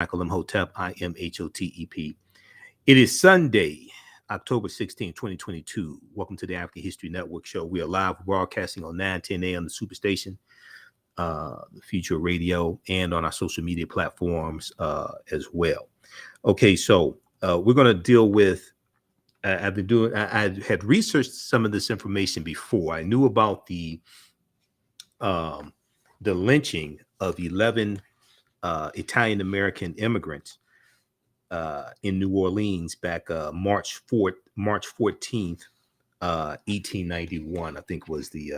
Michael Imhotep, Imhotep. It is Sunday, October 16, 2022. Welcome to the African History Network show. We are live broadcasting on 9:10 a.m. the Superstation, the Future Radio, and on our social media platforms as well. Okay, so we're going to deal with. I had researched some of this information before. I knew about the lynching of 11 Italian American immigrants in New Orleans back March 14th, 1891, I think was the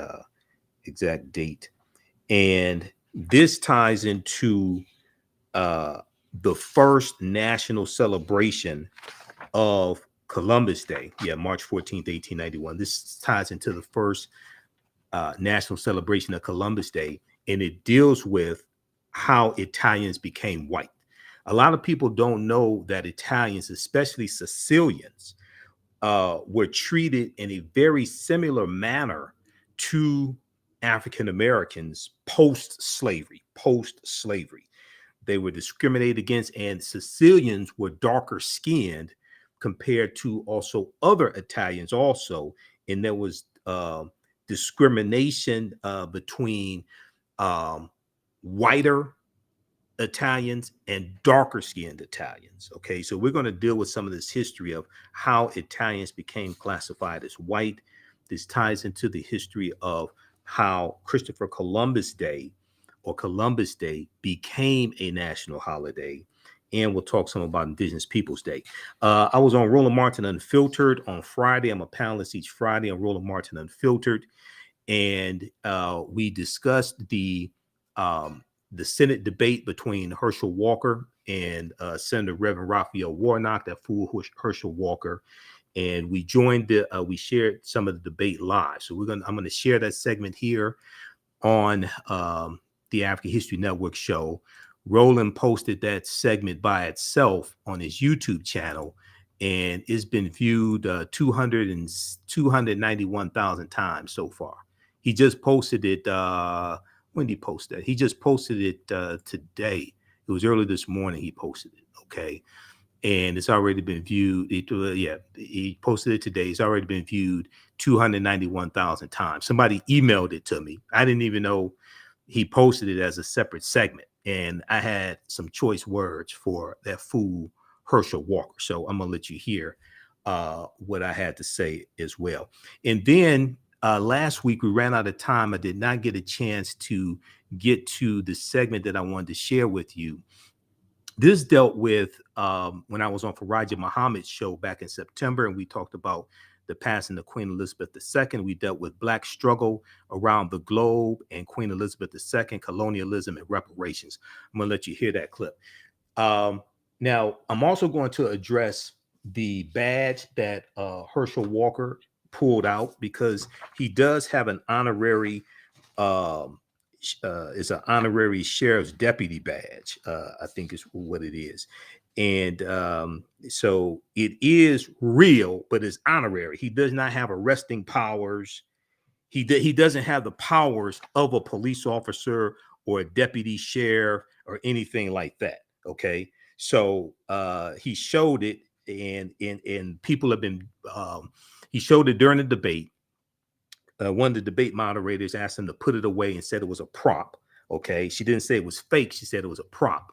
exact date. And this ties into the first national celebration of Columbus Day. Yeah, March 14th, 1891. This ties into the first national celebration of Columbus Day, and it deals with how Italians became white. A lot of people don't know that Italians, especially Sicilians, were treated in a very similar manner to African Americans post-slavery. They were discriminated against, and Sicilians were darker skinned compared to also other Italians also. And there was discrimination between whiter Italians and darker skinned Italians. Okay, so we're going to deal with some of this history of how Italians became classified as white. This ties into the history of how Christopher Columbus Day or Columbus Day became a national holiday. And we'll talk some about Indigenous Peoples Day. I was on Roland Martin Unfiltered on Friday. I'm a panelist each Friday on Roland Martin Unfiltered. And we discussed the Senate debate between Herschel Walker and Senator Reverend Raphael Warnock that fooled Herschel Walker. And we we shared some of the debate live. So I'm going to share that segment here on the African History Network show. Roland posted that segment by itself on his YouTube channel, and it's been viewed 291,000 times so far. He just posted it. When did he post that? He just posted it today. It was early this morning he posted it. Okay. And it's already been viewed. He posted it today. It's already been viewed 291,000 times. Somebody emailed it to me. I didn't even know he posted it as a separate segment. And I had some choice words for that fool Herschel Walker. So I'm going to let you hear what I had to say as well. And then last week we ran out of time. I did not get a chance to get to the segment that I wanted to share with you. This dealt with when I was on Farajii Muhammad's show back in September, and we talked about the passing of Queen Elizabeth II. We dealt with Black struggle around the globe and Queen Elizabeth II, colonialism, and reparations. I'm going to let you hear that clip. Now, I'm also going to address the badge that Herschel Walker pulled out, because he does have an honorary is an honorary sheriff's deputy badge, I think is what it is. And so it is real, but it's honorary. He does not have arresting powers. He doesn't have the powers of a police officer or a deputy sheriff or anything like that. Okay, so he showed it, and people have been. He showed it during the debate. One of the debate moderators asked him to put it away and said it was a prop. Okay, she didn't say it was fake. She said it was a prop.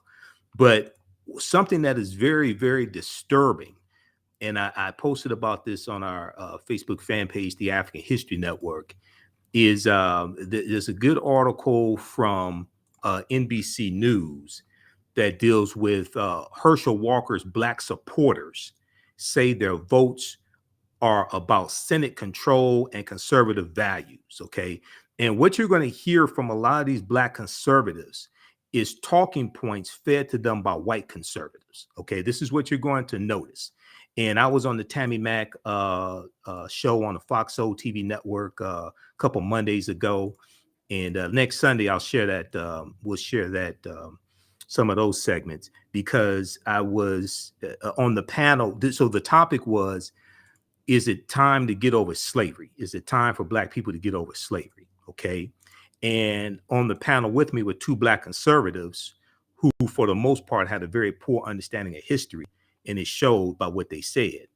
But something that is very, very disturbing, and I posted about this on our Facebook fan page, the African History Network, is there's a good article from NBC News that deals with Herschel Walker's Black supporters say their votes are about Senate control and conservative values. Okay. And what you're going to hear from a lot of these Black conservatives is talking points fed to them by white conservatives. Okay. This is what you're going to notice. And I was on the Tammy Mack show on the Fox Soul TV network a couple Mondays ago. And next Sunday, I'll share that. We'll share that some of those segments, because I was on the panel. So the topic was, is it time to get over slavery? Is it time for Black people to get over slavery? Okay. And on the panel with me were two Black conservatives who for the most part had a very poor understanding of history, and it showed by what they said.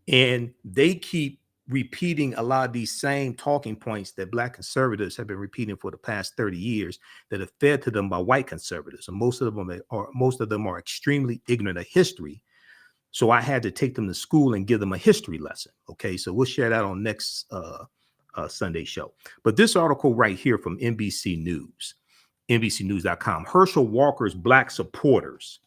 And they keep repeating a lot of these same talking points that Black conservatives have been repeating for the past 30 years that are fed to them by white conservatives. And most of them are extremely ignorant of history. So I had to take them to school and give them a history lesson. Okay, so we'll share that on next Sunday show. But this article right here from NBC News, NBCnews.com, Herschel Walker's Black supporters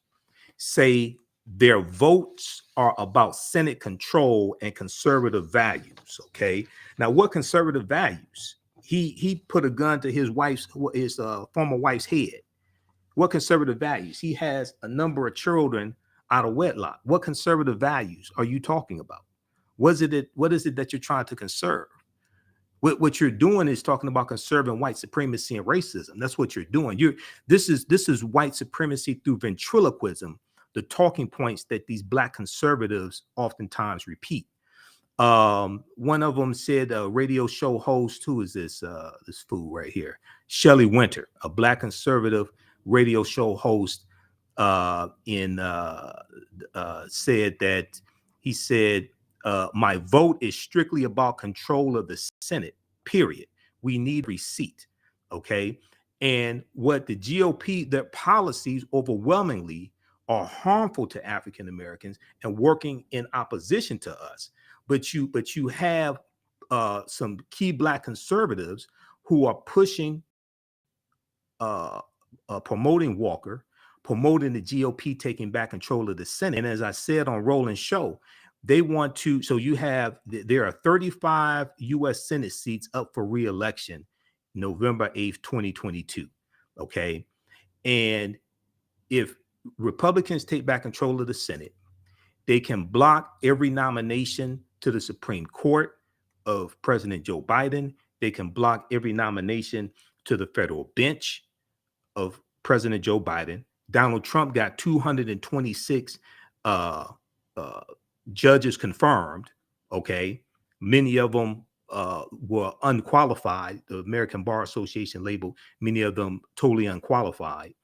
say their votes are about Senate control and conservative values. Okay, now what conservative values? He put a gun to his former wife's head. What conservative values? He has a number of children out of wedlock. What conservative values are you talking about? What is it that you're trying to conserve? What you're doing is talking about conserving white supremacy and racism. That's what you're doing. This is white supremacy through ventriloquism, the talking points that these Black conservatives oftentimes repeat. One of them said a radio show host, who is this fool right here? Shelley Winter, a Black conservative radio show host, said that he said, my vote is strictly about control of the Senate, period. We need receipt. Okay. And what the GOP, their policies overwhelmingly are harmful to African Americans and working in opposition to us. But you have some key Black conservatives who are pushing, promoting Walker, promoting the GOP taking back control of the Senate. And as I said on Roland's show, they want to. So there are 35 U.S. Senate seats up for re-election November 8th, 2022. Okay. And if Republicans take back control of the Senate, they can block every nomination to the Supreme Court of President Joe Biden. They can block every nomination to the federal bench of President Joe Biden. Donald Trump got 226 judges confirmed. Okay. Many of them were unqualified. The American Bar Association labeled many of them totally unqualified.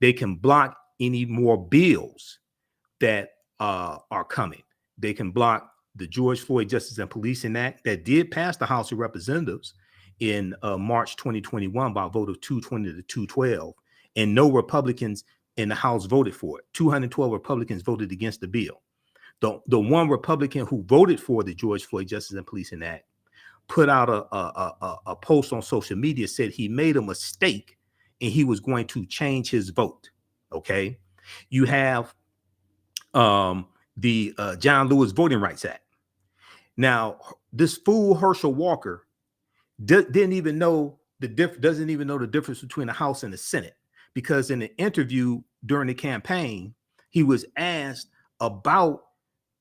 They can block any more bills that are coming. They can block the George Floyd Justice and Policing Act that did pass the House of Representatives in March 2021 by a vote of 220 to 212. And no Republicans in the House voted for it. 212 Republicans voted against the bill. The one Republican who voted for the George Floyd Justice and Policing Act put out a post on social media, said he made a mistake and he was going to change his vote. Okay. You have the John Lewis Voting Rights Act. Now, this fool Herschel Walker doesn't even know the difference between the House and the Senate, because in an interview during the campaign, he was asked about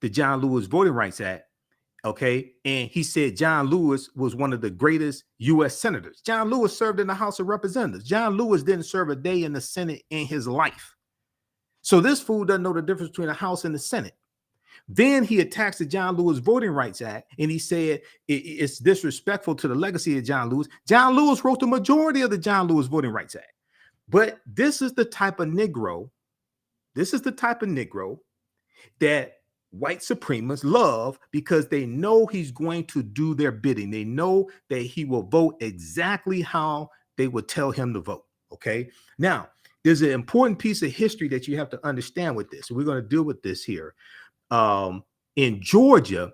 the John Lewis Voting Rights Act. Okay. And he said John Lewis was one of the greatest U.S. senators. John Lewis served in the House of Representatives. John Lewis didn't serve a day in the Senate in his life. So this fool doesn't know the difference between the House and the Senate. Then he attacks the John Lewis Voting Rights Act, and he said it's disrespectful to the legacy of John Lewis. John Lewis wrote the majority of the John Lewis Voting Rights Act. But this is the type of Negro that white supremacists love, because they know he's going to do their bidding. They know that he will vote exactly how they would tell him to vote. Okay. Now, there's an important piece of history that you have to understand with this. We're going to deal with this here. In Georgia,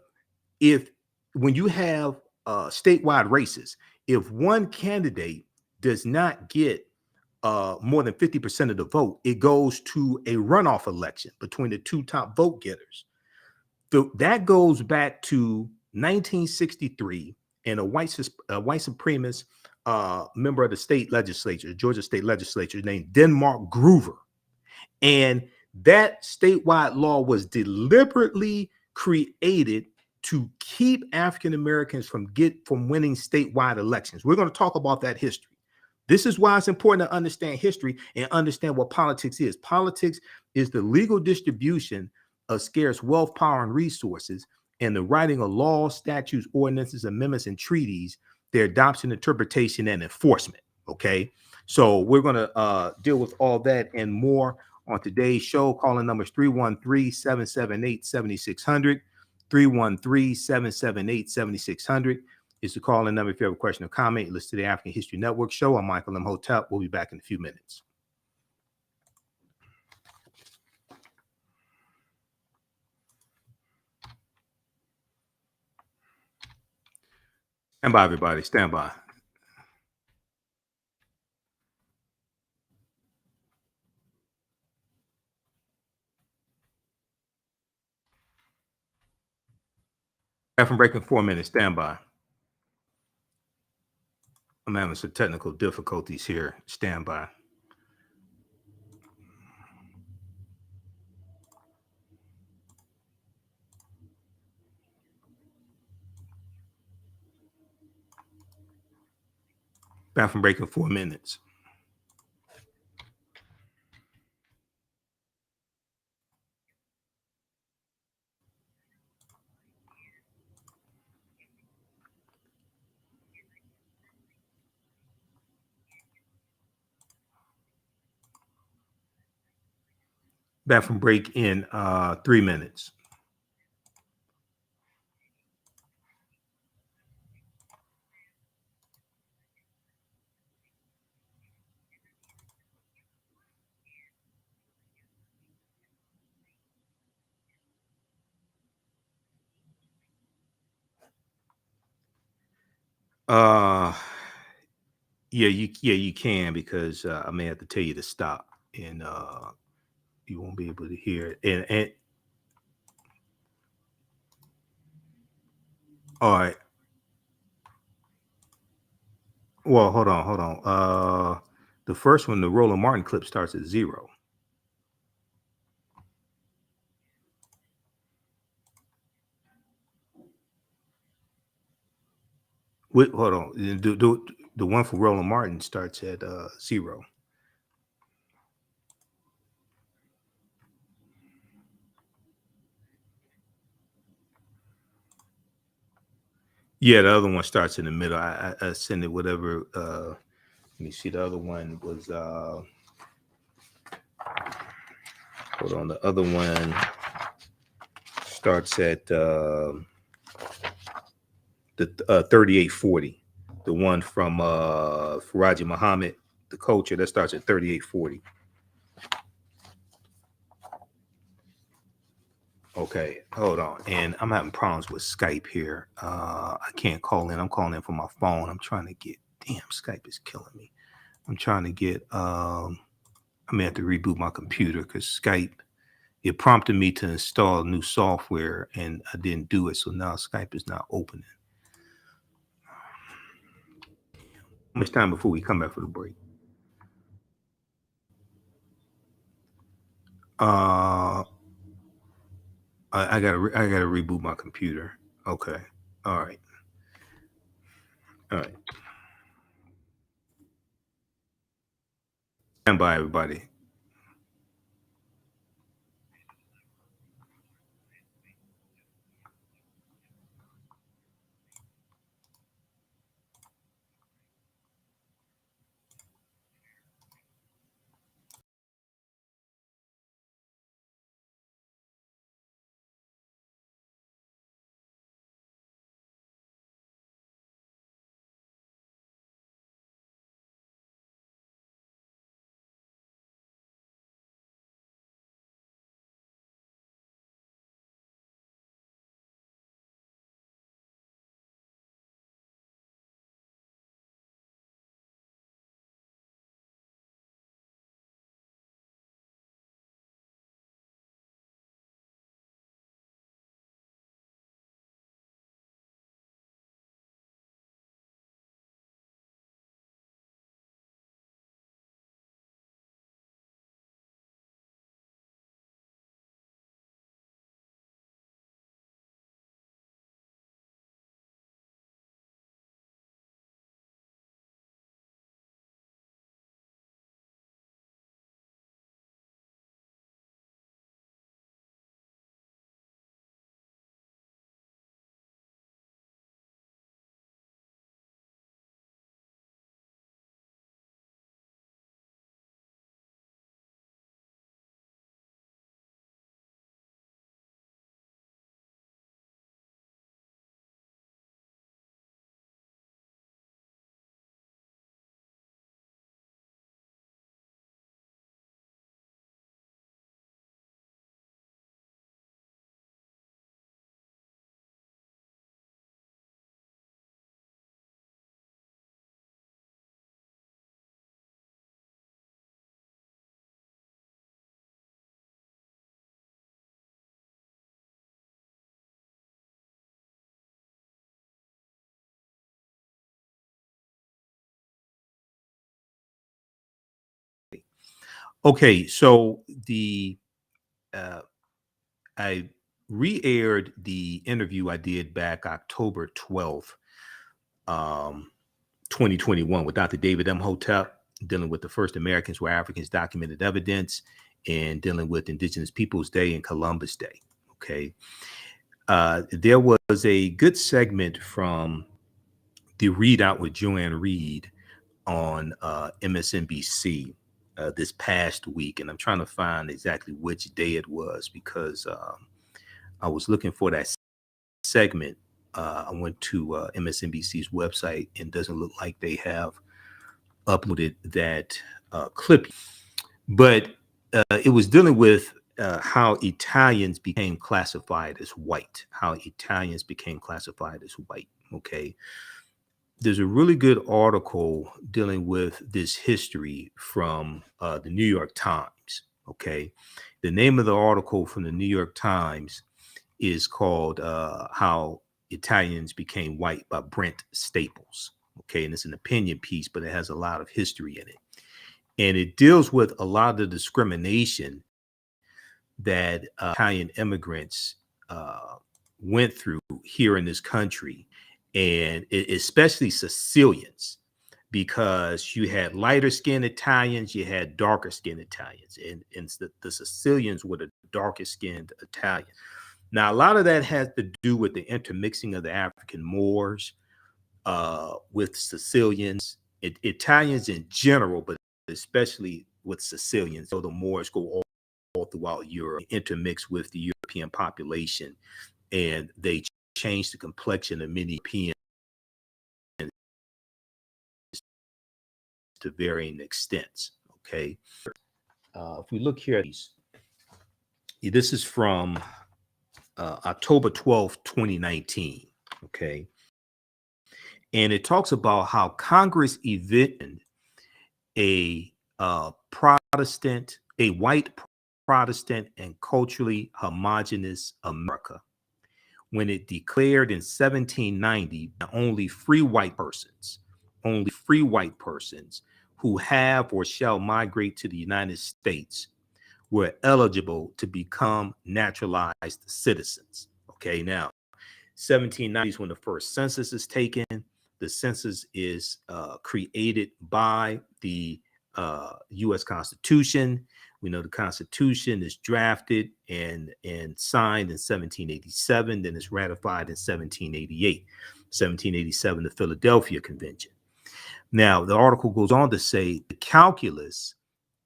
when you have statewide races, if one candidate does not get more than 50% of the vote, it goes to a runoff election between the two top vote getters. That goes back to 1963, and a white supremacist member of the state legislature, Georgia state legislature, named Denmark Groover. And that statewide law was deliberately created to keep African Americans from winning statewide elections. We're going to talk about that history. This is why it's important to understand history and understand what politics is. Politics is the legal distribution of scarce wealth, power, and resources, and the writing of laws, statutes, ordinances, amendments, and treaties, their adoption, interpretation, and enforcement. Okay. So we're going to deal with all that and more on today's show. Calling numbers 313-778-7600. 313-778-7600 is the calling number if you have a question or comment. Listen to the African History Network show. I'm Michael Imhotep. We'll be back in a few minutes. Stand by, everybody. Stand by. Bathroom break in 4 minutes. Stand by. I'm having some technical difficulties here. Stand by. Bathroom break in 4 minutes. Bathroom break in 3 minutes. Uh yeah, you can, because I may have to tell you to stop, and you won't be able to hear it. And all right. Well, hold on, hold on. The first one, the Roland Martin clip, starts at 0. Wait, hold on. The one for Roland Martin starts at 0. Yeah, the other one starts in the middle. I send it whatever. Let me see. The other one was. Hold on. The other one starts at the 3840. The one from Farajii Muhammad, the culture, that starts at 3840. Okay, hold on. And I'm having problems with Skype here. I can't call in. I'm calling in from my phone. I'm trying to get. Damn, Skype is killing me. I'm trying to get. I may have to reboot my computer because Skype. It prompted me to install new software and I didn't do it. So now Skype is not opening. How much time before we come back for the break? Uh, I gotta reboot my computer. Okay. All right. All right. Stand by, everybody. Okay, so the I re-aired the interview I did back October 12th, um, 2021 with Dr. David Imhotep, dealing with the first Americans where Africans documented evidence and dealing with Indigenous Peoples Day and Columbus Day. Okay. There was a good segment from the Readout with Joanne Reed on MSNBC this past week. And I'm trying to find exactly which day it was because I was looking for that segment. I went to MSNBC's website and doesn't look like they have uploaded that clip. But it was dealing with how Italians became classified as white, how Italians became classified as white. Okay. There's a really good article dealing with this history from the New York Times. Okay. The name of the article from the New York Times is called How Italians Became White by Brent Staples. Okay. And it's an opinion piece, but it has a lot of history in it. And it deals with a lot of the discrimination that Italian immigrants went through here in this country, and especially Sicilians, because you had lighter skinned Italians, you had darker skinned Italians, and the Sicilians were the darkest skinned Italians. Now, a lot of that has to do with the intermixing of the African Moors with Sicilians, Italians in general, but especially with Sicilians. So the Moors go all throughout Europe, intermix with the European population, and they change the complexion of many Europeans to varying extents. Okay. If we look here, this is from October 12th, 2019. Okay. And it talks about how Congress evicted a Protestant, a white Protestant and culturally homogenous America when it declared in 1790 that only free white persons who have or shall migrate to the United States were eligible to become naturalized citizens. Okay, now 1790 is when the first census is taken. The census is created by the U.S. Constitution. We know the Constitution is drafted and signed in 1787, then it's ratified in 1788. 1787, the Philadelphia Convention. Now, the article goes on to say the calculus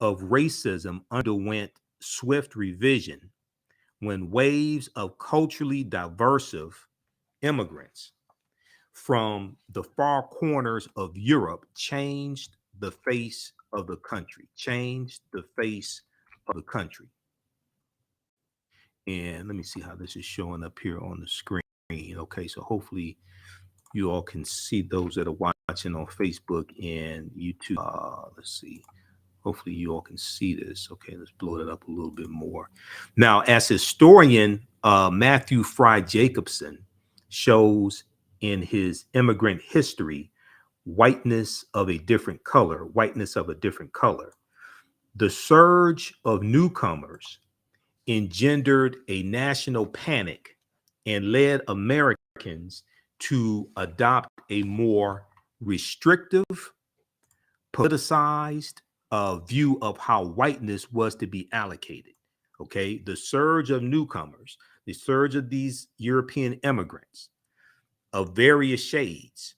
of racism underwent swift revision when waves of culturally diverse immigrants from the far corners of Europe changed the face of the country, And let me see how this is showing up here on the screen. Okay, so hopefully you all can see those that are watching on Facebook and YouTube. Let's see. Hopefully you all can see this. Okay, let's blow it up a little bit more. Now, as historian Matthew Fry Jacobson shows in his Immigrant History, whiteness of a different color, the surge of newcomers engendered a national panic and led Americans to adopt a more restrictive, politicized view of how whiteness was to be allocated. Okay, the surge of newcomers, the surge of these European immigrants of various shades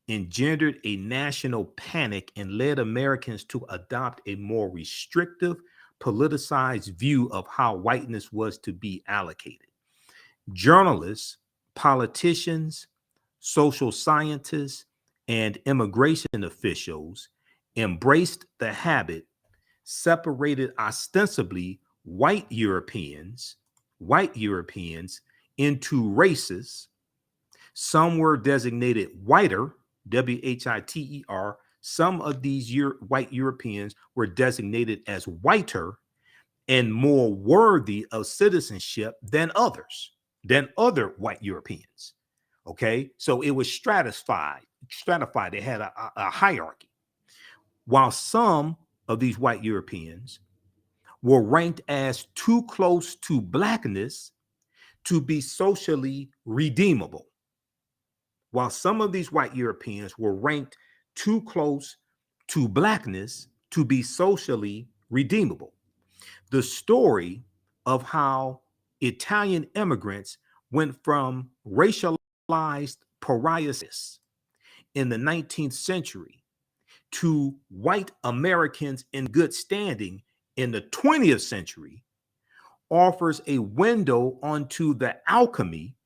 engendered a national panic and led Americans to adopt a more restrictive, politicized view of how whiteness was to be allocated. Journalists, politicians, social scientists, and immigration officials embraced the habit, separated ostensibly white Europeans into races. Some were designated whiter, WHITER. Some of these white Europeans were designated as whiter and more worthy of citizenship than other white Europeans. Okay, so it was stratified. They had a hierarchy. While some of these white Europeans were ranked as too close to blackness to be socially redeemable, while some of these white Europeans were ranked too close to blackness to be socially redeemable. The story of how Italian immigrants went from racialized pariahs in the 19th century to white Americans in good standing in the 20th century offers a window onto the alchemy,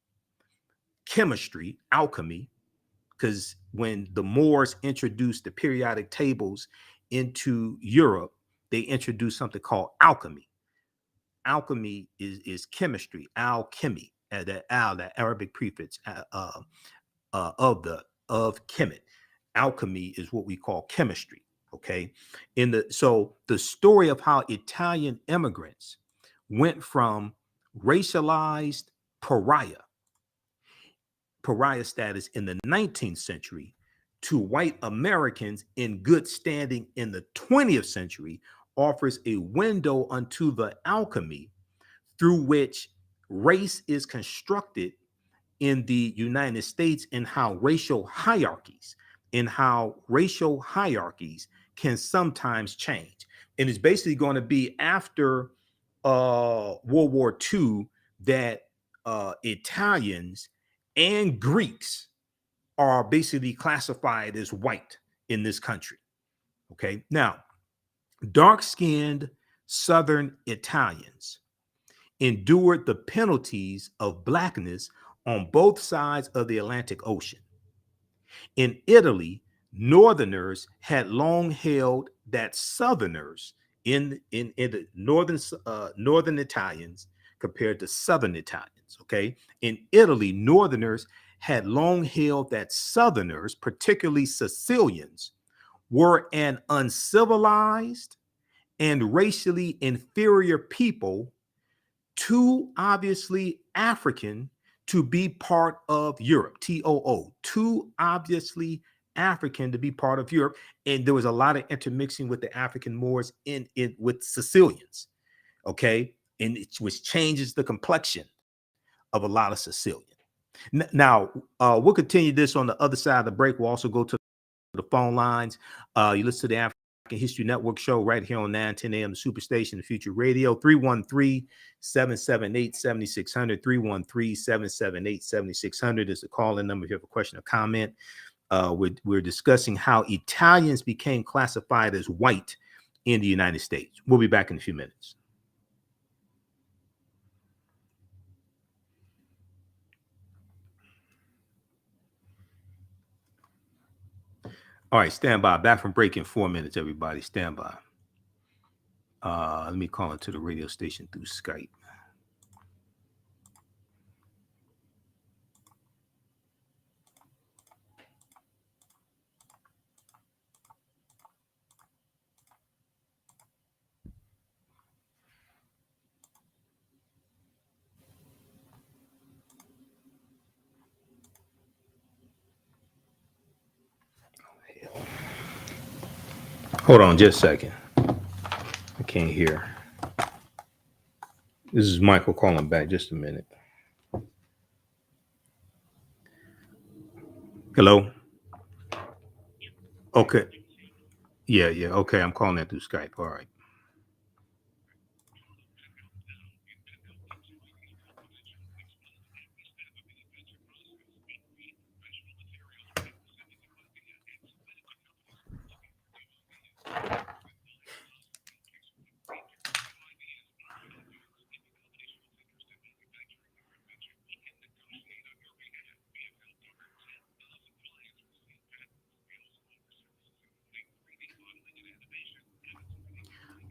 because when the Moors introduced the periodic tables into Europe, they introduced something called alchemy. Alchemy is chemistry, alchemy, that Arabic prefix of chemet. Alchemy is what we call chemistry. Okay, so the story of how Italian immigrants went from racialized pariah status in the 19th century to white Americans in good standing in the 20th century offers a window unto the alchemy through which race is constructed in the United States, and how racial hierarchies can sometimes change. And it's basically going to be after World War II that Italians and Greeks are basically classified as white in this country. Okay, now dark-skinned Southern Italians endured the penalties of blackness on both sides of the Atlantic Ocean. In Italy, Northerners had long held that Southerners in the northern Italians compared to Southern Italians. Okay, in Italy, Northerners had long held that Southerners, particularly Sicilians, were an uncivilized and racially inferior people, too obviously African to be part of Europe. TOO, too obviously African to be part of Europe. And there was a lot of intermixing with the African Moors in with Sicilians. Okay, and which changes the complexion of a lot of Sicilian. Now, we'll continue this on the other side of the break. We'll also go to the phone lines. You listen to the African History Network show right here on 910 AM, the Superstation, the Future Radio. 313-778-7600. 313-778-7600 is the call-in number if you have a question or comment. We're discussing how Italians became classified as white in the United States. We'll be back in a few minutes. All right, stand by. Back from break in 4 minutes, everybody. Stand by. Let me call into the radio station through Skype. Hold on just a second. I can't hear. This is Michael calling back. Just a minute. Hello? Okay. Yeah. Okay, I'm calling that through Skype. All right.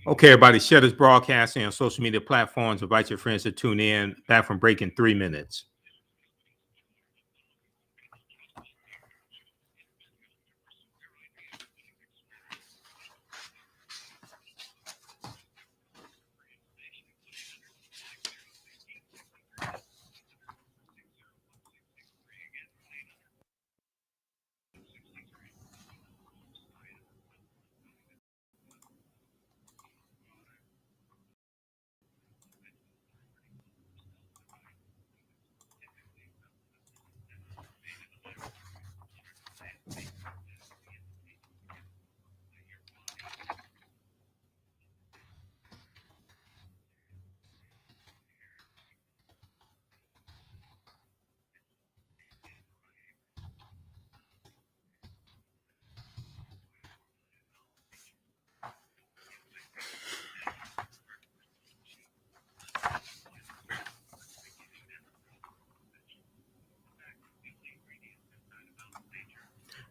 Okay, everybody, share this broadcasting on social media platforms. Invite your friends to tune in. Back from break in 3 minutes.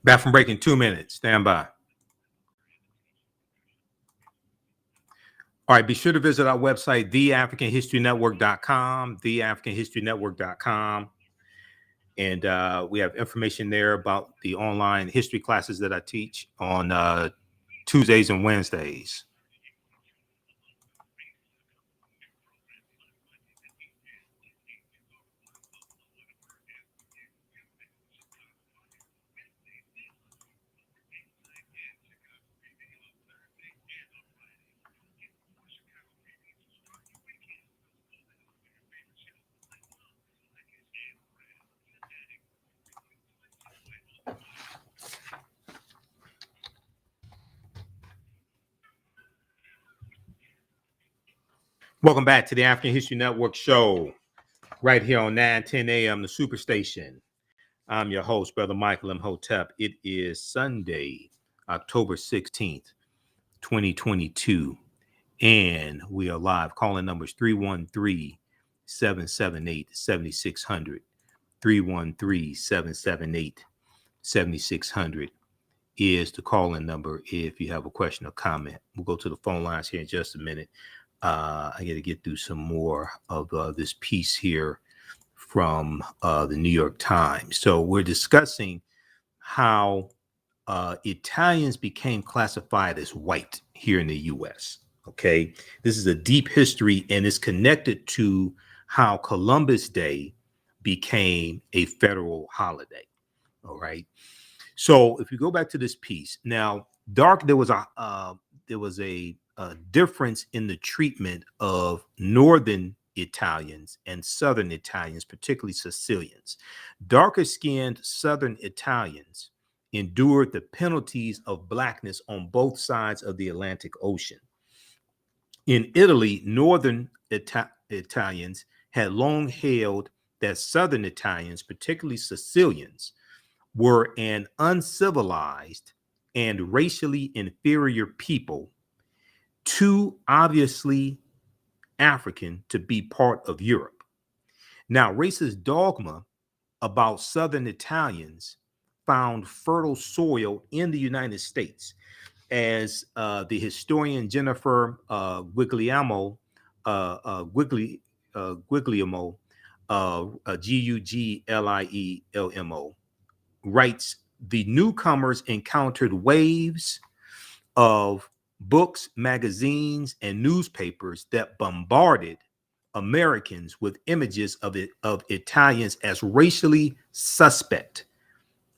Back from break in 2 minutes. Stand by. All right, be sure to visit our website, theafricanhistorynetwork.com, theafricanhistorynetwork.com. And we have information there about the online history classes that I teach on Tuesdays and Wednesdays. Welcome back to the African History Network show, right here on 9:10 a.m., the Superstation. I'm your host, Brother Michael Imhotep. It is Sunday, October 16th, 2022, and we are live. Calling numbers 313-778-7600, 313-778-7600 is the call-in number if you have a question or comment. We'll go to the phone lines here in just a minute. I got to get through some more of this piece here from the New York Times. So we're discussing how Italians became classified as white here in the U.S. Okay, this is a deep history, and it's connected to how Columbus Day became a federal holiday. All right. So if you go back to this piece now, there was a difference in the treatment of northern Italians and southern Italians, particularly Sicilians. Darker skinned southern Italians endured the penalties of blackness on both sides of the Atlantic Ocean. In Italy, northern Italians had long held that southern Italians, particularly Sicilians, were an uncivilized and racially inferior people, too obviously African to be part of Europe. Now, racist dogma about Southern Italians found fertile soil in the United States, as the historian Jennifer Guglielmo, Guglielmo, writes, the newcomers encountered waves of books, magazines, and newspapers that bombarded Americans with images of Italians as racially suspect.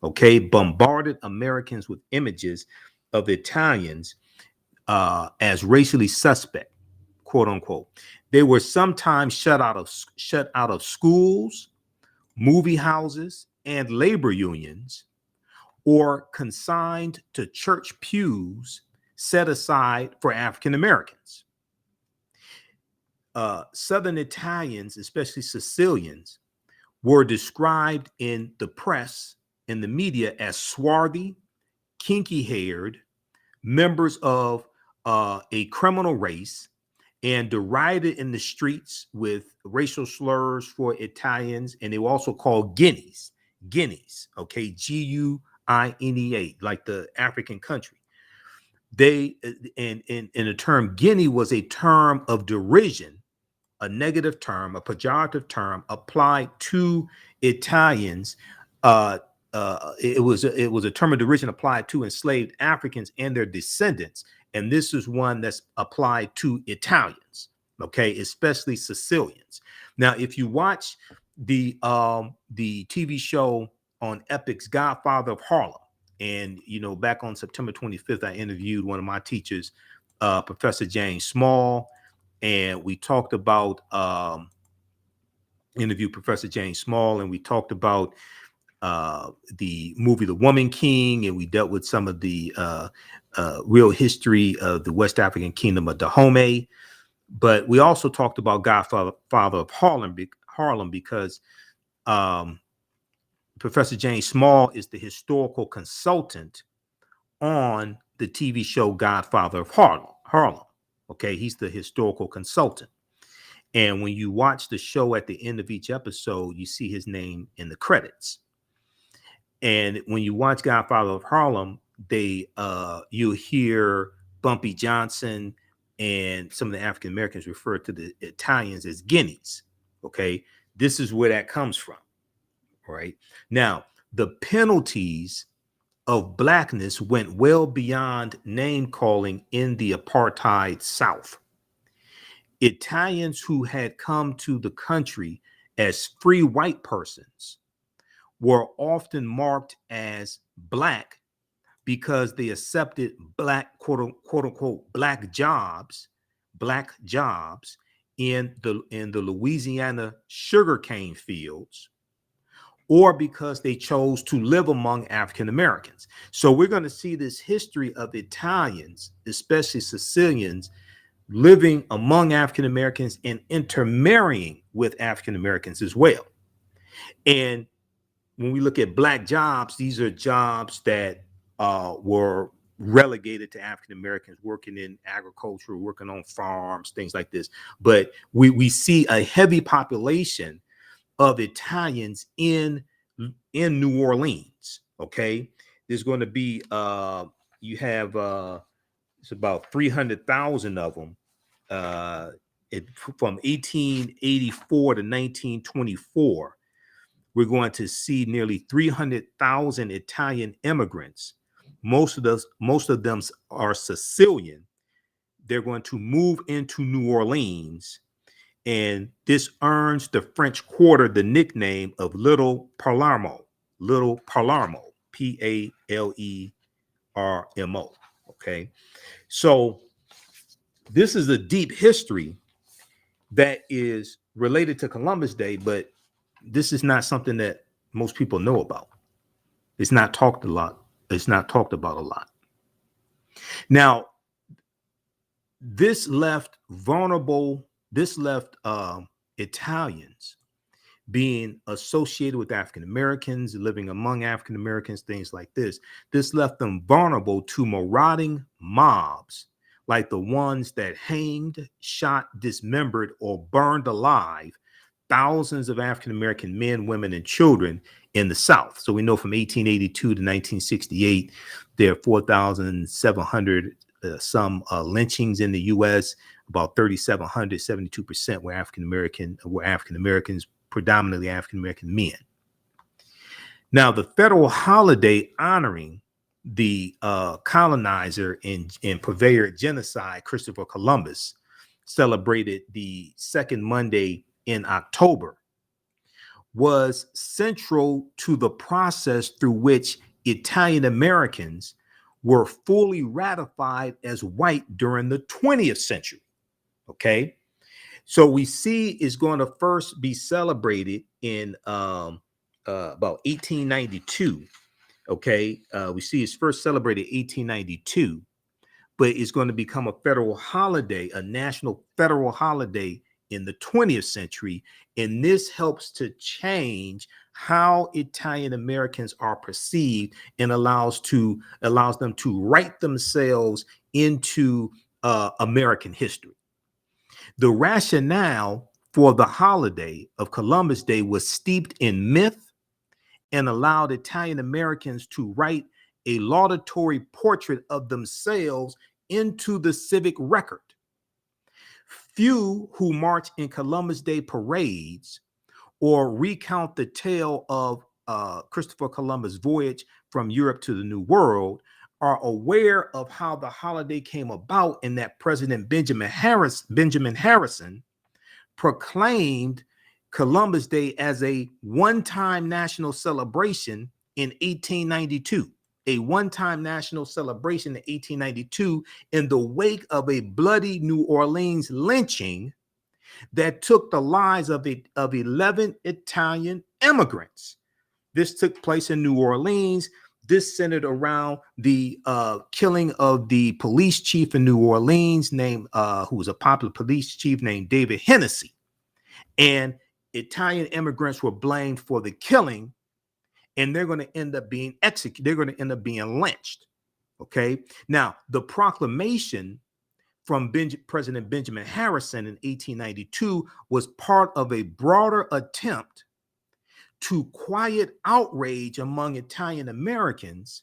Okay, bombarded Americans with images of Italians as racially suspect, quote unquote. They were sometimes shut out of schools, movie houses, and labor unions, or consigned to church pews set aside for African Americans. Southern Italians, especially Sicilians, were described in the press, in the media, as swarthy, kinky-haired, members of a criminal race, and derided in the streets with racial slurs for Italians, and they were also called guineas, okay, Guinea, like the African country. They, and the term Guinea was a term of derision, a negative term, a pejorative term applied to Italians. It was a term of derision applied to enslaved Africans and their descendants, and this is one that's applied to Italians, okay, especially Sicilians. Now, if you watch the TV show on Epic's Godfather of Harlem, and back on September 25th, I interviewed one of my teachers, Professor James Small, and we talked about interviewed Professor James Small, and we talked about the movie The Woman King, and we dealt with some of the real history of the West African kingdom of Dahomey. But we also talked about Godfather of Harlem because Professor James Small is the historical consultant on the TV show Godfather of Harlem. Okay, he's the historical consultant. And when you watch the show at the end of each episode, you see his name in the credits. And when you watch Godfather of Harlem, you hear Bumpy Johnson and some of the African Americans refer to the Italians as guineas. Okay, this is where that comes from. Right now, the penalties of blackness went well beyond name calling in the apartheid South. Italians who had come to the country as free white persons were often marked as black because they accepted black quote unquote black jobs in the Louisiana sugarcane fields, or because they chose to live among African Americans. So we're going to see this history of Italians, especially Sicilians, living among African Americans and intermarrying with African Americans as well. And when we look at black jobs, these are jobs that were relegated to African Americans working in agriculture, working on farms, things like this. But we see a heavy population of Italians in New Orleans. Okay, there's going to be you have it's about 300,000 of them. From 1884 to 1924, we're going to see nearly 300,000 Italian immigrants. Most of them are Sicilian. They're going to move into New Orleans, and this earns the French Quarter the nickname of Little Palermo. Little Palermo, Palermo. Okay, so this is a deep history that is related to Columbus Day, but this is not something that most people know about. It's not talked a lot. It's not talked about a lot. Now, this left Italians being associated with African Americans, living among African Americans, things like this. This left them vulnerable to marauding mobs like the ones that hanged, shot, dismembered, or burned alive thousands of African American men, women, and children in the South. So we know from 1882 to 1968, there are 4,700 some lynchings in the U.S. About 3,700, 72% were African Americans, predominantly African American men. Now, the federal holiday honoring the colonizer and purveyor of genocide, Christopher Columbus, celebrated the second Monday in October, was central to the process through which Italian Americans were fully ratified as white during the 20th century. Okay, so we see is going to first be celebrated in about 1892. Okay, we see it's first celebrated 1892, but it's going to become a federal holiday, a national federal holiday in the 20th century. And this helps to change how Italian Americans are perceived and allows them to write themselves into American history. The rationale for the holiday of Columbus Day was steeped in myth and allowed Italian Americans to write a laudatory portrait of themselves into the civic record. Few who march in Columbus Day parades or recount the tale of Christopher Columbus' voyage from Europe to the New World are aware of how the holiday came about, and that President Benjamin Harrison proclaimed Columbus Day as a one-time national celebration in 1892. A one-time national celebration in 1892 in the wake of a bloody New Orleans lynching that took the lives of 11 Italian immigrants. This took place in New Orleans. This centered around the killing of the police chief in New Orleans, who was a popular police chief named David Hennessy. And Italian immigrants were blamed for the killing, and they're going to end up being executed. They're going to end up being lynched. Okay. Now, the proclamation from President Benjamin Harrison in 1892 was part of a broader attempt to quiet outrage among Italian Americans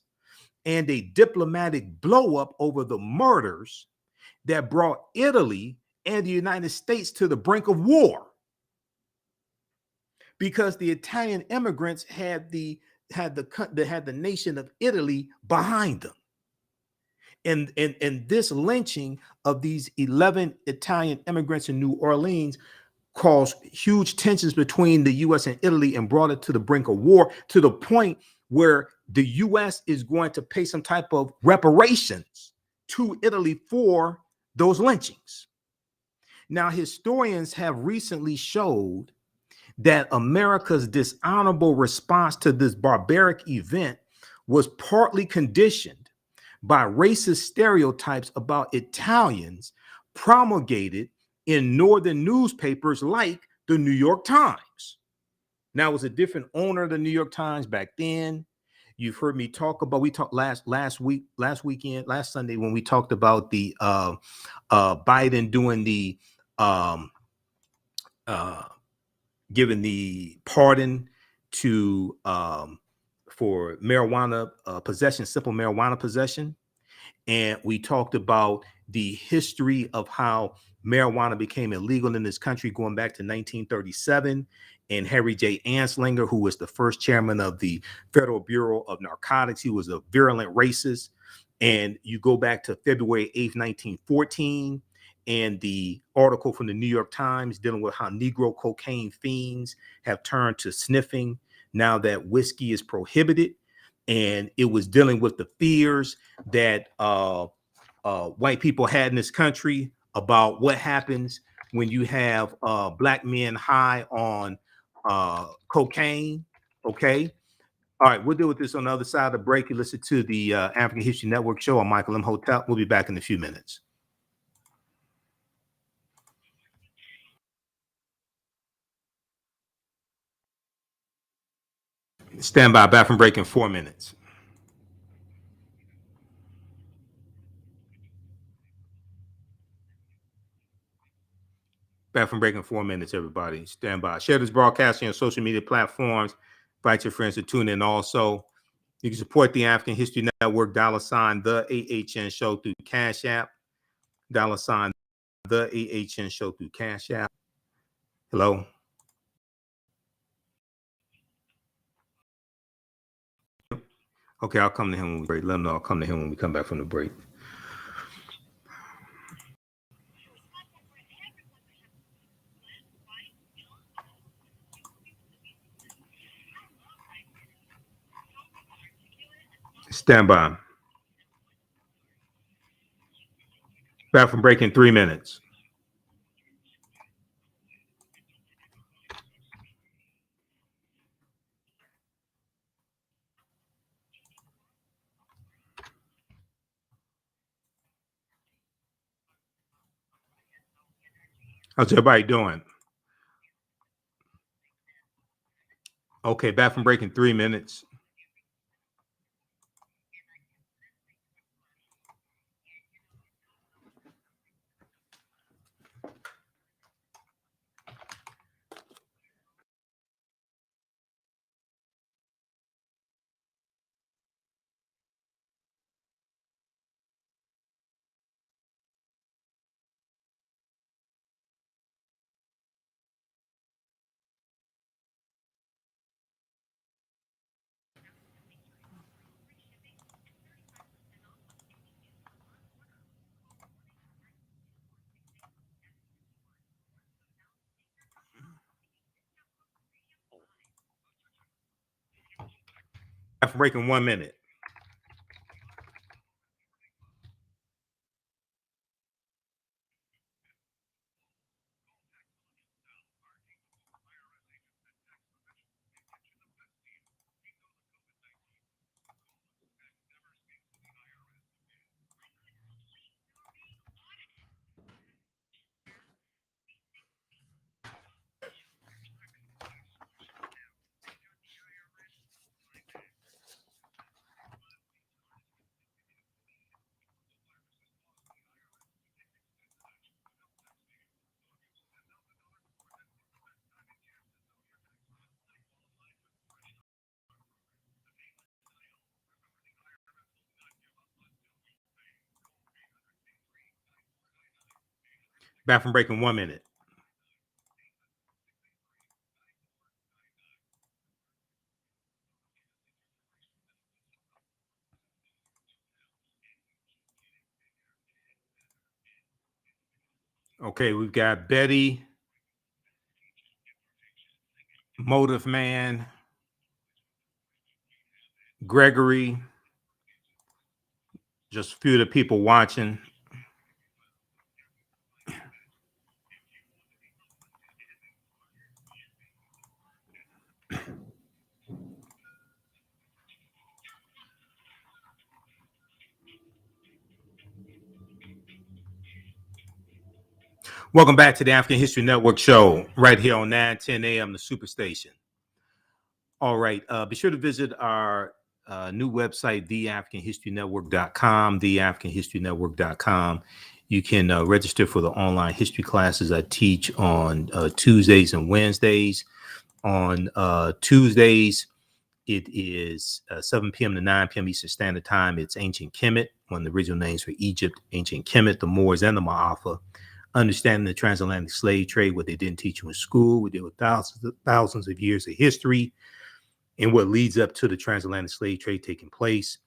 and a diplomatic blowup over the murders that brought Italy and the United States to the brink of war, because the Italian immigrants had the nation of Italy behind them. And this lynching of these 11 Italian immigrants in New Orleans caused huge tensions between the US and Italy and brought it to the brink of war, to the point where the US is going to pay some type of reparations to Italy for those lynchings. Now, historians have recently showed that America's dishonorable response to this barbaric event was partly conditioned by racist stereotypes about Italians promulgated in northern newspapers like the New York Times. Now, it was a different owner of the New York Times back then. You've heard me talk about, we talked last Sunday, when we talked about the Biden doing the giving the pardon to for marijuana possession, simple marijuana possession. And we talked about the history of how marijuana became illegal in this country going back to 1937. And Harry J. Anslinger, who was the first chairman of the Federal Bureau of Narcotics, he was a virulent racist. And you go back to February 8th, 1914, and the article from the New York Times dealing with how Negro cocaine fiends have turned to sniffing now that whiskey is prohibited. And it was dealing with the fears that white people had in this country about what happens when you have black men high on cocaine. Okay. All right. We'll deal with this on the other side of the break. You listen to the African History Network show. I'm Michael Imhotep. We'll be back in a few minutes. Stand by. Bathroom break in 4 minutes. Back from break in 4 minutes, everybody. Stand by. Share this broadcasting on social media platforms. Invite your friends to tune in. Also, you can support the African History Network, $ the AHN show through Cash App. $ the AHN show through Cash App. Hello. Okay, I'll come to him when we break. Let him know I'll come to him when we come back from the break. Stand by. Back from break in 3 minutes. How's everybody doing? Okay, back from break in 3 minutes. Back from break in 1 minute. Back from break in 1 minute. Okay, we've got Betty, Motive Man, Gregory, just a few of the people watching. Welcome back to the African History Network show, right here on 9:10 a.m. the Superstation. All right, be sure to visit our new website, theafricanhistorynetwork.com, theafricanhistorynetwork.com. You can register for the online history classes I teach on Tuesdays and Wednesdays. On Tuesdays, it is 7 p.m. to 9 p.m. Eastern Standard Time. It's Ancient Kemet, one of the original names for Egypt, Ancient Kemet, the Moors, and the Ma'afa. Understanding the transatlantic slave trade, what they didn't teach you in school. We deal with thousands of years of history and what leads up to the transatlantic slave trade taking place.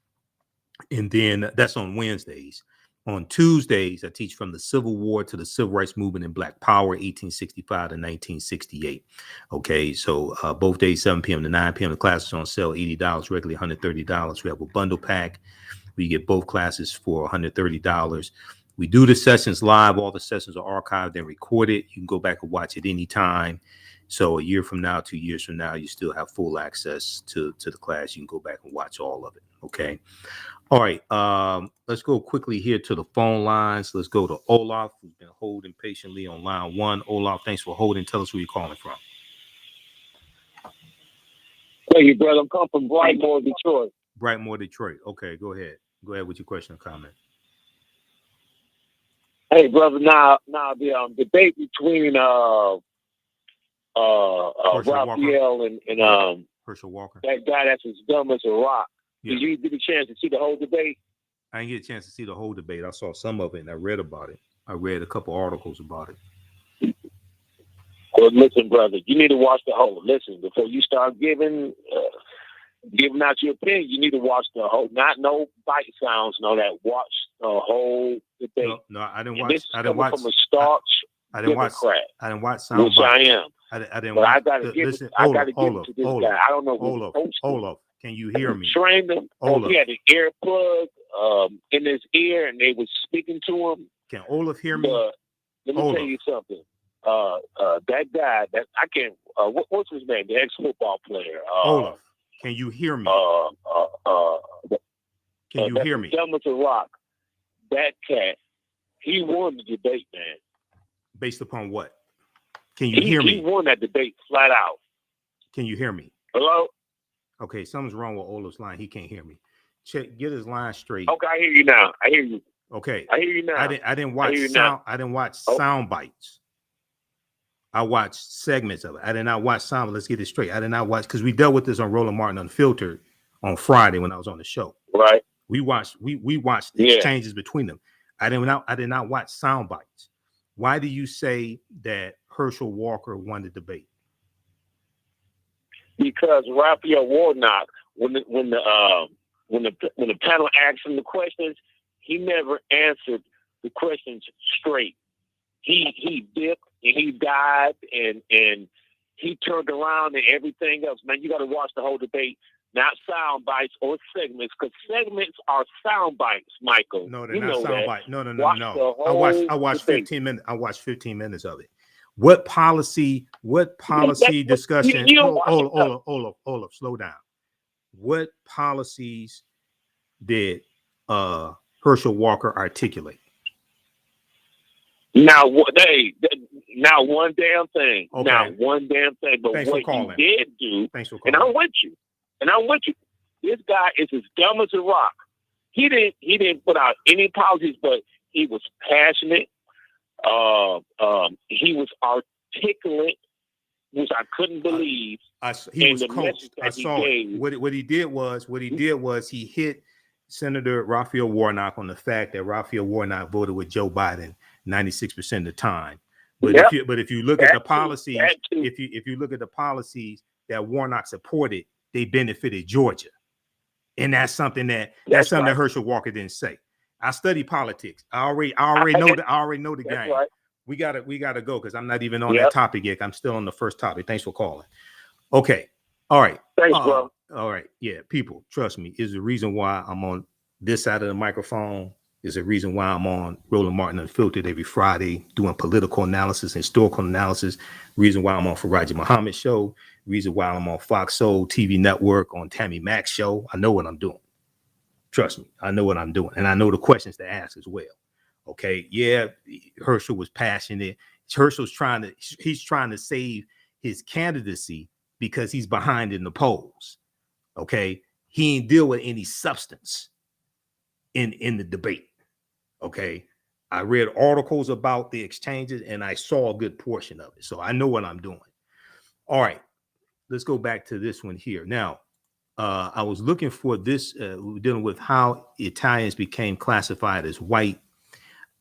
And then that's on Wednesdays. On Tuesdays, I teach from the Civil War to the Civil Rights Movement and Black Power, 1865 to 1968. Okay, so both days, 7 p.m. to 9 p.m. The classes are on sale, $80, regularly $130. We have a bundle pack where you get both classes for $130. We do the sessions live. All the sessions are archived and recorded. You can go back and watch it anytime. So a year from now, 2 years from now, you still have full access to the class. You can go back and watch all of it. Okay. All right. Let's go quickly here to the phone lines. Let's go to Olaf, who's been holding patiently on line 1. Olaf, thanks for holding. Tell us where you're calling from. Thank you, brother. I'm coming from Brightmoor, Detroit. Brightmoor, Detroit. Okay, go ahead. Go ahead with your question or comment. Hey, brother. Now the debate between Rapahel and Herschel Walker, that guy that's as dumb as a rock. Yeah. Did you get a chance to see the whole debate? I didn't get a chance to see the whole debate. I saw some of it and I read about it. I read a couple articles about it. Well, listen, brother, you need to watch the whole. Listen, before you start giving out your opinion, you need to watch the whole. Not no bite sounds, no that. Watch the whole debate. No, I didn't watch. I didn't watch. From a starch. I didn't watch. I didn't watch sound which bites. I am. I didn't but watch. I gotta give it. I gotta give it to this guy. I don't know who Olaf, can you hear me? Trained him. Olaf. He had an earplug in his ear, and they was speaking to him. Can Olaf hear me? Let me tell you something. That guy, that I can't. What's his name? The ex-football player. Olaf, can you hear me? Can you hear me? Dumb as a rock. That cat, he won the debate, man. Based upon what? Can you hear me? He won that debate flat out. Can you hear me? Hello? Okay, something's wrong with Olaf's line. He can't hear me. Get his line straight. Okay, I hear you now. I hear you. Okay. I hear you now. I didn't watch sound. I didn't watch sound bites. I watched segments of it. I did not watch sound. Let's get it straight. I did not watch because we dealt with this on Roland Martin Unfiltered on Friday when I was on the show. Right. We watched exchanges between them. I did not watch sound bites. Why do you say that Herschel Walker won the debate? Because Raphael Warnock, when the panel asked him the questions, he never answered the questions straight. He dipped and he dived and he turned around and everything else. Man, you got to watch the whole debate, not sound bites or segments, because segments are sound bites, Michael. No, they're not sound bites. No. I watched 15 minutes. I watched 15 minutes of it. What policy discussion? Olaf, slow down. What policies did Herschel Walker articulate? Now one damn thing. Okay. Now one damn thing. But Thanks what for you did do, Thanks for calling. and I'm with you. This guy is as dumb as a rock. He didn't put out any policies, but he was passionate. He was articulate, which I couldn't believe. He was coached. I saw it. What he did was he hit Senator Raphael Warnock on the fact that Raphael Warnock voted with Joe Biden 96% of the time. But Yep. if you look at the policies, if you look at the policies that Warnock supported, they benefited Georgia. And that's something that Herschel Walker didn't say. I study politics. I already know the game. Right. We gotta go because I'm not even on that topic yet. I'm still on the first topic. Thanks for calling. Okay. All right. Thanks, bro. All right. Yeah, people, trust me, is the reason why I'm on this side of the microphone. Is the reason why I'm on Roland Martin Unfiltered every Friday doing political analysis, historical analysis. Reason why I'm on Farajii Muhammad show. Reason why I'm on Fox Soul TV Network on Tammy Mack's show. I know what I'm doing. Trust me, I know what I'm doing. And I know the questions to ask as well. Okay. Yeah, Herschel was passionate. Herschel's trying to save his candidacy because he's behind in the polls. Okay. He ain't deal with any substance in the debate. Okay. I read articles about the exchanges and I saw a good portion of it. So I know what I'm doing. All right. Let's go back to this one here. Now, I was looking for this, dealing with how Italians became classified as white.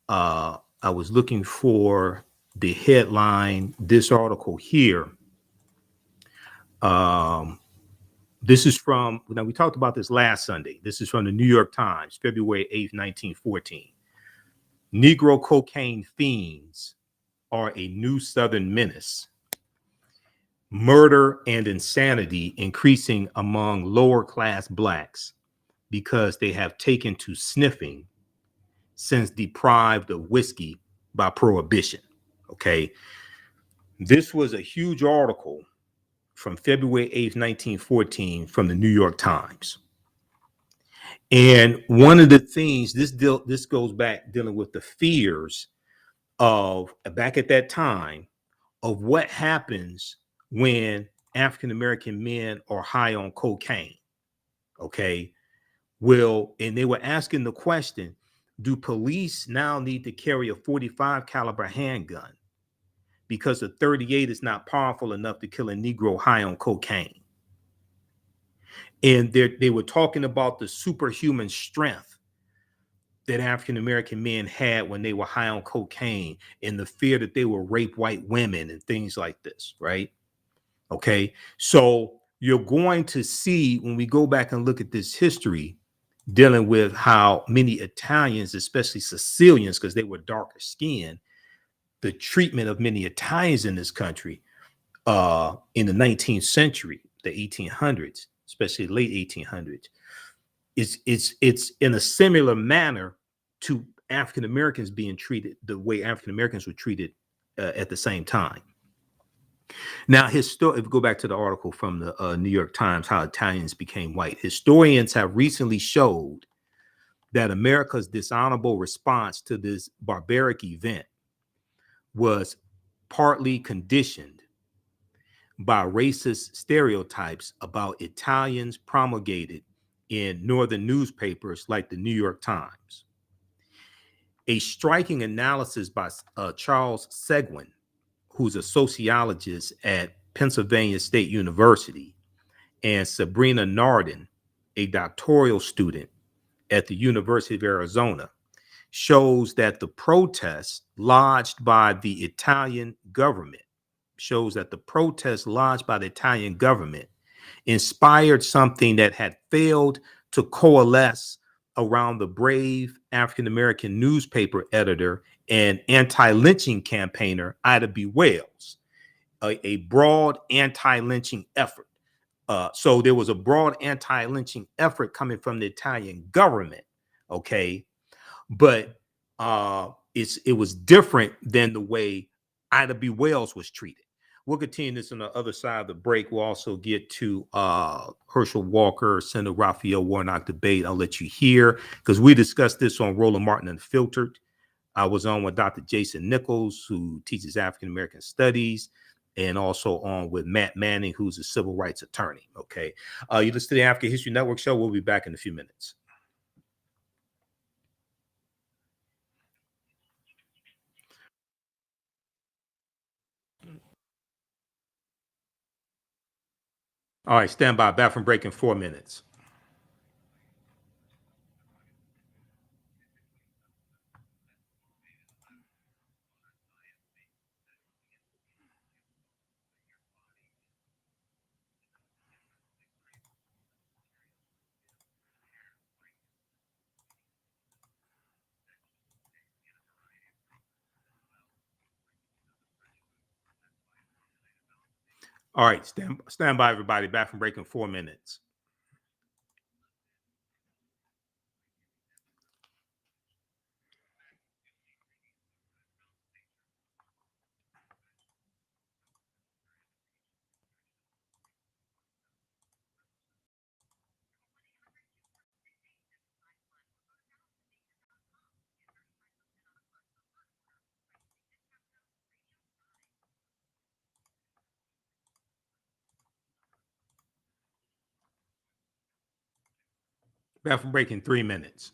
I was looking for the headline, this article here. This is from, now we talked about this last Sunday. This is from the New York Times, February 8th, 1914. Negro cocaine fiends are a new Southern menace. Murder and insanity increasing among lower class blacks because they have taken to sniffing since deprived of whiskey by prohibition. Okay. This was a huge article from February 8th, 1914 from the New York Times. And one of the things, this goes back dealing with the fears of back at that time of what happens when African-American men are high on cocaine. Okay. Well, and they were asking the question, do police now need to carry a 45 caliber handgun because a 38 is not powerful enough to kill a Negro high on cocaine? And they were talking about the superhuman strength that African-American men had when they were high on cocaine and the fear that they would rape white women and things like this, right? Okay, so you're going to see when we go back and look at this history dealing with how many Italians, especially Sicilians, because they were darker skinned, the treatment of many Italians in this country in the 19th century, the 1800s, especially late 1800s, it's in a similar manner to African Americans being treated the way African Americans were treated at the same time. Now, if we go back to the article from the New York Times, how Italians became white, historians have recently showed that America's dishonorable response to this barbaric event was partly conditioned by racist stereotypes about Italians promulgated in northern newspapers like the New York Times. A striking analysis by Charles Seguin, who's a sociologist at Pennsylvania State University, and Sabrina Nardin, a doctoral student at the University of Arizona, shows that the protests lodged by the Italian government inspired something that had failed to coalesce around the brave African-American newspaper editor and anti-lynching campaigner Ida B. Wells, a broad anti-lynching effort. So there was a broad anti-lynching effort coming from the Italian government, okay? But it was different than the way Ida B. Wells was treated. We'll continue this on the other side of the break. We'll also get to Herschel Walker, Senator Raphael Warnock debate. I'll let you hear, because we discussed this on Roland Martin Unfiltered. I was on with Dr. Jason Nichols, who teaches African-American studies, and also on with Matt Manning, who's a civil rights attorney. Okay. You listen to the African History Network show. We'll be back in a few minutes. All right, stand by. Back from break in 4 minutes. All right, stand by, everybody. Back from break in 4 minutes. Back from break in 3 minutes.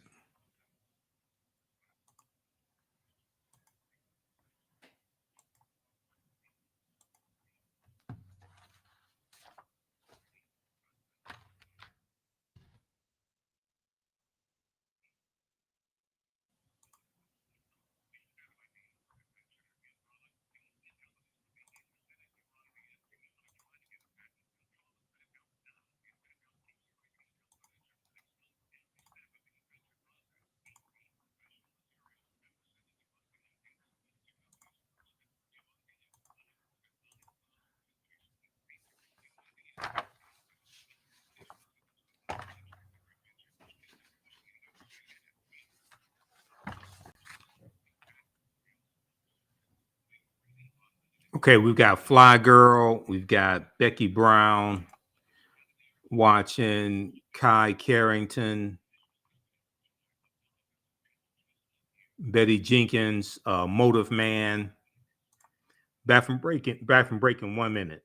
Okay, we've got Fly Girl, we've got Becky Brown watching, Kai Carrington, Betty Jenkins, Motive Man. Back from breaking 1 minute.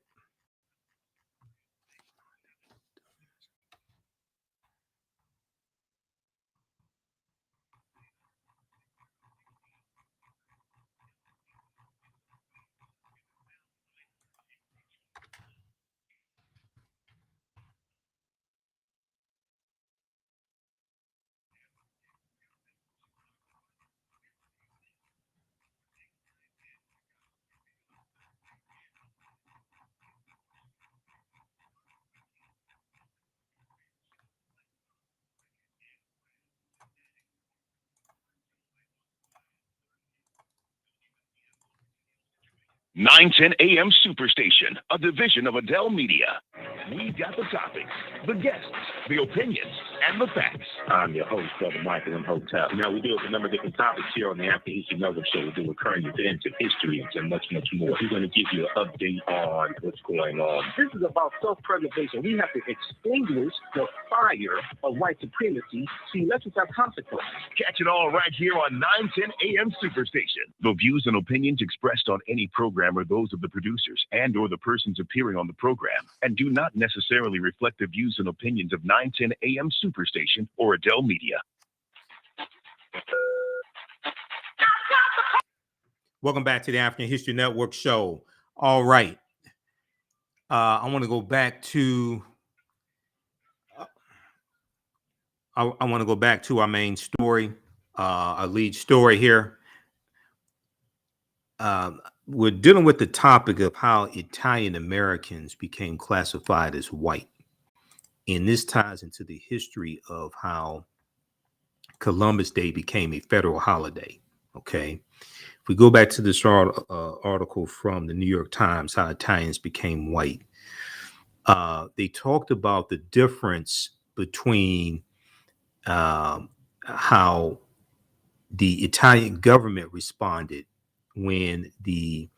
(910 AM Superstation, a division of Adele Media. We got the topics, the guests, the opinions, and the facts. I'm your host, Brother Michael Imhotep. Now, we deal with a number of different topics here on the After History Network Show. We do current events and histories and much, much more. We're going to give you an update on what's going on. This is about self-preservation. We have to extinguish the fire of white supremacy. See, let's just have consequences. Catch it all right here on 910 AM Superstation. The views and opinions expressed on any program are those of the producers and or the persons appearing on the program and do not necessarily reflect the views and opinions of 910 AM Superstation or Adele Media. Welcome back to the African History Network Show. All right. I want to go back to I want to go back to our main story, our lead story here. We're dealing with the topic of how Italian Americans became classified as white. And this ties into the history of how Columbus Day became a federal holiday. Okay. If we go back to this article from the New York Times, how Italians became white, they talked about the difference between how the Italian government responded when the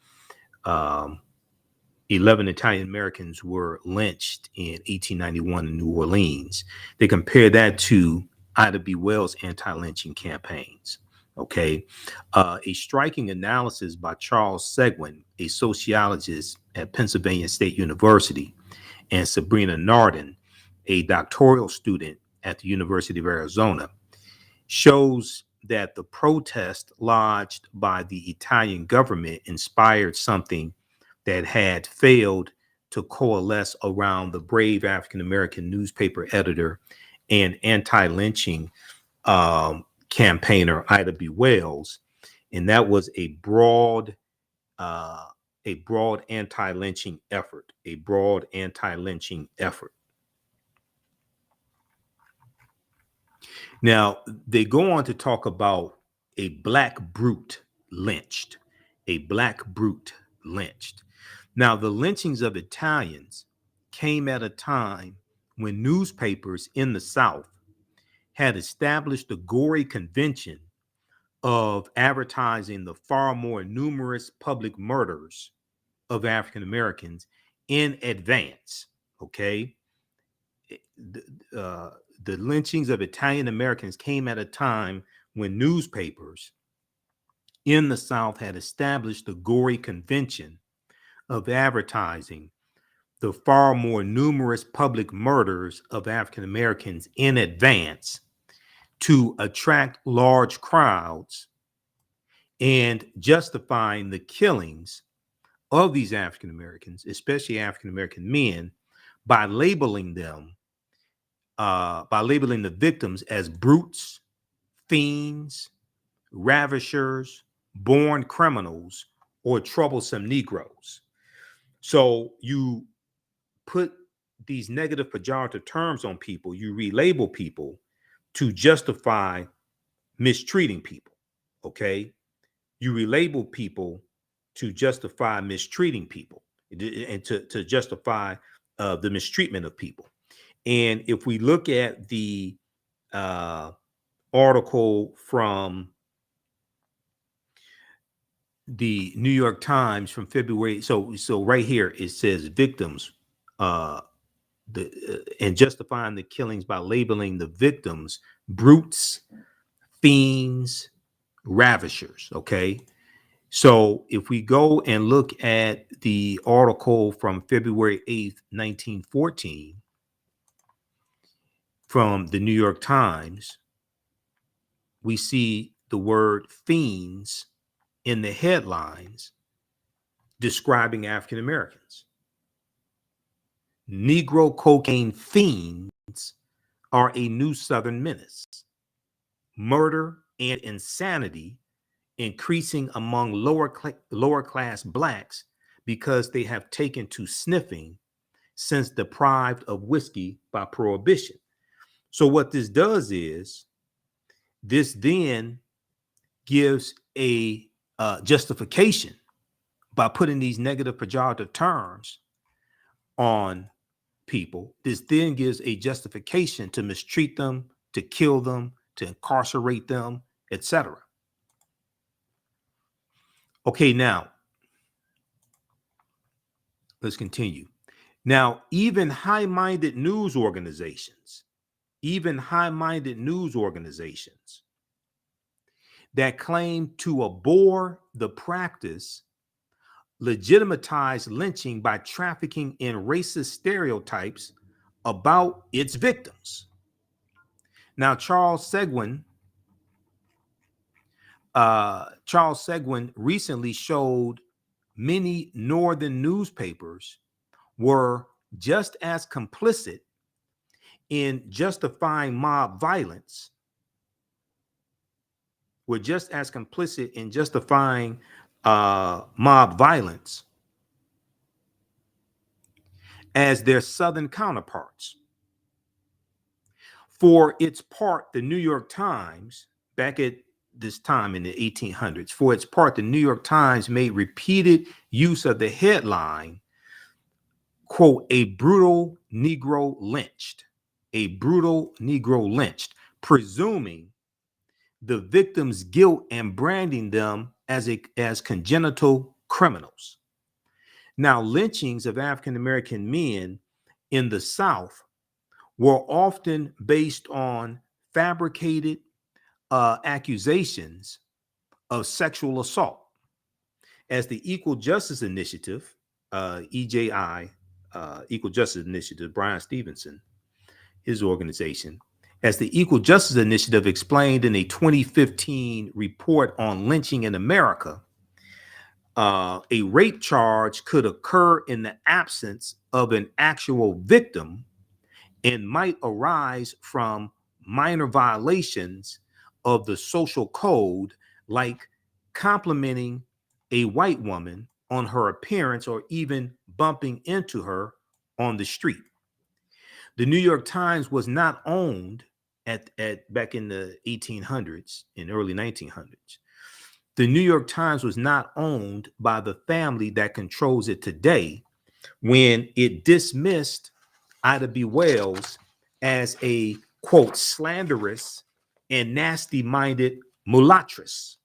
11 Italian Americans were lynched in 1891 in New Orleans. They compared that to Ida B. Wells' anti-lynching campaigns. Okay. A striking analysis by Charles Seguin, a sociologist at Pennsylvania State University, and Sabrina Nardin, a doctoral student at the University of Arizona, shows that the protest lodged by the Italian government inspired something that had failed to coalesce around the brave African-American newspaper editor and anti-lynching campaigner Ida B. Wells, and that was a broad anti-lynching effort. Now, they go on to talk about a black brute lynched. Now, the lynchings of Italians came at a time when newspapers in the South had established a gory convention of advertising the far more numerous public murders of African Americans in advance. Okay. The lynchings of Italian Americans came at a time when newspapers in the South had established the gory convention of advertising the far more numerous public murders of African Americans in advance to attract large crowds and justifying the killings of these African Americans, especially African American men, by labeling them, by labeling the victims as brutes, fiends, ravishers, born criminals, or troublesome Negroes. So you put these negative pejorative terms on people, you relabel people to justify mistreating people. Okay. You relabel people to justify mistreating people and to justify the mistreatment of people. And if we look at the article from the New York Times from February, so right here it says victims, and justifying the killings by labeling the victims brutes, fiends, ravishers. Okay. So if we go and look at the article from February 8th, 1914, from the New York Times, we see the word fiends in the headlines describing African Americans. Negro cocaine fiends are a new Southern menace. Murder and insanity increasing among lower class blacks because they have taken to sniffing since deprived of whiskey by prohibition. So what this does is this then gives a justification by putting these negative pejorative terms on people. This then gives a justification to mistreat them, to kill them, to incarcerate them, etc. Okay, now let's continue. Now, even high-minded news organizations that claim to abhor the practice legitimize lynching by trafficking in racist stereotypes about its victims. Now, Charles Seguin recently showed many northern newspapers were just as complicit in justifying mob violence, mob violence as their southern counterparts. For its part, the New York Times, back at this time in the 1800s, for its part, the New York Times made repeated use of the headline, quote, a brutal Negro lynched, presuming the victim's guilt and branding them as congenital criminals. Now, lynchings of African American men in the South were often based on fabricated accusations of sexual assault. As the Equal Justice Initiative, EJI, Equal Justice Initiative, Brian Stevenson, his organization, as the Equal Justice Initiative explained in a 2015 report on lynching in America, a rape charge could occur in the absence of an actual victim and might arise from minor violations of the social code, like complimenting a white woman on her appearance or even bumping into her on the street. The New York Times was not owned at back in the 1800s and early 1900s. the New York Times was not owned by the family that controls it today when it dismissed Ida B. Wells as a, quote, slanderous and nasty-minded mulatress.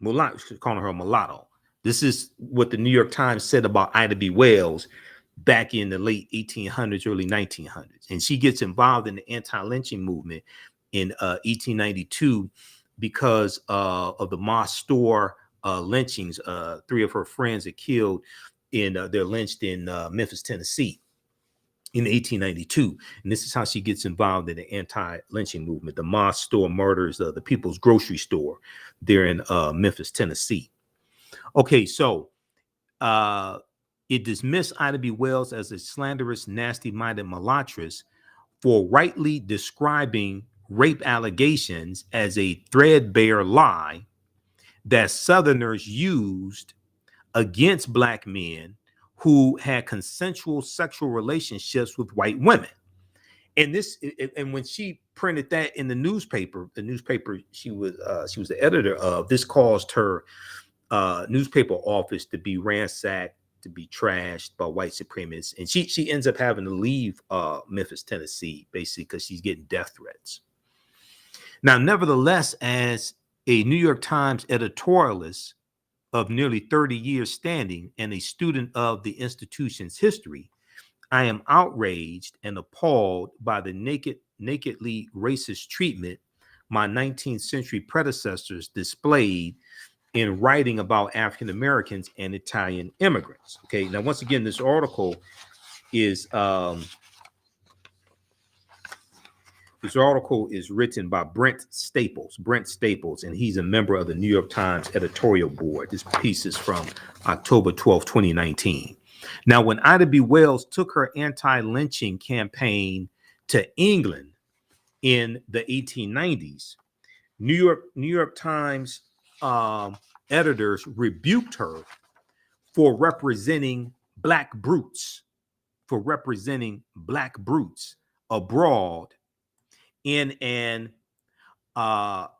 Calling her a mulatto. This is what the New York Times said about Ida B. Wells back in the late 1800s, early 1900s. And she gets involved in the anti-lynching movement in 1892 because of the Moss Store lynchings. 3 of her friends are killed they're lynched in Memphis, Tennessee in 1892. And this is how she gets involved in the anti-lynching movement. The Moss Store murders, the People's Grocery Store there in Memphis, Tennessee. Okay, so it dismissed Ida B. Wells as a slanderous, nasty-minded mulatress for rightly describing rape allegations as a threadbare lie that Southerners used against Black men who had consensual sexual relationships with white women. And when she printed that in the newspaper she was the editor of, this caused her newspaper office to be ransacked, to be trashed by white supremacists, and she ends up having to leave Memphis, Tennessee, basically because she's getting death threats. Now, nevertheless, as a New York Times editorialist of nearly 30 years standing and a student of the institution's history, I am outraged and appalled by the nakedly racist treatment my 19th century predecessors displayed in writing about African Americans and Italian immigrants. Okay, now once again, this article is written by Brent Staples, and he's a member of the New York Times editorial board. This piece is from October 12, 2019. Now, when Ida B. Wells took her anti-lynching campaign to England in the 1890s, New York Times editors rebuked her for representing black brutes abroad in an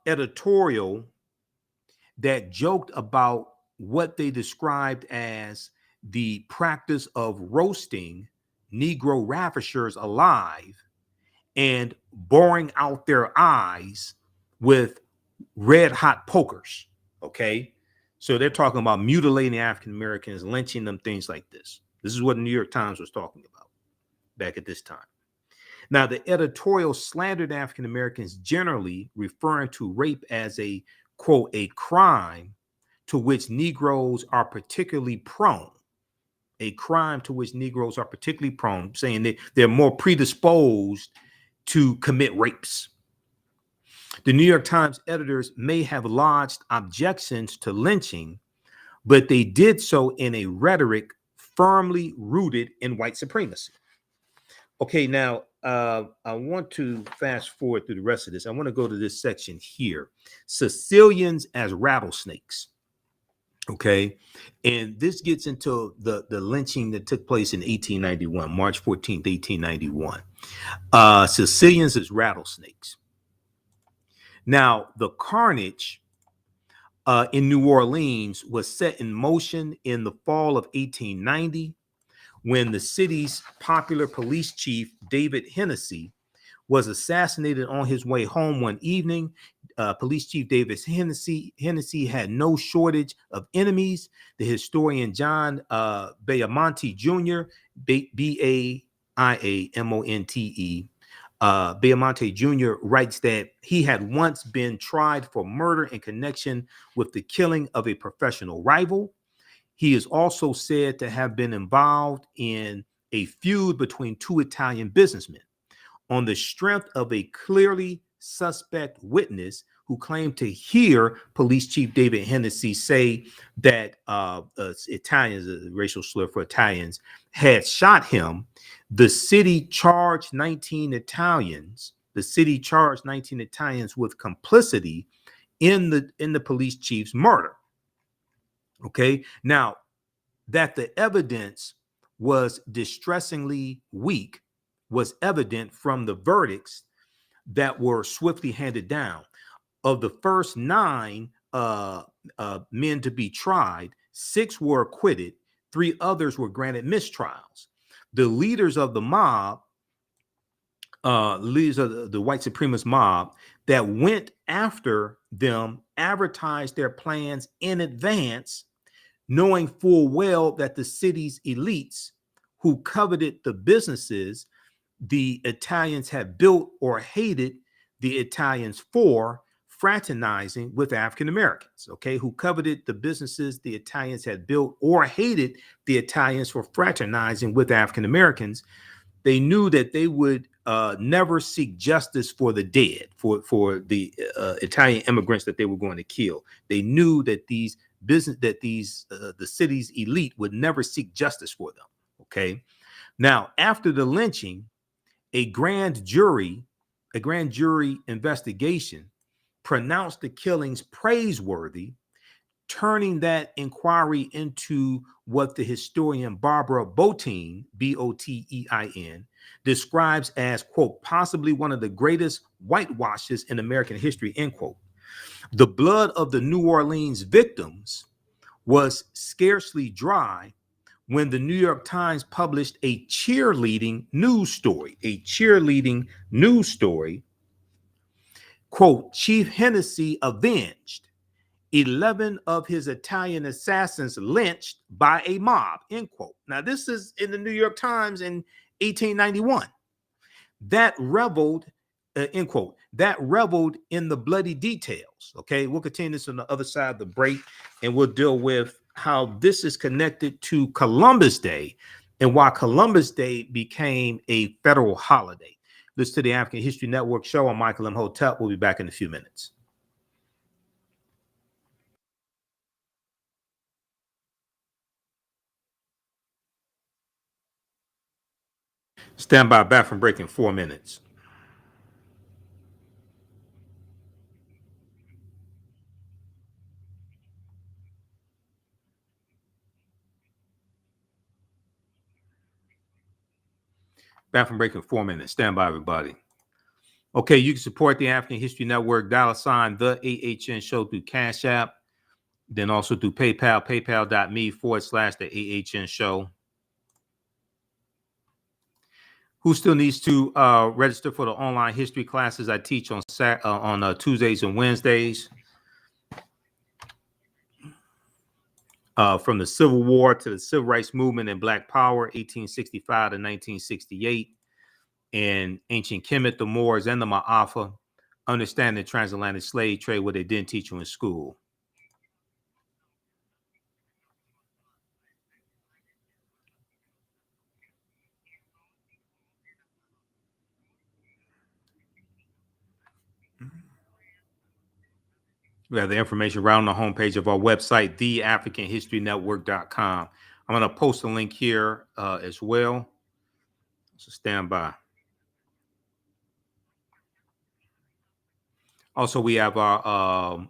editorial that joked about what they described as the practice of roasting Negro ravishers alive and boring out their eyes with red hot pokers. Okay, so they're talking about mutilating African Americans, lynching them, things like this. This is what the New York Times was talking about back at this time. Now, the editorial slandered African Americans generally, referring to rape as a, quote, a crime to which Negroes are particularly prone. A crime to which Negroes are particularly prone, saying that they're more predisposed to commit rapes. The New York Times editors may have lodged objections to lynching, but they did so in a rhetoric firmly rooted in white supremacy. Okay, now I want to fast forward through the rest of this. I want to go to this section here. Sicilians as rattlesnakes. Okay, and this gets into the lynching that took place in 1891, March 14th, 1891. Sicilians as rattlesnakes. Now, the carnage in New Orleans was set in motion in the fall of 1890 when the city's popular police chief, David Hennessy, was assassinated on his way home one evening. Police Chief David Hennessy had no shortage of enemies. The historian John Baiamonte Jr., Baiamonte, Baiamonte Jr. writes that he had once been tried for murder in connection with the killing of a professional rival. He is also said to have been involved in a feud between 2 Italian businessmen. On the strength of a clearly suspect witness who claimed to hear Police Chief David Hennessy say that Italians, a racial slur for Italians, had shot him, the city charged 19 Italians with complicity in the police chief's murder. Okay, now that the evidence was distressingly weak was evident from the verdicts that were swiftly handed down. Of the first 9 men to be tried. 6 were acquitted. 3 others were granted mistrials. The leaders of the mob, leaders of the white supremacist mob that went after them, advertised their plans in advance, knowing full well that the city's elites who coveted the businesses the Italians had built or hated the Italians for fraternizing with African Americans, okay, who coveted the businesses the Italians had built or hated the Italians for fraternizing with African Americans. They knew that they would never seek justice for the dead, for the Italian immigrants that they were going to kill. They knew that the city's elite would never seek justice for them. Okay. Now, after the lynching, a grand jury investigation pronounced the killings praiseworthy, turning that inquiry into what the historian Barbara Botein, Botein, describes as, quote, possibly one of the greatest whitewashes in American history, end quote. The blood of the New Orleans victims was scarcely dry when the New York Times published a cheerleading news story, quote, Chief Hennessy avenged, 11 of his Italian assassins lynched by a mob, end quote. Now, this is in the New York Times in 1891. That reveled, end quote, that reveled in the bloody details. Okay, we'll continue this on the other side of the break, and we'll deal with how this is connected to Columbus Day and why Columbus Day became a federal holiday. Listen to the African History Network show. I'm Michael Imhotep. We'll be back in a few minutes. Stand by, back from break in 4 minutes. Back from break in 4 minutes. Stand by, everybody. Okay, you can support the African History Network, $ the AHN show through Cash App, then also through PayPal, paypal.me/the AHN show. Who still needs to register for the online history classes I teach on Tuesdays and Wednesdays? From the Civil War to the Civil Rights Movement and Black Power, 1865 to 1968. And Ancient Kemet, the Moors, and the Ma'afa, understanding the transatlantic slave trade, what they didn't teach you in school. We have the information right on the homepage of our website, theafricanhistorynetwork.com. I'm going to post a link here as well. So stand by. Also, we have our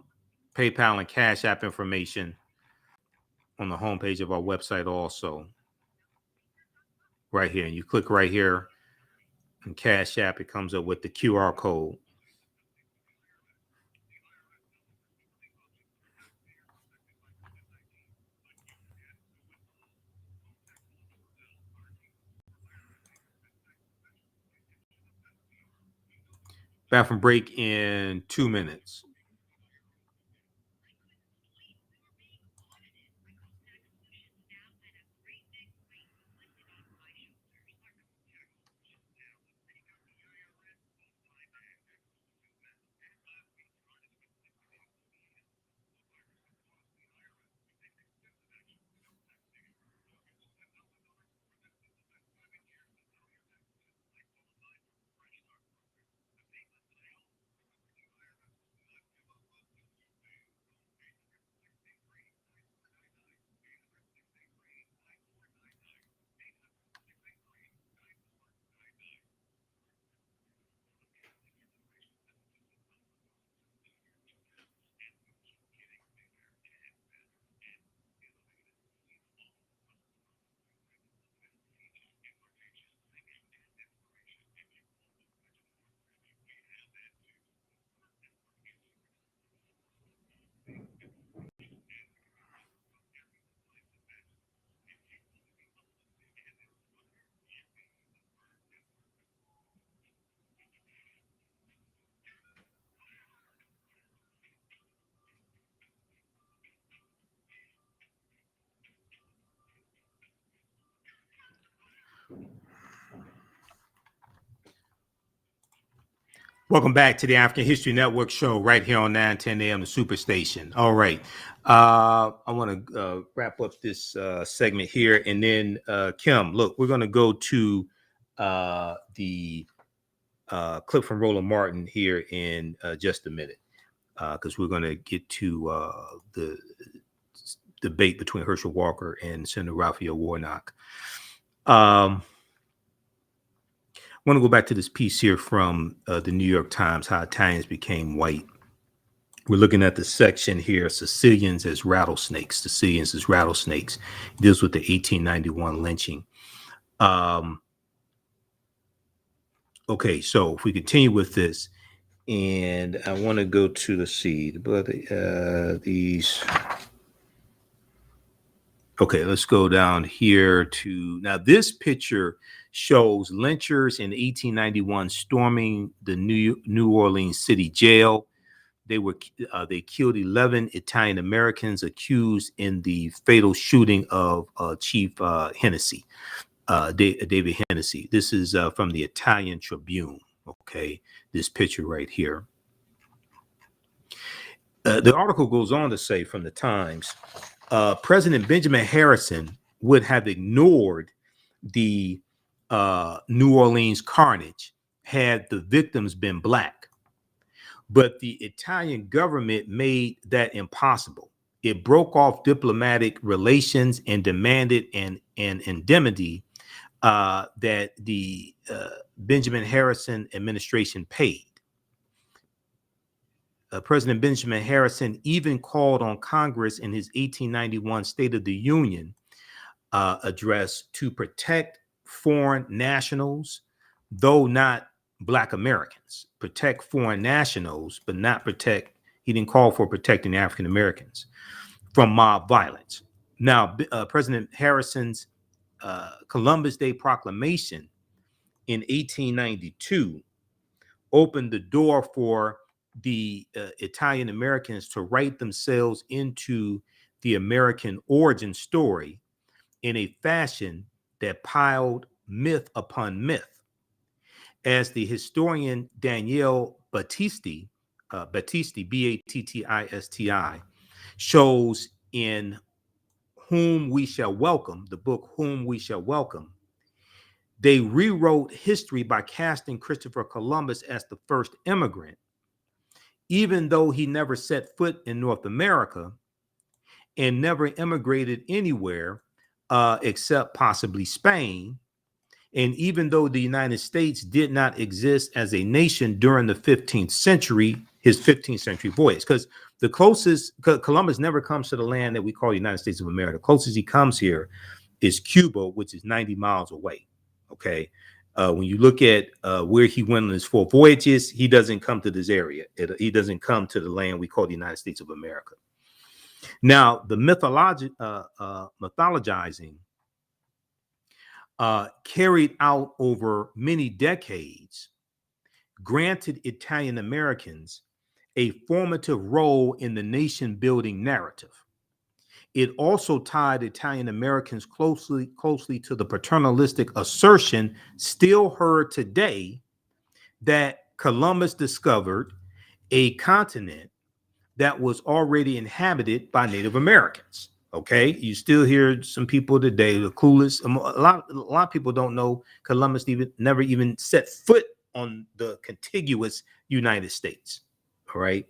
PayPal and Cash App information on the homepage of our website also. Right here. And you click right here on Cash App, it comes up with the QR code. Back from break in 2 minutes. Welcome back to the African History Network show right here on 910 AM, the Superstation. All right. I want to wrap up this segment here. And then, Kim, look, we're going to go to the clip from Roland Martin here in just a minute, because we're going to get to the debate between Herschel Walker and Senator Raphael Warnock. I want to go back to this piece here from the New York Times, How Italians Became White. We're looking at the section here, Sicilians as Rattlesnakes. Sicilians as Rattlesnakes. It deals with the 1891 lynching. Okay, so if we continue with this, and I want to go to these. Okay, let's go down here to, now this picture shows lynchers in 1891 storming the New Orleans City Jail. They killed 11 Italian Americans accused in the fatal shooting of Chief Hennessy, David Hennessy. This is from the Italian Tribune. Okay, this picture right here. The article goes on to say from the Times, President Benjamin Harrison would have ignored the New Orleans carnage had the victims been Black. But the Italian government made that impossible. It broke off diplomatic relations and demanded an indemnity that the Benjamin Harrison administration paid. President Benjamin Harrison even called on Congress in his 1891 State of the Union address to protect foreign nationals, though not Black Americans. Protect foreign nationals, but not protect, he didn't call for protecting African Americans from mob violence. Now, President Harrison's Columbus Day Proclamation in 1892 opened the door for the Italian Americans to write themselves into the American origin story in a fashion that piled myth upon myth. As the historian Danielle Battisti, Battisti, shows in Whom We Shall Welcome, the book Whom We Shall Welcome, they rewrote history by casting Christopher Columbus as the first immigrant, even though he never set foot in North America and never immigrated anywhere except possibly Spain. And even though the United States did not exist as a nation during the 15th century, his 15th century voyage, because the closest, Columbus never comes to the land that we call the United States of America. The closest he comes here is Cuba, which is 90 miles away. Okay. When you look at where he went on his 4 voyages, he doesn't come to this area. He doesn't come to the land we call the United States of America. Now, the mythologizing carried out over many decades granted Italian Americans a formative role in the nation-building narrative. It also tied Italian Americans closely to the paternalistic assertion still heard today that Columbus discovered a continent that was already inhabited by Native Americans. Okay, you still hear some people today, the clueless. A lot of people don't know Columbus never even set foot on the contiguous United States. All right.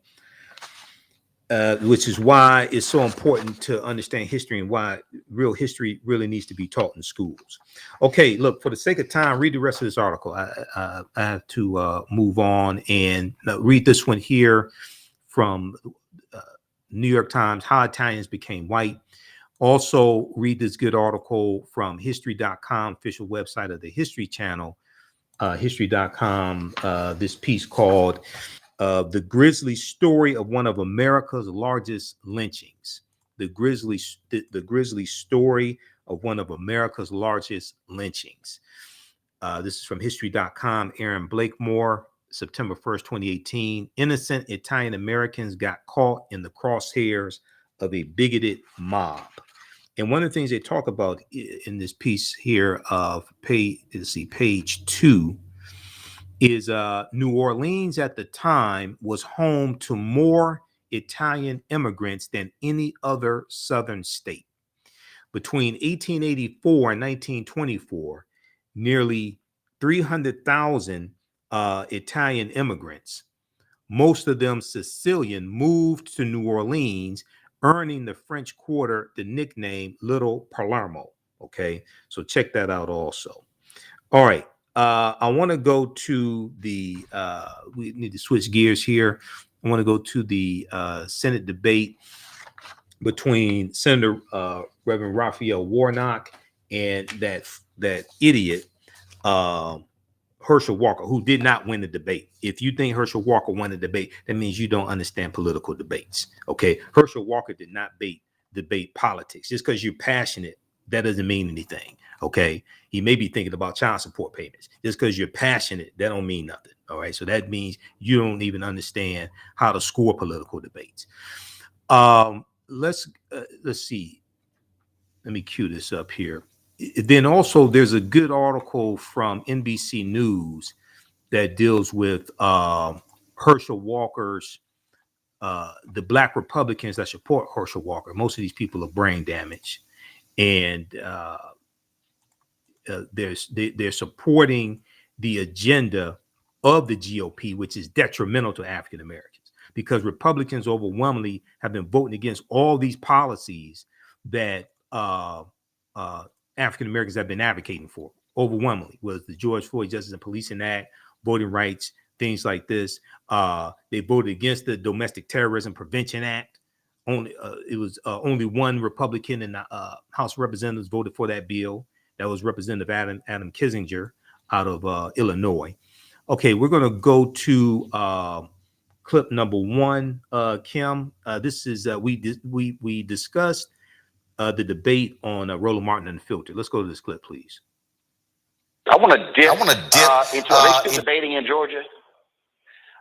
Which is why it's so important to understand history and why real history really needs to be taught in schools. Okay, look, for the sake of time, read the rest of this article. I have to move on and read this one here from New York Times, How Italians Became White. Also, read this good article from history.com, official website of the History Channel, history.com, this piece called The Grisly Story of One of America's Largest Lynchings. The grisly story of one of America's largest lynchings. This is from history.com, Aaron Blakemore, September 1st, 2018. Innocent Italian Americans got caught in the crosshairs of a bigoted mob. And one of the things they talk about in this piece here of page 2 is New Orleans at the time was home to more Italian immigrants than any other Southern state. Between 1884 and 1924, nearly 300,000 Italian immigrants, most of them Sicilian, moved to New Orleans, earning the French Quarter the nickname Little Palermo. Okay, so check that out also. All right. I want to go to the, we need to switch gears here. I want to go to the Senate debate between Senator Reverend Raphael Warnock and that idiot Herschel Walker, who did not win the debate. If you think Herschel Walker won the debate, that means you don't understand political debates. Okay, Herschel Walker did not debate politics. Just because you're passionate, that doesn't mean anything. Okay, he may be thinking about child support payments. Just because you're passionate, that don't mean nothing. All right, so that means you don't even understand how to score political debates. Let's see. Let me cue this up here. Then also there's a good article from NBC News that deals with Herschel Walker's, the Black Republicans that support Herschel Walker. Most of these people are brain damaged, and they're supporting the agenda of the GOP, which is detrimental to African Americans, because Republicans overwhelmingly have been voting against all these policies that African Americans have been advocating for. Overwhelmingly was the George Floyd Justice and Policing Act, voting rights, things like this. They voted against the Domestic Terrorism Prevention Act. It was only one Republican in the House of Representatives voted for that bill. That was Representative Adam Kinzinger out of Illinois. Okay, we're going to go to clip number one, Kim. This is we discussed the debate on Roland Martin and the filter. Let's go to this clip, please. I want to dip into are they still debating in Georgia?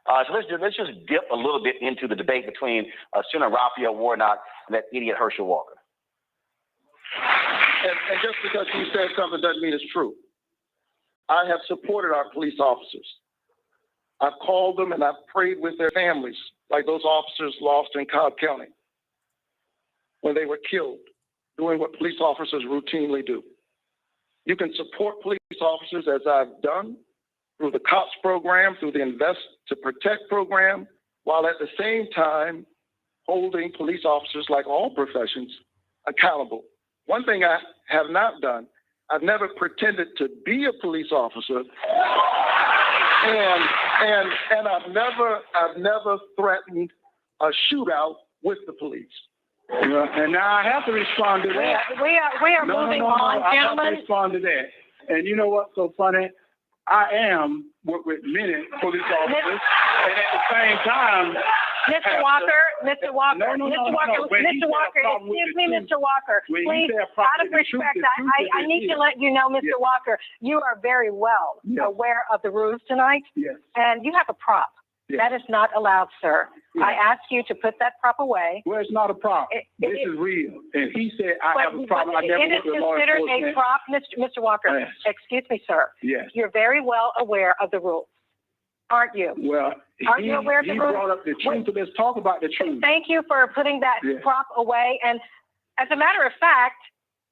So let's just dip a little bit into the debate between Senator Raphael Warnock and that idiot Herschel Walker. And just because he said something doesn't mean it's true. I have supported our police officers. I've called them and I've prayed with their families, like those officers lost in Cobb County when they were killed, doing what police officers routinely do. You can support police officers, as I've done, through the COPS program, through the Invest to Protect program, while at the same time holding police officers, like all professions, accountable. One thing I have not done, I've never pretended to be a police officer, and I've never threatened a shootout with the police. And now I have to respond to that. We are moving on, gentlemen. I have to respond to that. And you know what's so funny? I am work with many police officers, and at the same time, Mr. Walker, Mr. Walker, Mr. Walker, excuse me, Mr. Walker, please, out of respect, I need to let you know, Mr. Walker, you are very well aware of the rules tonight, and you have a prop. That is not allowed, sir. I ask you to put that prop away. Well, it's not a prop. This is real. And he said, I have a prop. I never it is considered a prop, Mr. Walker. Yes. Excuse me, sir. Yes. You're very well aware of the rules, aren't you? Well, aren't you aware of the rules? He brought up the truth. Let's talk about the truth. Thank you for putting that prop away. And as a matter of fact,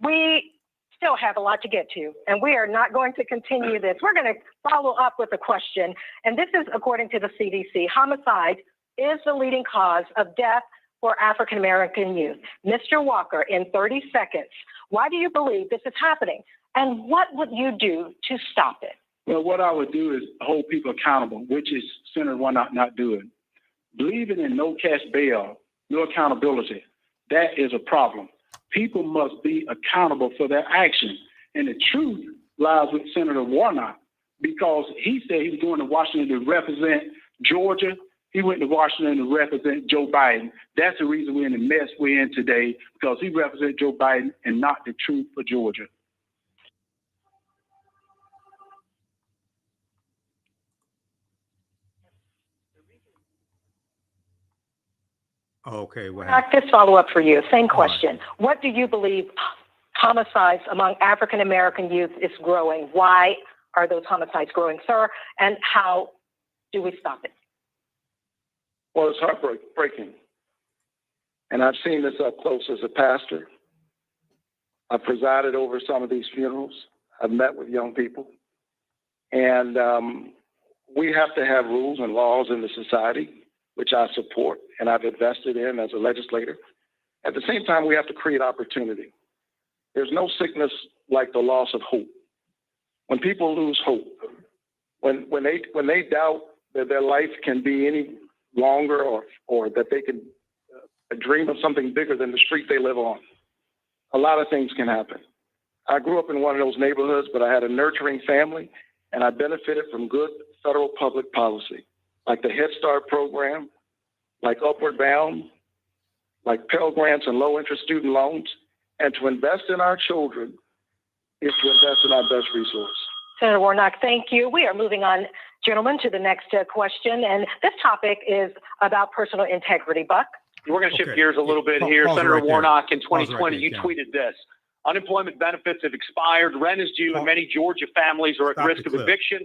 we still have a lot to get to, and we are not going to continue this. We're going to follow up with a question, and this is according to the CDC. Homicide is the leading cause of death for African American youth. Mr. Walker, in 30 seconds, why do you believe this is happening, and what would you do to stop it? Well, what I would do is hold people accountable, which is Senator Warnock not doing. Believing in no cash bail, no accountability, that is a problem. People must be accountable for their actions. And the truth lies with Senator Warnock, because he said he was going to Washington to represent Georgia. He went to Washington to represent Joe Biden. That's the reason we're in the mess we're in today, because he represents Joe Biden and not the truth for Georgia. Okay, well, This follow-up for you. Same question. What do you believe homicides among African American youth is growing? Why are those homicides growing, sir? And how do we stop it? Well, it's heartbreaking. And I've seen this up close as a pastor. I've presided over some of these funerals. I've met with young people. And we have to have rules and laws in the society, which I support and I've invested in as a legislator. At the same time, we have to create opportunity. There's no sickness like the loss of hope. When people lose hope, when they doubt that their life can be any longer or that they can dream of something bigger than the street they live on, a lot of things can happen. I grew up in one of those neighborhoods, but I had a nurturing family, and I benefited from good federal public policy, like the Head Start program, like Upward Bound, like Pell Grants and low-interest student loans. And to invest in our children is to invest in our best resource. Senator Warnock, thank you. We are moving on, gentlemen, to the next question. And this topic is about personal integrity. Buck? We're going to shift gears a little bit here. Senator Warnock, in 2020, you Ken. tweeted this. Unemployment benefits have expired. Rent is due, and many Georgia families are at risk of eviction.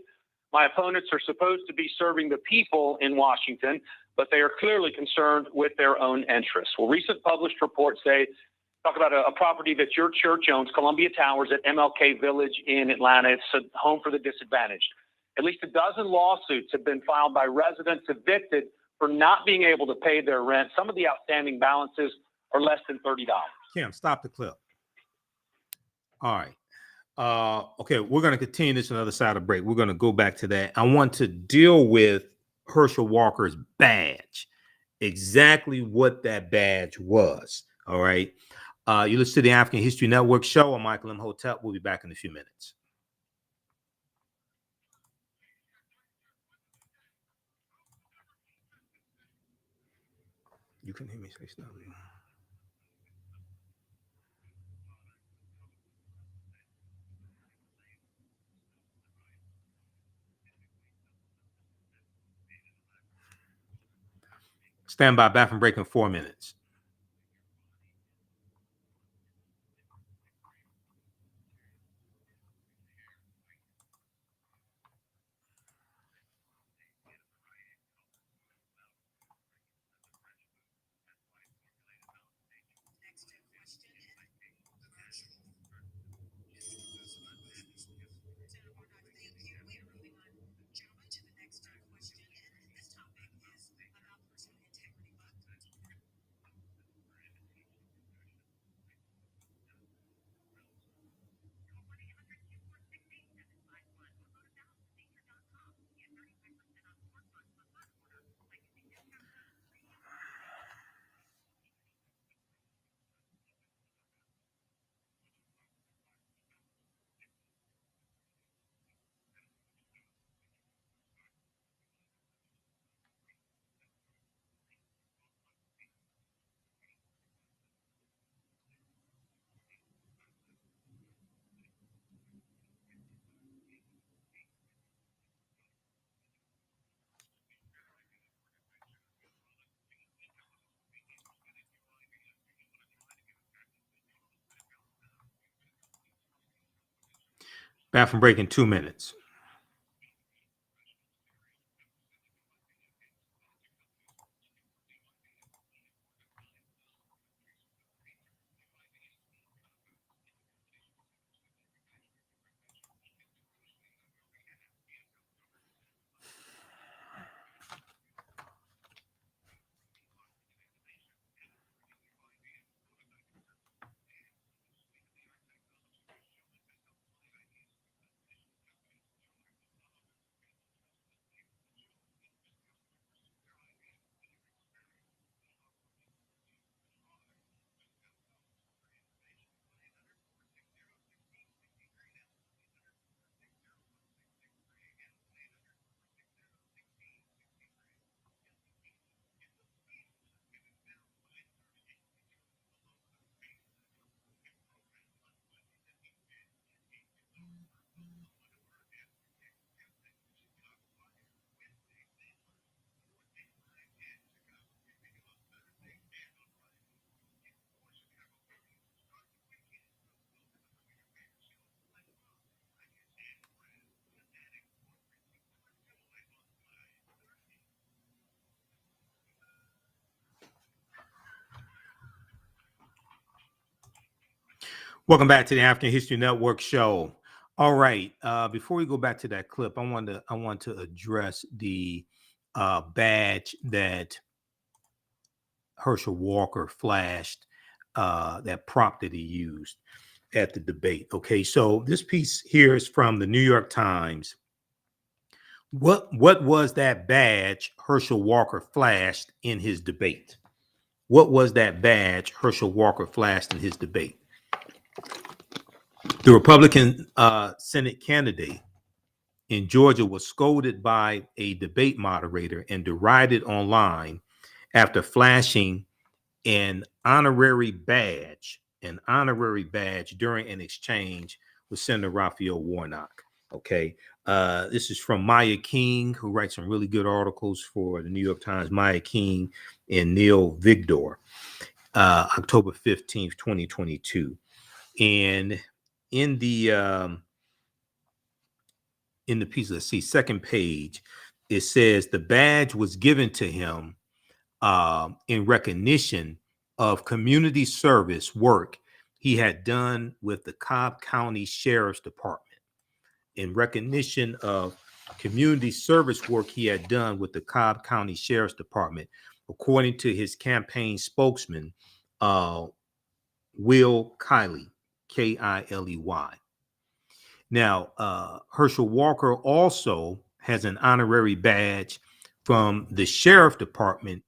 My opponents are supposed to be serving the people in Washington, but they are clearly concerned with their own interests. Well, recent published reports talk about a property that your church owns, Columbia Towers at MLK Village in Atlanta. It's a home for the disadvantaged. At least a dozen lawsuits have been filed by residents evicted for not being able to pay their rent. Some of the outstanding balances are less than $30. Kim, stop the clip. All right. Okay, we're going to continue this another side of break. We're going to go back to that. I want to deal with Herschel Walker's badge, exactly what that badge was. All right. You listen to the African History Network show. I'm Michael Imhotep. We'll be back in a few minutes. You can hear me say something. Stand by, bathroom break in 4 minutes. Bathroom break in 2 minutes. Welcome back to the African History Network show. All right, before we go back to that clip, I want to address the badge that Herschel Walker flashed, that prop that he used at the debate. Okay, so this piece here is from the New York Times. What was that badge Herschel Walker flashed in his debate? What was that badge Herschel Walker flashed in his debate? The Republican Senate candidate in Georgia was scolded by a debate moderator and derided online after flashing an honorary badge during an exchange with Senator Raphael Warnock. Okay. This is from Maya King, who writes some really good articles for the New York Times. Maya King and Neil Vigdor, October 15th, 2022. And in the piece, let's see, second page, it says the badge was given to him in recognition of community service work he had done with the Cobb County Sheriff's Department. In recognition of community service work he had done with the Cobb County Sheriff's Department, according to his campaign spokesman, Will Kiley, Kiley. Now, Herschel Walker also has an honorary badge from the Sheriff Department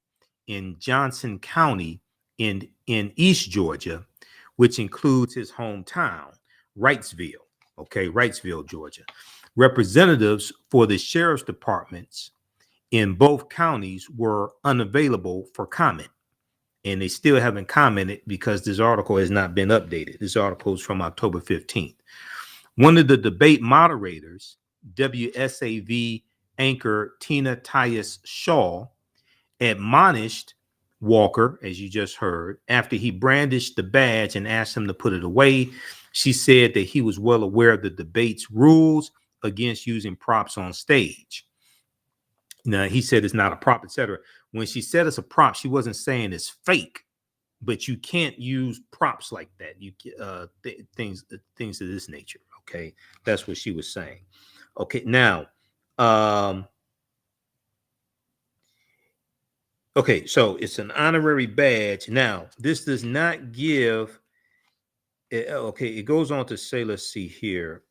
in Johnson County in East Georgia, which includes his hometown, Wrightsville. Okay, Wrightsville, Georgia. Representatives for the sheriff's departments in both counties were unavailable for comment, and they still haven't commented because this article has not been updated. This article is from October 15th. One of the debate moderators, WSAV anchor Tina Tyus Shaw, admonished Walker, as you just heard, after he brandished the badge and asked him to put it away. She said that he was well aware of the debate's rules against using props on stage. Now, he said it's not a prop, etc. When she said it's a prop, she wasn't saying it's fake, but you can't use props like that. You things of this nature. Okay, that's what she was saying. Okay, now, okay, so it's an honorary badge. Now, this does not give. Okay, it goes on to say, let's see here.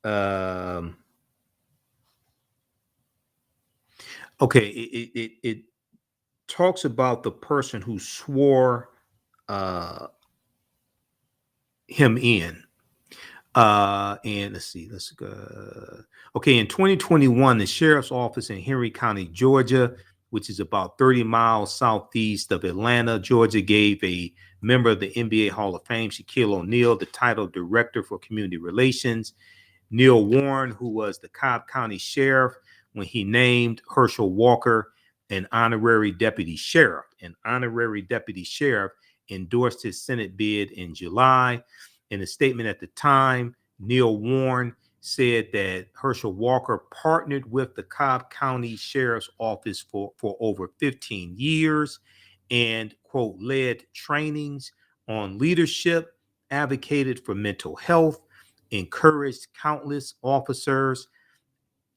Okay, it talks about the person who swore him in. And let's see, let's go. Okay, in 2021, the sheriff's office in Henry County, Georgia, which is about 30 miles southeast of Atlanta, Georgia, gave a member of the NBA Hall of Fame, Shaquille O'Neal, the title of Director for Community Relations. Neil Warren, who was the Cobb County Sheriff when he named Herschel Walker an honorary deputy sheriff. An honorary deputy sheriff endorsed his Senate bid in July. In a statement at the time, Neil Warren said that Herschel Walker partnered with the Cobb County Sheriff's Office for over 15 years and, quote, led trainings on leadership, advocated for mental health, encouraged countless officers,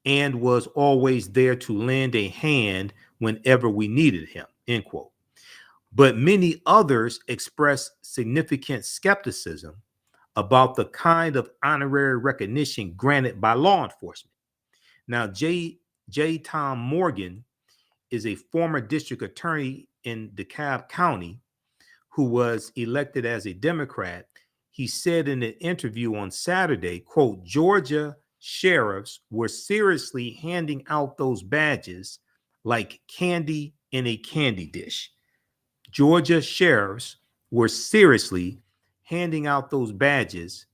and was always there to lend a hand whenever we needed him, end quote. But many others expressed significant skepticism about the kind of honorary recognition granted by law enforcement. Now, J. Tom Morgan is a former district attorney in DeKalb County who was elected as a Democrat. He said in an interview on Saturday, quote, Georgia sheriffs were seriously handing out those badges like candy in a candy dish. Georgia sheriffs were seriously handing out those badges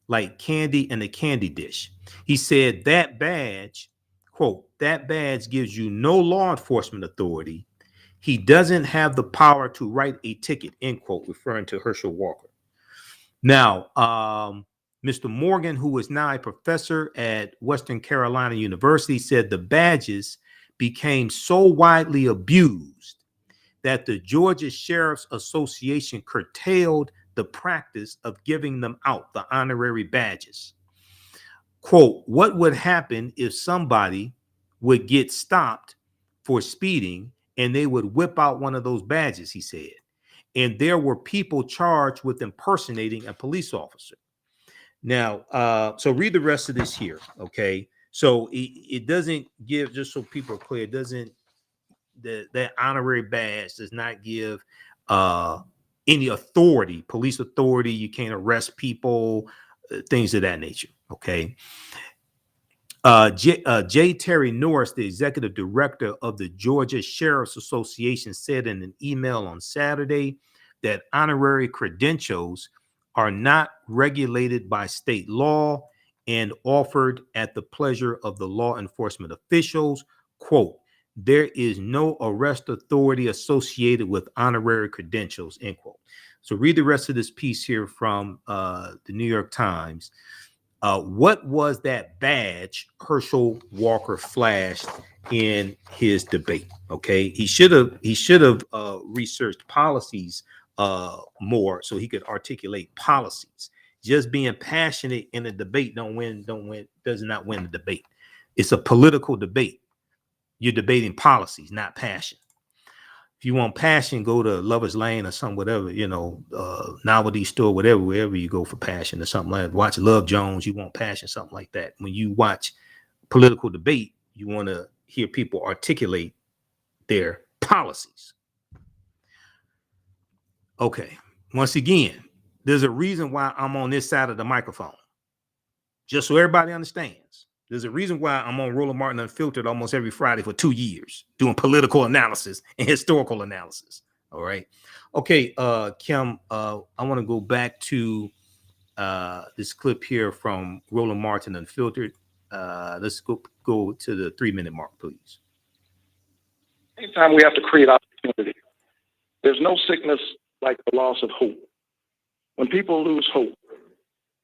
like candy in a candy dish. He said that badge, quote, that badge gives you no law enforcement authority. He doesn't have the power to write a ticket, end quote, referring to Herschel Walker. Now, Mr. Morgan, who is now a professor at Western Carolina University, said the badges became so widely abused that the Georgia Sheriff's Association curtailed the practice of giving them out, the honorary badges. Quote, what would happen if somebody would get stopped for speeding and they would whip out one of those badges, he said. And there were people charged with impersonating a police officer. Now, so read the rest of this here, okay? So it doesn't give, just so people are clear, it doesn't, that honorary badge does not give any authority, police authority. You can't arrest people, things of that nature, okay? J. Terry Norris, the executive director of the Georgia Sheriff's Association, said in an email on Saturday that honorary credentials are not regulated by state law and offered at the pleasure of the law enforcement officials. Quote, there is no arrest authority associated with honorary credentials, end quote. So read the rest of this piece here from the New York Times. What was that badge Herschel Walker flashed in his debate? Okay, he should have researched policies more so he could articulate policies. Just being passionate in a debate does not win the debate. It's a political debate. You're debating policies, not passion. If you want passion, go to Lover's Lane or something, whatever, novelty store, wherever you go for passion or something like that. Watch Love Jones, you want passion, something like that. When you watch political debate, you want to hear people articulate their policies. Okay, once again, there's a reason why I'm on this side of the microphone. Just so everybody understands. There's a reason why I'm on Roland Martin Unfiltered almost every Friday for 2 years, doing political analysis and historical analysis. All right. Okay, Kim, I want to go back to this clip here from Roland Martin Unfiltered. Let's go to the 3-minute mark, please. Anytime we have to create opportunity, there's no sickness like the loss of hope. When people lose hope,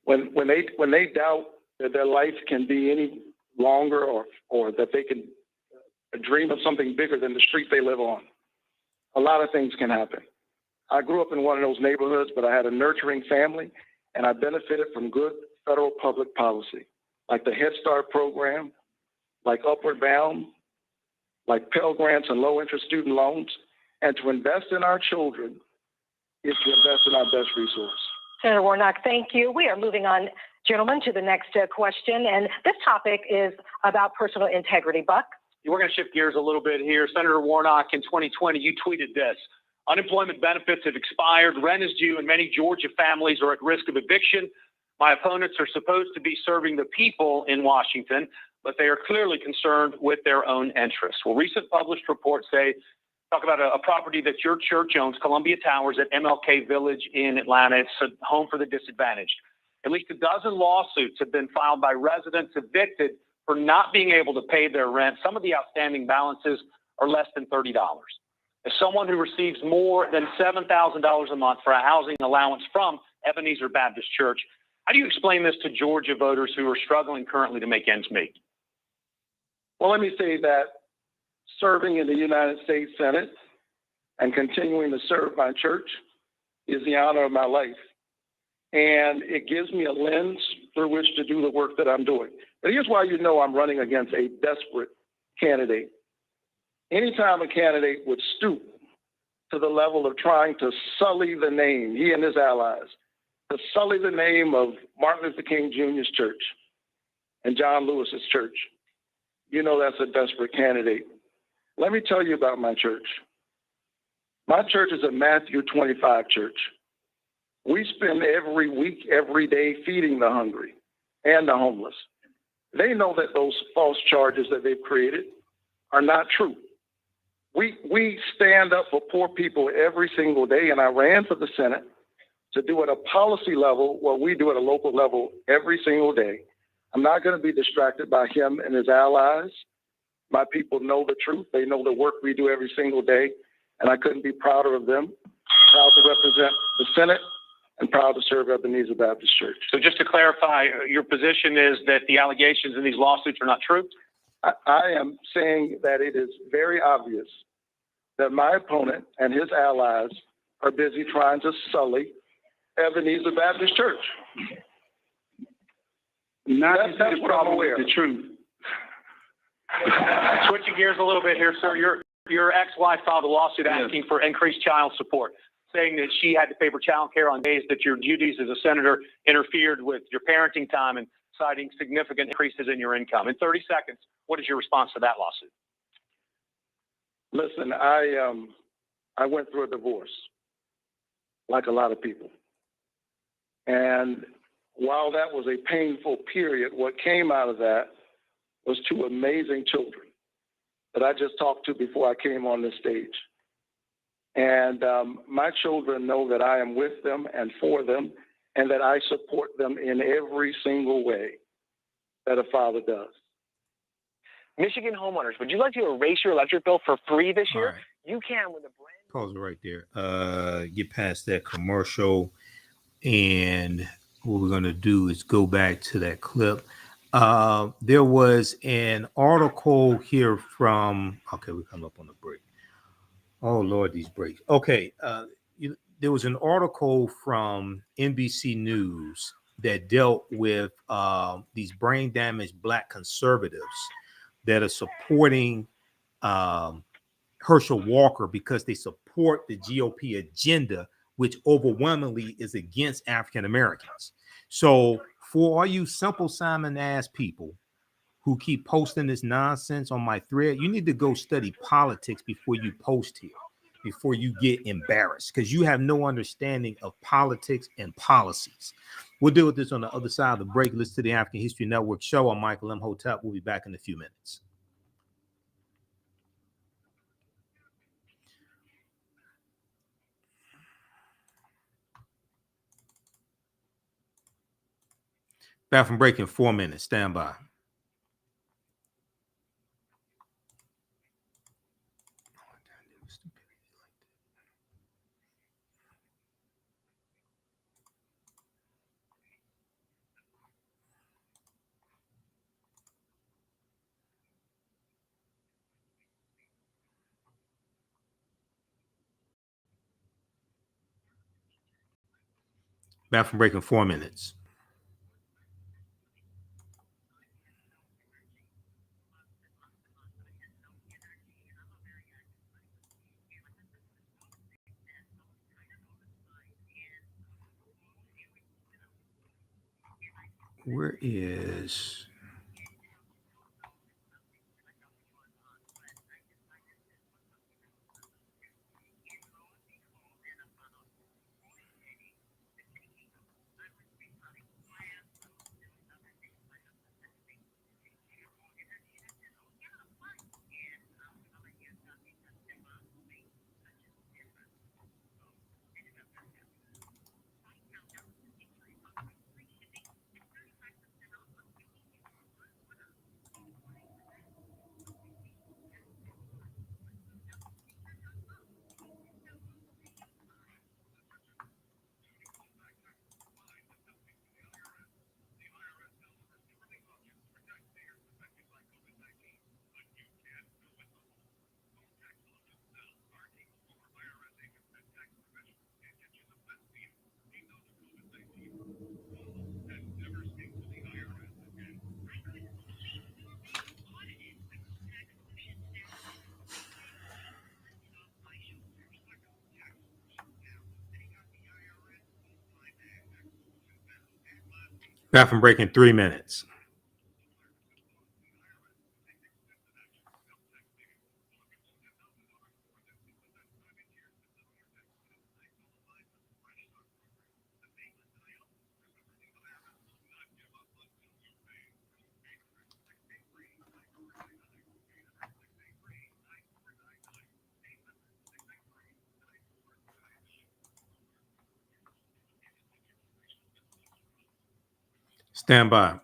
when they doubt that their life can be any longer or that they can dream of something bigger than the street they live on, a lot of things can happen. I grew up in one of those neighborhoods, but I had a nurturing family, and I benefited from good federal public policy, like the Head Start program, like Upward Bound, like Pell Grants and low-interest student loans. And to invest in our children is to invest in our best resource. Senator Warnock, thank you. We are moving on, gentlemen, to the next question. And this topic is about personal integrity. Buck? We're going to shift gears a little bit here. Senator Warnock, in 2020, you tweeted this. Unemployment benefits have expired. Rent is due, and many Georgia families are at risk of eviction. My opponents are supposed to be serving the people in Washington, but they are clearly concerned with their own interests. Well, recent published reports talk about a property that your church owns, Columbia Towers at MLK Village in Atlanta. It's a home for the disadvantaged. At least a dozen lawsuits have been filed by residents evicted for not being able to pay their rent. Some of the outstanding balances are less than $30. As someone who receives more than $7,000 a month for a housing allowance from Ebenezer Baptist Church, how do you explain this to Georgia voters who are struggling currently to make ends meet? Well, let me say that serving in the United States Senate and continuing to serve my church is the honor of my life. And it gives me a lens through which to do the work that I'm doing. But here's why you know I'm running against a desperate candidate. Anytime a candidate would stoop to the level of trying to sully the name, he and his allies, to sully the name of Martin Luther King Jr.'s church and John Lewis's church, you know that's a desperate candidate. Let me tell you about my church. My church is a Matthew 25 church. We spend every week, every day feeding the hungry and the homeless. They know that those false charges that they've created are not true. We stand up for poor people every single day, and I ran for the Senate to do at a policy level what we do at a local level every single day. I'm not going to be distracted by him and his allies. My people know the truth. They know the work we do every single day, and I couldn't be prouder of them. Proud to represent the Senate and proud to serve Ebenezer Baptist Church. So just to clarify, your position is that the allegations in these lawsuits are not true? I am saying that it is very obvious that my opponent and his allies are busy trying to sully Ebenezer Baptist Church. That's what I'm aware of. The truth. Switching gears a little bit here, sir. Your ex-wife filed a lawsuit asking for increased child support, saying that she had to pay for child care on days that your duties as a senator interfered with your parenting time, and citing significant increases in your income. In 30 seconds, what is your response to that lawsuit? Listen, I went through a divorce, like a lot of people. And while that was a painful period, what came out of that was two amazing children that I just talked to before I came on this stage. And my children know that I am with them and for them, and that I support them in every single way that a father does. Michigan homeowners, would you like to erase your electric bill for free this year? Right. You can with a brand. Pause it right there. Get past that commercial, and what we're going to do is go back to that clip. There was an article here from, okay, we come up on the break. Oh, Lord, these breaks. Okay. There was an article from NBC News that dealt with these brain damaged Black conservatives that are supporting Herschel Walker because they support the GOP agenda, which overwhelmingly is against African Americans. So for all you Simple Simon ass people who keep posting this nonsense on my thread, you need to go study politics before you post here, before you get embarrassed, because you have no understanding of politics and policies. We'll deal with this on the other side of the break. Listen to the African History Network show. I'm Michael Imhotep. We'll be back in a few minutes. Back from break in 4 minutes. Stand by. Back from break in 4 minutes. Where is... Back from break in 3 minutes. Stand by.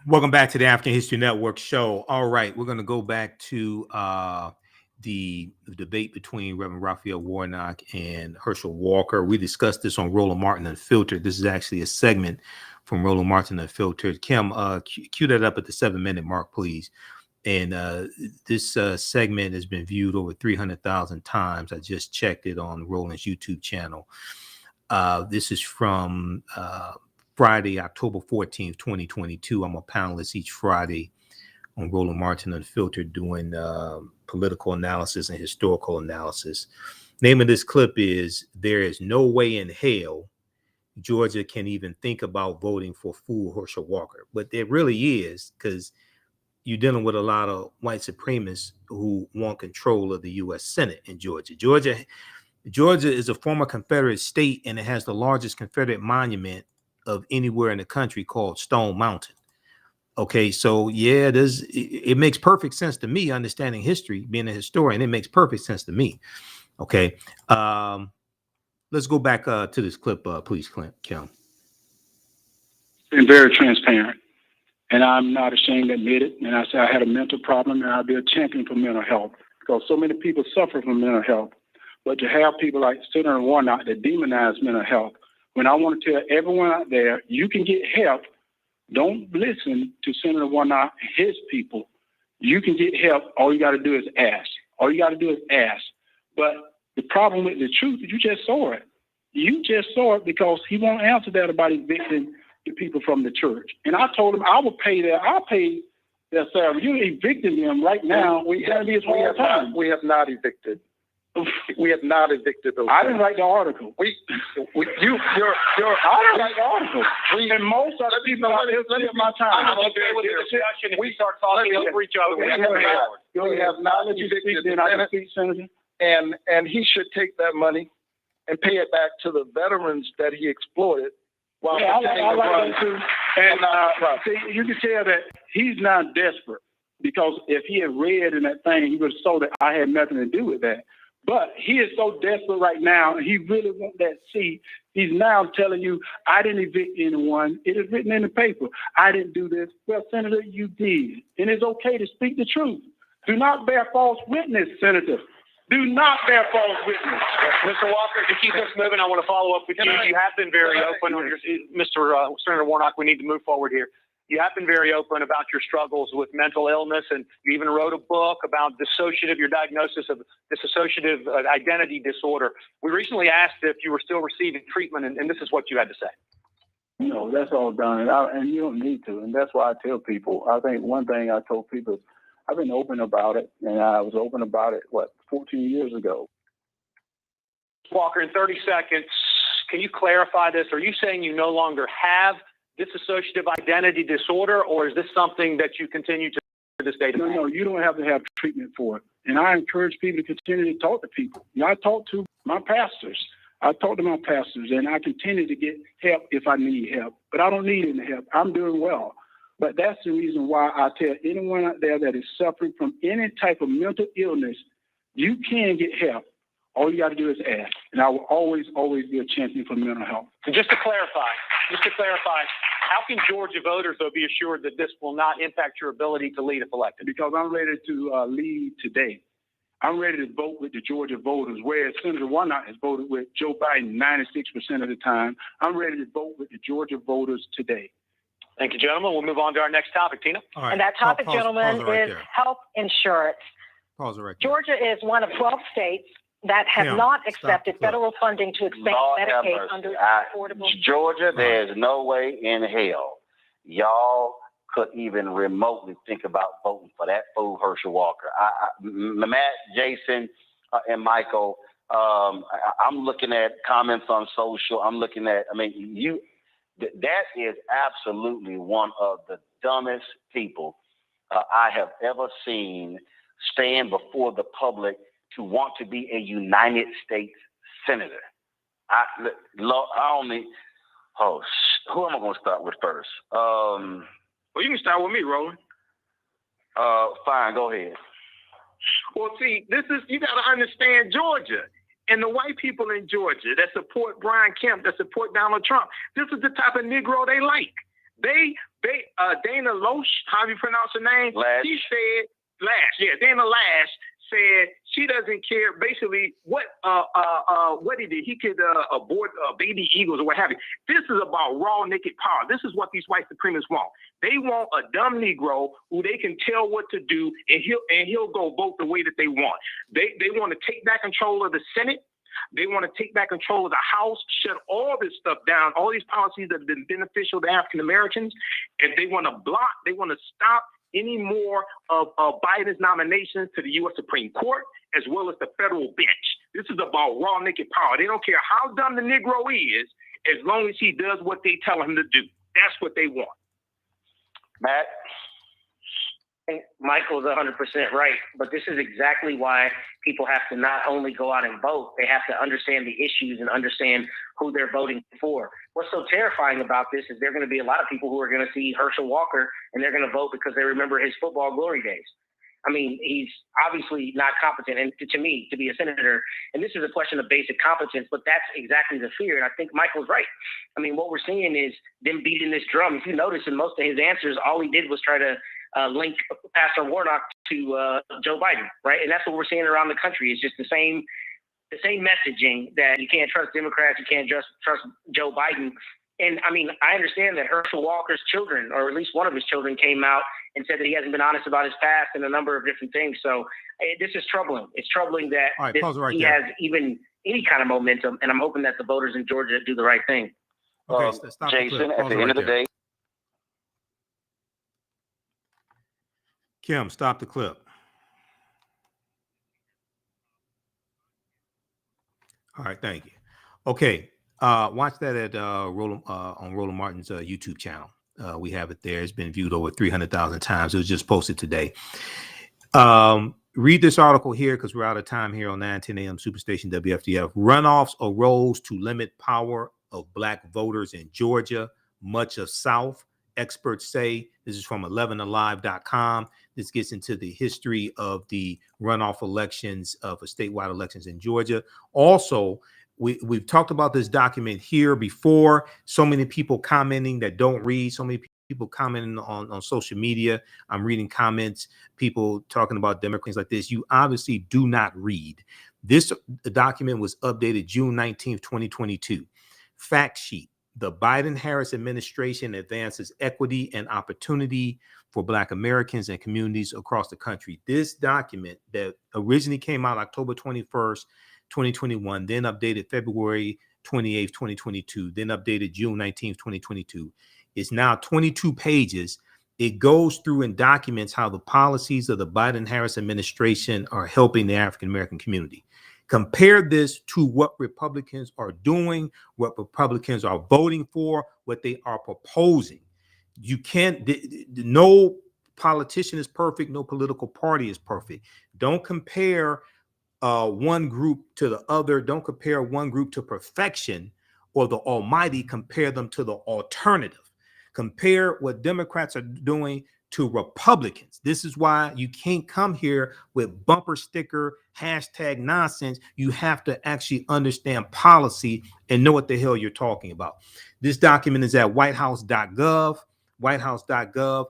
Welcome back to the African History Network show. All right, we're going to go back to the debate between Reverend Raphael Warnock and Herschel Walker. We discussed this on Roland Martin Unfiltered. This is actually a segment from Roland Martin Unfiltered. Kim, cue that up at the 7-minute mark, please. And this segment has been viewed over 300,000 times. I just checked it on Roland's YouTube channel. This is from Friday, October 14th, 2022. I'm a panelist each Friday on Roland Martin Unfiltered doing political analysis and historical analysis. Name of this clip is "There is no way in hell Georgia can even think about voting for fool Herschel Walker." But there really is, because you're dealing with a lot of white supremacists who want control of the U.S. Senate in Georgia. Georgia is a former Confederate state, and it has the largest Confederate monument of anywhere in the country called Stone Mountain. Okay, so yeah, it makes perfect sense to me, understanding history, being a historian. It makes perfect sense to me. Okay, let's go back to this clip, please, Kim. Been very transparent, and I'm not ashamed to admit it. And I say I had a mental problem, and I'll be a champion for mental health, because so many people suffer from mental health. But to have people like Senator Warnock that demonize mental health, when I want to tell everyone out there, you can get help. Don't listen to Senator Warnock and his people. You can get help. All you got to do is ask. All you got to do is ask. But the problem with the truth is you just saw it. You just saw it because he won't answer that about evicting the people from the church. And I told him I will pay I'll pay their salary. You're evicting them right now. We have not evicted. We have not evicted those. I didn't write the article. I didn't write the article. And most of the people out here spend my time. I'm okay with the discussion. If we start talking over each other, we have not evicted the Senate, and he should take that money and pay it back to the veterans that he exploited. While I like that too. And see, you can tell that he's not desperate, because if he had read in that thing, he would have saw that I had nothing to do with that. But he is so desperate right now, and he really wants that seat. He's now telling you, I didn't evict anyone. It is written in the paper. I didn't do this. Well, Senator, you did. And it's okay to speak the truth. Do not bear false witness, Senator. Do not bear false witness. Mr. Walker, to keep this moving, I want to follow up with you. You have been very open on Senator Warnock, we need to move forward here. You have been very open about your struggles with mental illness, and you even wrote a book about your diagnosis of dissociative identity disorder. We recently asked if you were still receiving treatment, and this is what you had to say. No, that's all done, and you don't need to. And that's why I tell people, I think one thing I told people, I've been open about it, and I was open about it, 14 years ago. Walker, in 30 seconds, can you clarify this? Are you saying you no longer have dissociative identity disorder, or is this something that you continue to this day? No, you don't have to have treatment for it. And I encourage people to continue to talk to people. I talk to my pastors. And I continue to get help if I need help. But I don't need any help. I'm doing well. But that's the reason why I tell anyone out there that is suffering from any type of mental illness, you can get help. All you got to do is ask. And I will always be a champion for mental health. And just to clarify, how can Georgia voters, though, be assured that this will not impact your ability to lead if elected? Because I'm ready to lead today. I'm ready to vote with the Georgia voters, whereas Senator Warnock has voted with Joe Biden 96% of the time. I'm ready to vote with the Georgia voters today. Thank you, gentlemen. We'll move on to our next topic. Tina? All right. And that topic, gentlemen, right is health insurance. Pause it right there. Georgia is one of 12 states that have not accepted federal funding to expand Medicaid under affordable. Georgia, there's no way in hell y'all could even remotely think about voting for that fool Herschel Walker. Matt, Jason, and Michael, I'm looking at comments on social. That is absolutely one of the dumbest people I have ever seen stand before the public to want to be a United States senator. Who am I going to start with first? Well, you can start with me, Roland. Fine, go ahead. Well, see, you got to understand Georgia and the white people in Georgia that support Brian Kemp, that support Donald Trump. This is the type of Negro they like. Dana Loesch, how do you pronounce her name? Lash. She said, Dana Lash said she doesn't care. Basically, what he did, he could abort baby eagles or what have you. This is about raw, naked power. This is what these white supremacists want. They want a dumb Negro who they can tell what to do, and he'll go vote the way that they want. They want to take back control of the Senate. They want to take back control of the House, shut all this stuff down, all these policies that have been beneficial to African Americans, and they want to stop any more of Biden's nominations to the U.S. Supreme Court, as well as the federal bench. This is about raw, naked power. They don't care how dumb the Negro is, as long as he does what they tell him to do. That's what they want. Matt? Michael's 100% right, but this is exactly why people have to not only go out and vote, they have to understand the issues and understand who they're voting for. What's so terrifying about this is there are going to be a lot of people who are going to see Herschel Walker and they're going to vote because they remember his football glory days. I mean, he's obviously not competent, and to me, to be a senator, and this is a question of basic competence, but that's exactly the fear, and I think Michael's right. I mean, what we're seeing is them beating this drum. If you notice in most of his answers, all he did was try to link Pastor Warnock to Joe Biden, right? And that's what we're seeing around the country. It's just the same messaging that you can't trust Democrats, you can't trust Joe Biden. And I mean, I understand that Herschel Walker's children, or at least one of his children, came out and said that he hasn't been honest about his past and a number of different things. So this is troubling. It's troubling that he has even any kind of momentum, and I'm hoping that the voters in Georgia do the right thing. Okay, stop Jason, at the end of the day. Kim, stop the clip. All right, thank you. Okay, watch that at on Roland Martin's YouTube channel. We have it there. It's been viewed over 300,000 times. It was just posted today. Read this article here because we're out of time here on 9:10 a.m. Superstation WFDF. Runoffs arose to limit power of Black voters in Georgia, much of South. Experts say, this is from 11alive.com. This gets into the history of the runoff elections for statewide elections in Georgia. Also, we've talked about this document here before. So many people commenting that don't read, so many people commenting on social media. I'm reading comments, people talking about Democrats like this. You obviously do not read. This document was updated June 19th, 2022. Fact sheet. The Biden-Harris administration advances equity and opportunity for Black Americans and communities across the country. This document that originally came out October 21st, 2021, then updated February 28th, 2022, then updated June 19th, 2022, is now 22 pages. It goes through and documents how the policies of the Biden-Harris administration are helping the African-American community. Compare this to what Republicans are doing, what Republicans are voting for, what they are proposing. You can't, no politician is perfect, no political party is perfect. Don't compare one group to the other. Don't compare one group to perfection or the almighty. Compare them to the alternative. Compare what Democrats are doing to Republicans. This is why you can't come here with bumper sticker hashtag nonsense. You have to actually understand policy and know what the hell you're talking about. This document is at whitehouse.gov, whitehouse.gov.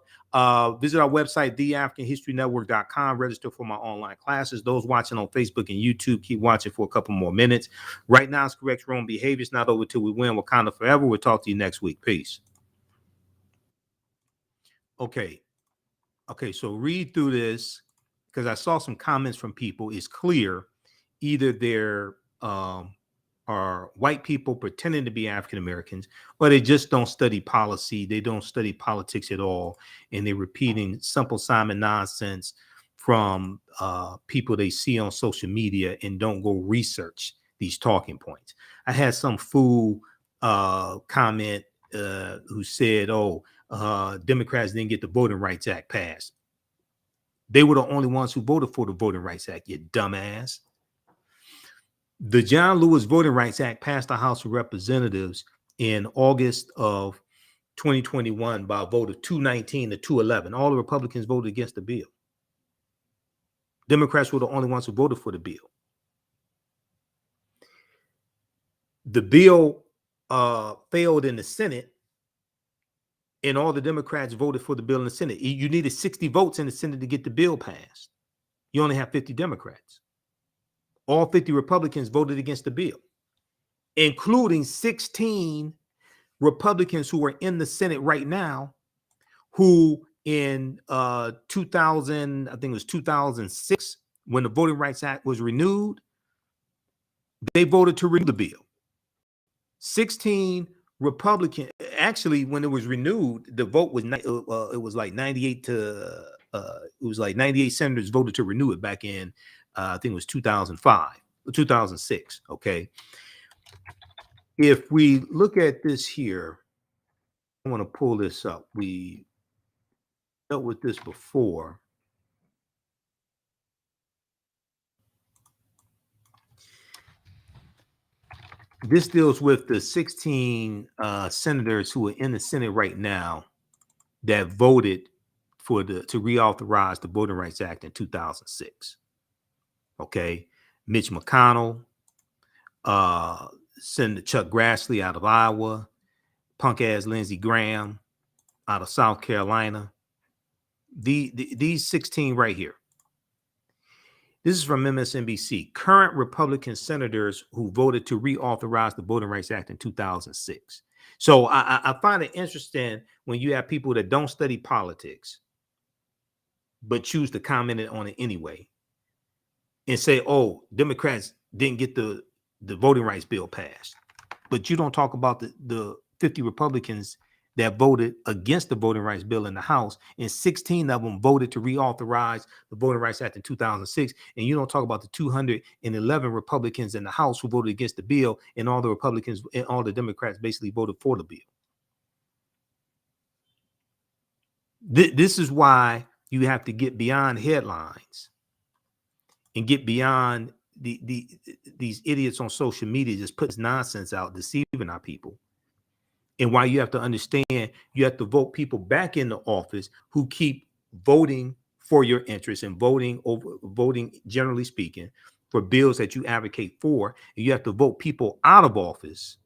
Visit our website, theafricanhistorynetwork.com. Register for my online classes. Those watching on Facebook and YouTube, keep watching for a couple more minutes. Right now, it's correct your own behavior. It's not over till we win. Wakanda forever. We'll talk to you next week. Peace. Okay, so read through this because I saw some comments from people. It's clear either there are white people pretending to be African Americans, or they just don't study policy. They don't study politics at all, and they're repeating simple Simon nonsense from people they see on social media and don't go research these talking points. I had some fool comment who said, Democrats didn't get the Voting Rights Act passed. They were the only ones who voted for the Voting Rights Act, you dumbass. The John Lewis Voting Rights Act passed the House of Representatives in August of 2021 by a vote of 219 to 211. All the Republicans voted against the bill. Democrats were the only ones who voted for the bill. The bill failed in the Senate, and all the Democrats voted for the bill in the Senate. You needed 60 votes in the Senate to get the bill passed. You only have 50 Democrats. All 50 Republicans voted against the bill, including 16 Republicans who are in the Senate right now, who in 2000, I think it was 2006, when the Voting Rights Act was renewed, they voted to renew the bill. 16 Republican, actually, when it was renewed, the vote was it was like 98 to it was like 98 senators voted to renew it back in I think it was 2005, 2006. Okay, if we look at this here, I want to pull this up. We dealt with this before. This deals with the 16 senators who are in the Senate right now that voted for to reauthorize the Voting Rights Act in 2006. Okay, Mitch McConnell, Senator Chuck Grassley out of Iowa, punk ass Lindsey Graham out of South Carolina. These 16 right here. This is from MSNBC. Current Republican senators who voted to reauthorize the Voting Rights Act in 2006. So I find it interesting when you have people that don't study politics, but choose to comment on it anyway, and say, "Oh, Democrats didn't get the voting rights bill passed," but you don't talk about the 50 Republicans that voted against the voting rights bill in the House, and 16 of them voted to reauthorize the Voting Rights Act in 2006. And you don't talk about the 211 Republicans in the House who voted against the bill, and all the Republicans and all the Democrats basically voted for the bill. This is why you have to get beyond headlines and get beyond these idiots on social media just putting nonsense out, deceiving our people. And why you have to understand, you have to vote people back into office who keep voting for your interests and voting, generally speaking, for bills that you advocate for. And you have to vote people out of office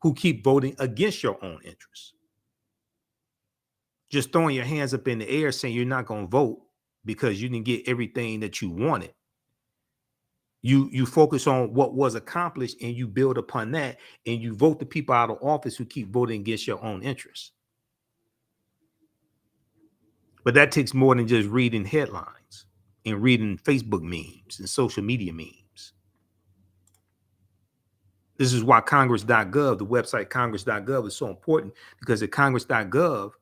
who keep voting against your own interests. Just throwing your hands up in the air saying you're not going to vote because you didn't get everything that you wanted. You focus on what was accomplished and you build upon that, and you vote the people out of office who keep voting against your own interests. But that takes more than just reading headlines and reading Facebook memes and social media memes. This is why Congress.gov, the website Congress.gov, is so important, because at Congress.gov,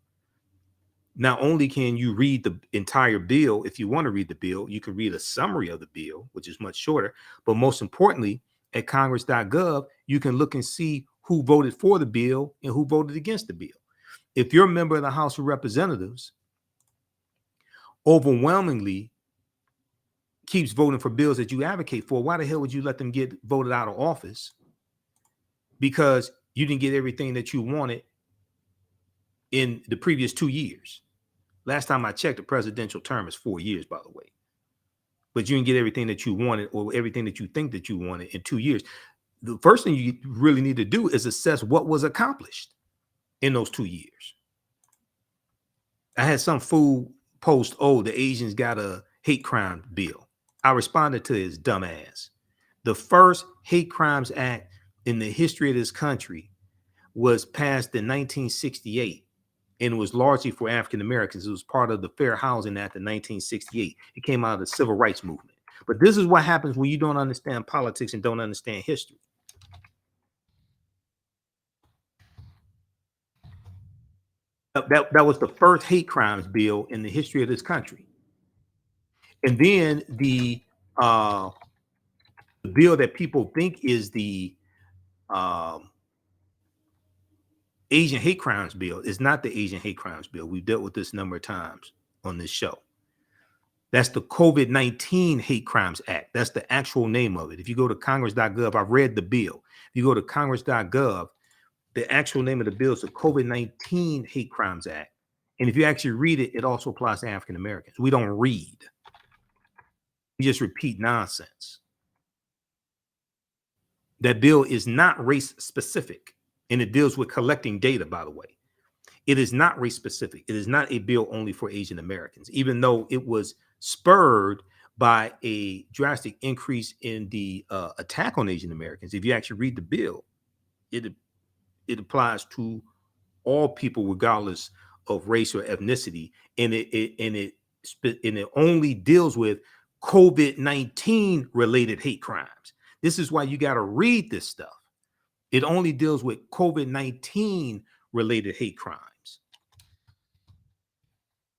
not only can you read the entire bill, if you want to read the bill, you can read a summary of the bill, which is much shorter. But most importantly, at Congress.gov, you can look and see who voted for the bill and who voted against the bill. If you're a member of the House of Representatives, overwhelmingly keeps voting for bills that you advocate for, why the hell would you let them get voted out of office? Because you didn't get everything that you wanted in the previous 2 years. Last time I checked, the presidential term is 4 years, by the way. But you didn't get everything that you wanted or everything that you think that you wanted in 2 years. The first thing you really need to do is assess what was accomplished in those 2 years. I had some fool post, "Oh, the Asians got a hate crime bill." I responded to his dumb ass. The first Hate Crimes Act in the history of this country was passed in 1968. And it was largely for African Americans. It was part of the Fair Housing Act in 1968. It came out of the Civil Rights Movement. But this is what happens when you don't understand politics and don't understand history. That was the first hate crimes bill in the history of this country. And then the bill that people think is the Asian hate crimes bill is not the Asian hate crimes bill. We've dealt with this a number of times on this show. That's the COVID-19 Hate Crimes Act. That's the actual name of it. If you go to Congress.gov, I've read the bill. If you go to Congress.gov, the actual name of the bill is the COVID-19 Hate Crimes Act. And if you actually read it, it also applies to African Americans. We don't read. We just repeat nonsense. That bill is not race specific. And it deals with collecting data, by the way. It is not race specific. It is not a bill only for Asian Americans, even though it was spurred by a drastic increase in the attack on Asian Americans. If you actually read the bill, it applies to all people regardless of race or ethnicity, and it only deals with COVID-19 related hate crimes. This is why you got to read this stuff. It only deals with COVID-19 related hate crimes,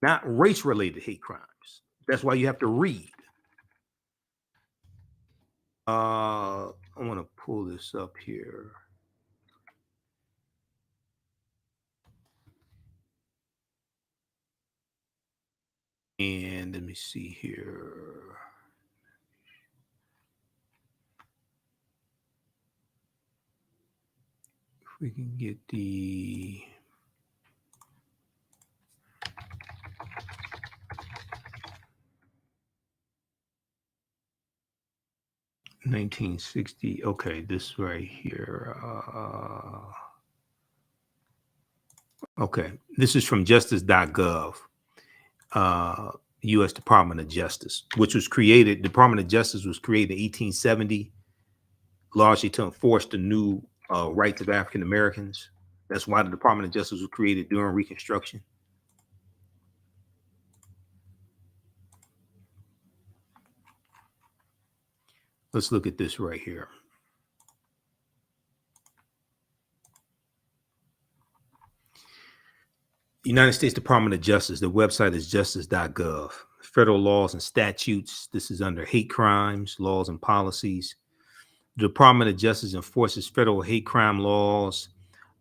not race related hate crimes. That's why you have to read. I want to pull this up here. And let me see here. If we can get the $1960. Okay, this right here. Okay, this is from justice.gov. U.S. Department of Justice, which was created, Department of Justice was created in 1870, largely to enforce the new rights of African Americans. That's why the Department of Justice was created during Reconstruction. Let's look at this right here. United States Department of Justice, the website is justice.gov. Federal laws and statutes. This is under hate crimes, laws and policies. The Department of Justice enforces federal hate crime laws.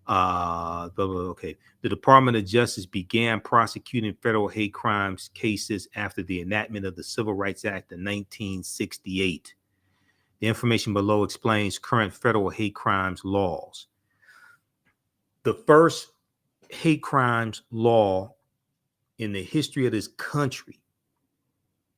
Okay. The Department of Justice began prosecuting federal hate crimes cases after the enactment of the Civil Rights Act in 1968. The information below explains current federal hate crimes laws. The first hate crimes law in the history of this country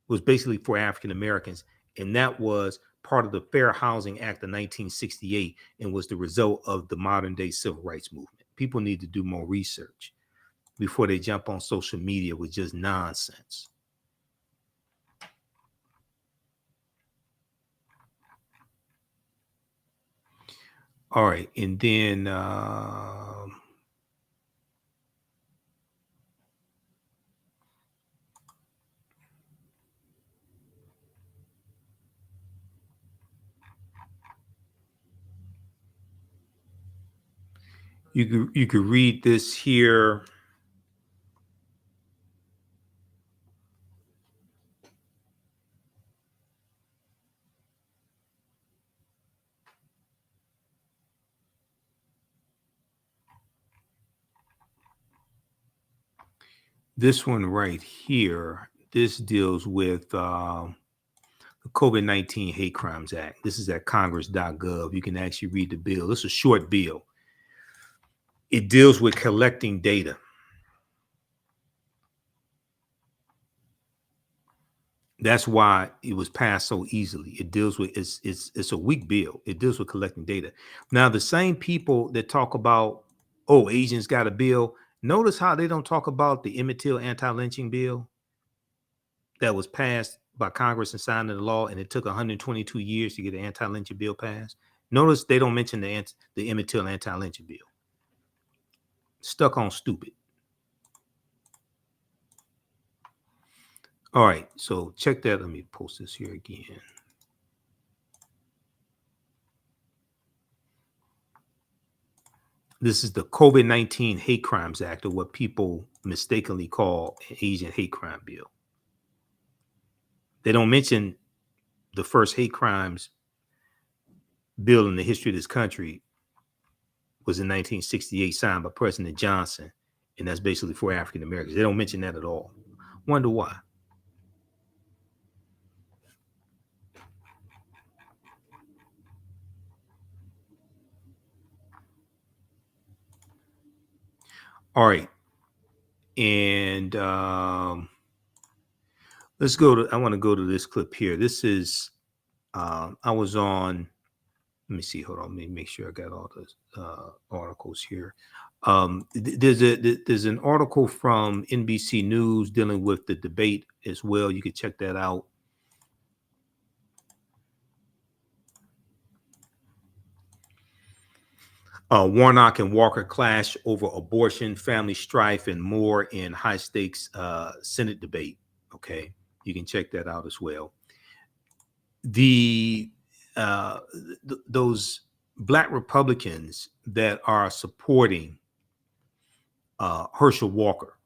was basically for African Americans, and that was part of the Fair Housing Act of 1968 and was the result of the modern day civil rights movement. People need to do more research before they jump on social media with just nonsense. All right, and then you could read this here. This one right here, this deals with the COVID-19 Hate Crimes Act. This is at congress.gov. You can actually read the bill. This is a short bill. It deals with collecting data. That's why it was passed so easily. It deals with, it's a weak bill. It deals with collecting data. Now, the same people that talk about, oh, Asians got a bill, notice how they don't talk about the Imhotep anti-lynching bill that was passed by Congress and signed into law, and it took 122 years to get an anti-lynching bill passed. Notice they don't mention the Imhotep anti-lynching bill. Stuck on stupid. All right, so check that. Let me post this here again. This is the COVID-19 Hate Crimes Act, or what people mistakenly call an Asian hate crime bill. They don't mention the first hate crimes bill in the history of this country was in 1968, signed by President Johnson, and that's basically for African Americans. They don't mention that at all. Wonder why. All right, and let's go to, I want to go to this clip here. This is, I was on Let me see. Hold on. Let me make sure I got all the articles here. There's an article from NBC News dealing with the debate as well. You can check that out. Warnock and Walker clash over abortion, family strife, and more in high stakes Senate debate. Okay, you can check that out as well. Those Black Republicans that are supporting Herschel Walker,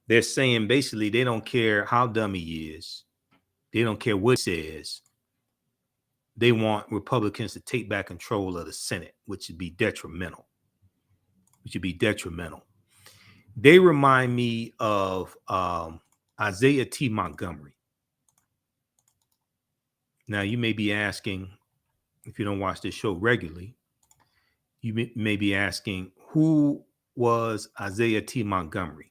they're saying basically they don't care how dumb he is, they don't care what he says. They want Republicans to take back control of the Senate, which would be detrimental. They remind me of Isiah T. Montgomery. Now, you may be asking, if you don't watch this show regularly, you may be asking, who was Isiah T. Montgomery?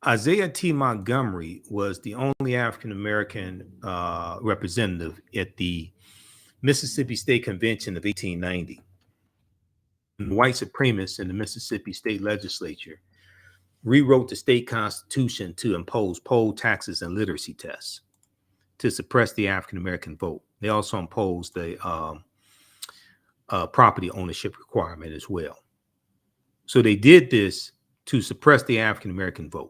Isiah T. Montgomery was the only African-American representative at the Mississippi State Convention of 1890. And white supremacists in the Mississippi State Legislature rewrote the state constitution to impose poll taxes and literacy tests to suppress the African-American vote. They also imposed a property ownership requirement as well. So they did this to suppress the African-American vote.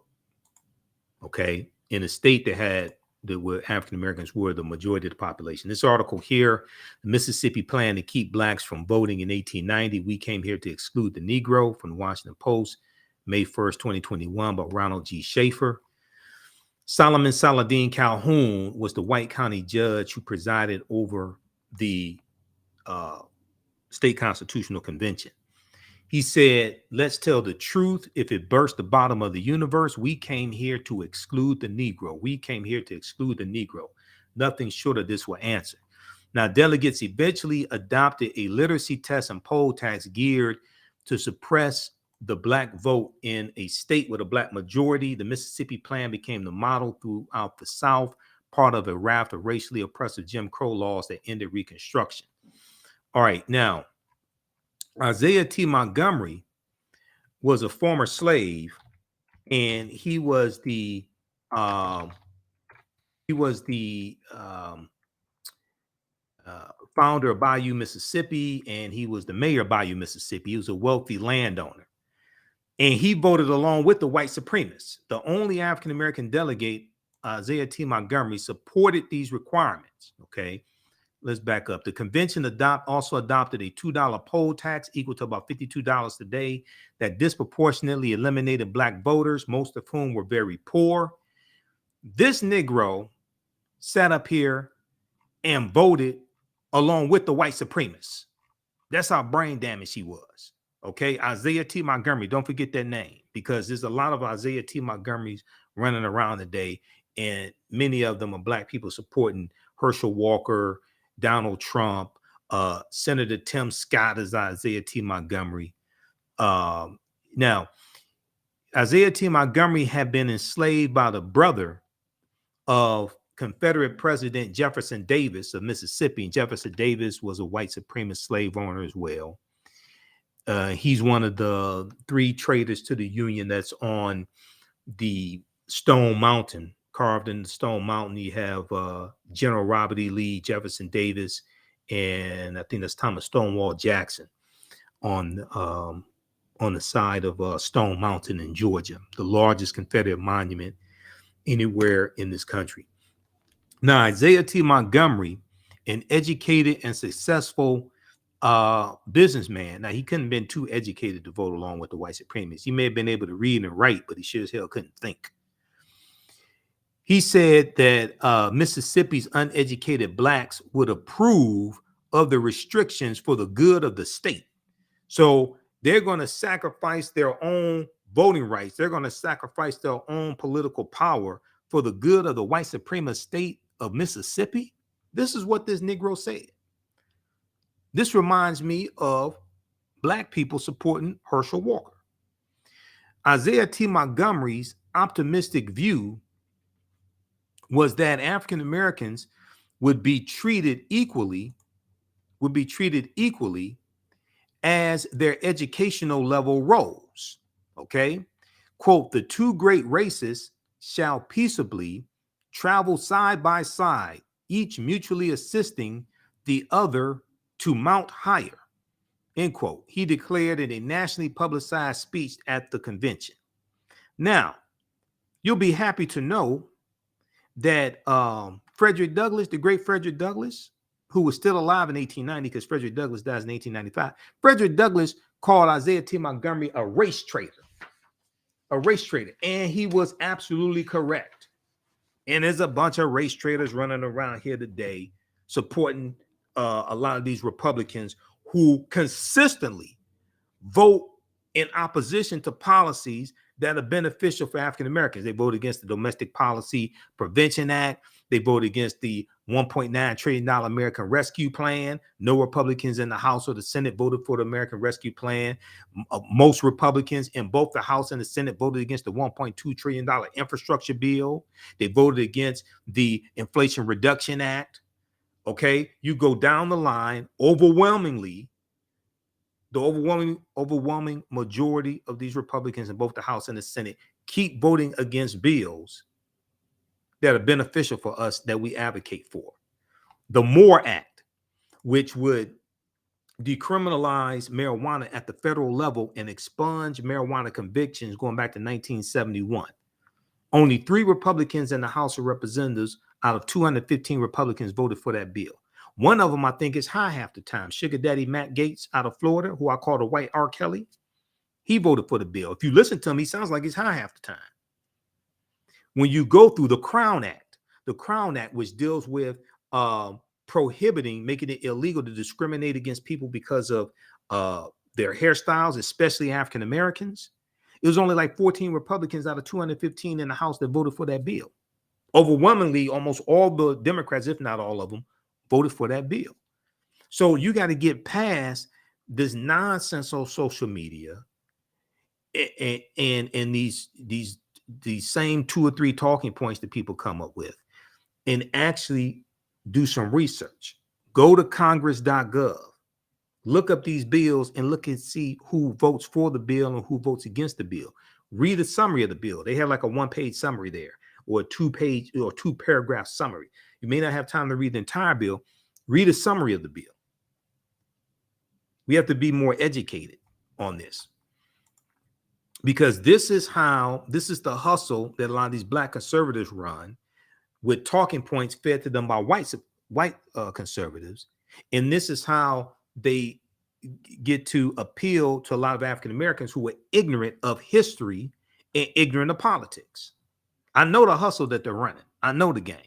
Okay, in a state where African Americans were the majority of the population. This article here, the Mississippi plan to keep blacks from voting in 1890. We came here to exclude the Negro, from the Washington Post, May 1st, 2021, by Ronald G. Schaefer. Solomon Saladin Calhoun was the white county judge who presided over the state constitutional convention. He said, let's tell the truth. If it burst the bottom of the universe, we came here to exclude the Negro. We came here to exclude the Negro. Nothing short of this will answer. Now, delegates eventually adopted a literacy test and poll tax geared to suppress the black vote in a state with a black majority. The Mississippi plan became the model throughout the South, part of a raft of racially oppressive Jim Crow laws that ended Reconstruction. All right, now, Isiah T. Montgomery was a former slave, and he was the founder of Bayou, Mississippi, and he was the mayor of Bayou, Mississippi. He was a wealthy landowner, and he voted along with the white supremacists. The only African-American delegate, Isiah T. Montgomery, supported these requirements. Okay. Let's back up. The convention also adopted a $2 poll tax equal to about $52 today that disproportionately eliminated black voters, most of whom were very poor. This Negro sat up here and voted along with the white supremacists. That's how brain damaged he was. Okay, Isiah T. Montgomery, don't forget that name, because there's a lot of Isiah T. Montgomerys running around today, and many of them are black people supporting Herschel Walker, Donald Trump, Senator Tim Scott is Isiah T. Montgomery. Now, Isiah T. Montgomery had been enslaved by the brother of Confederate President Jefferson Davis of Mississippi. And Jefferson Davis was a white supremacist slave owner as well. He's one of the 3 traitors to the Union that's on the Stone Mountain. Carved in the Stone Mountain, you have General Robert E. Lee, Jefferson Davis, and I think that's Thomas Stonewall Jackson on the side of Stone Mountain in Georgia, the largest Confederate monument anywhere in this country. Now, Isiah T. Montgomery, an educated and successful businessman. Now, he couldn't have been too educated to vote along with the white supremacists. He may have been able to read and write, but he sure as hell couldn't think. He said that Mississippi's uneducated blacks would approve of the restrictions for the good of the state. So they're going to sacrifice their own voting rights. They're going to sacrifice their own political power for the good of the white supremacist state of Mississippi. This is what this Negro said. This reminds me of black people supporting Herschel Walker. Isiah T. Montgomery's optimistic view was that African Americans would be treated equally would be treated equally as their educational level rose. Okay? Quote, the two great races shall peaceably travel side by side, each mutually assisting the other to mount higher, end quote. He declared in a nationally publicized speech at the convention. Now, you'll be happy to know that Frederick Douglass, the great Frederick Douglass, who was still alive in 1890 because Frederick Douglass dies in 1895, Frederick Douglass called Isiah T. Montgomery a race traitor. A race traitor. And he was absolutely correct. And there's a bunch of race traitors running around here today supporting a lot of these Republicans who consistently vote in opposition to policies that are beneficial for African Americans. They voted against the Domestic Policy Prevention Act. They voted against the $1.9 trillion American Rescue Plan. No Republicans in the House or the Senate voted for the American Rescue Plan. Most Republicans in both the House and the Senate voted against the $1.2 trillion infrastructure bill. They voted against the Inflation Reduction Act. Okay, you go down the line, overwhelmingly, the overwhelming majority of these Republicans in both the House and the Senate keep voting against bills that are beneficial for us that we advocate for. The MORE Act, which would decriminalize marijuana at the federal level and expunge marijuana convictions going back to 1971. Only 3 Republicans in the House of Representatives out of 215 Republicans voted for that bill. One of them, I think, is high half the time. Sugar Daddy Matt Gaetz out of Florida, who I call the white R. Kelly, he voted for the bill. If you listen to him, he sounds like he's high half the time. When you go through the Crown Act, which deals with prohibiting, making it illegal to discriminate against people because of their hairstyles, especially African Americans, it was only like 14 Republicans out of 215 in the House that voted for that bill. Overwhelmingly, almost all the Democrats, if not all of them, voted for that bill. So you got to get past this nonsense on social media and these same 2 or 3 talking points that people come up with, and actually do some research. Go to congress.gov, look up these bills and look and see who votes for the bill and who votes against the bill. Read a summary of the bill. They have like a 1-page summary there, or a 2-page or 2-paragraph summary. You may not have time to read the entire bill. Read a summary of the bill. We have to be more educated on this, because this is the hustle that a lot of these Black conservatives run, with talking points fed to them by white conservatives. And this is how they get to appeal to a lot of African Americans who are ignorant of history and ignorant of politics. I know the hustle that they're running. I know the game.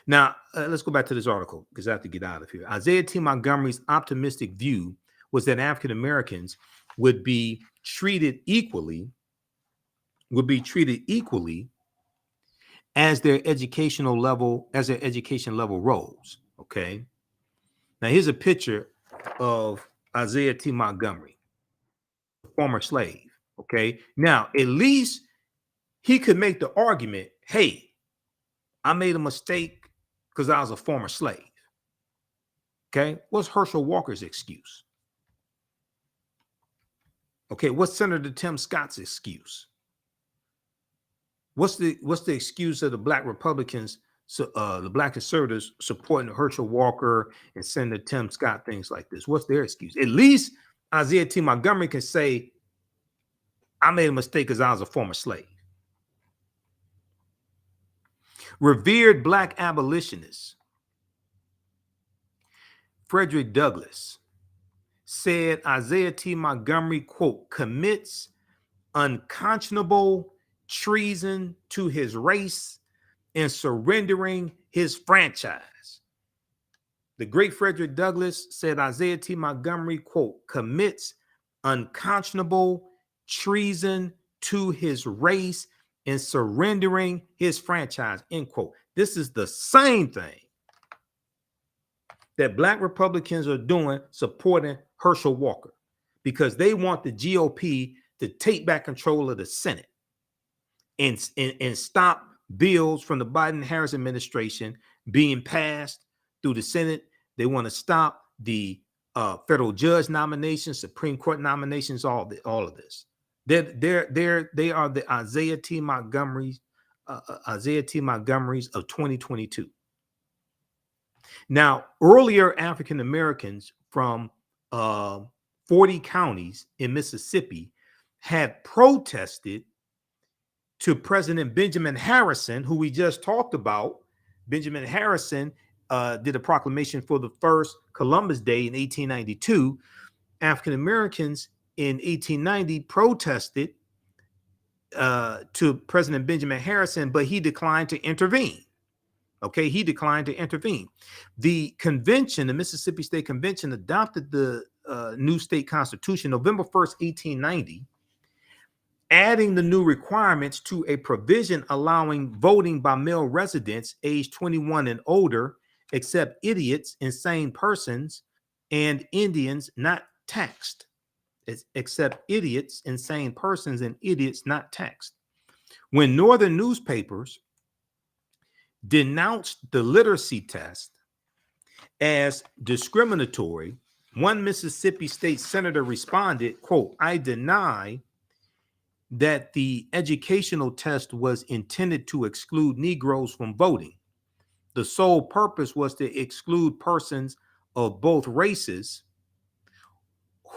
Now, let's go back to this article, because I have to get out of here. Isiah T. Montgomery's optimistic view was that African Americans would be treated equally as their education level rose. Okay. Now here's a picture of Isiah T. Montgomery, a former slave. Okay. Now, at least he could make the argument, hey, I made a mistake because I was a former slave. Okay. What's Herschel Walker's excuse? Okay. What's Senator Tim Scott's excuse? What's the excuse of the Black Republicans, the Black conservatives supporting Herschel Walker and Senator Tim Scott, things like this? What's their excuse? At least Isiah T. Montgomery can say, I made a mistake because I was a former slave. Revered Black abolitionist Frederick Douglass said Isiah T. Montgomery, quote, commits unconscionable treason to his race in surrendering his franchise. The great Frederick Douglass said Isiah T. Montgomery, quote, commits unconscionable treason to his race in surrendering his franchise, end quote. This is the same thing that Black Republicans are doing supporting Herschel Walker, because they want the GOP to take back control of the Senate and stop bills from the Biden-Harris administration being passed through the Senate They want to stop the federal judge nominations, Supreme Court nominations, all of this. They are the Isiah T. Montgomerys of 2022. Now, earlier African Americans from 40 counties in Mississippi had protested to President Benjamin Harrison, who we just talked about. Benjamin Harrison did a proclamation for the first Columbus Day in 1892. African Americans in 1890 protested to President Benjamin Harrison, but he declined to intervene. Okay, he declined to intervene. The convention, the Mississippi State Convention, adopted the new state constitution November 1st, 1890, adding the new requirements to a provision allowing voting by male residents aged 21 and older, except idiots, insane persons, and Indians not taxed. Except idiots, insane persons, and idiots not taxed. When northern newspapers denounced the literacy test as discriminatory, one Mississippi state senator responded, quote, "I deny that the educational test was intended to exclude Negroes from voting. The sole purpose was to exclude persons of both races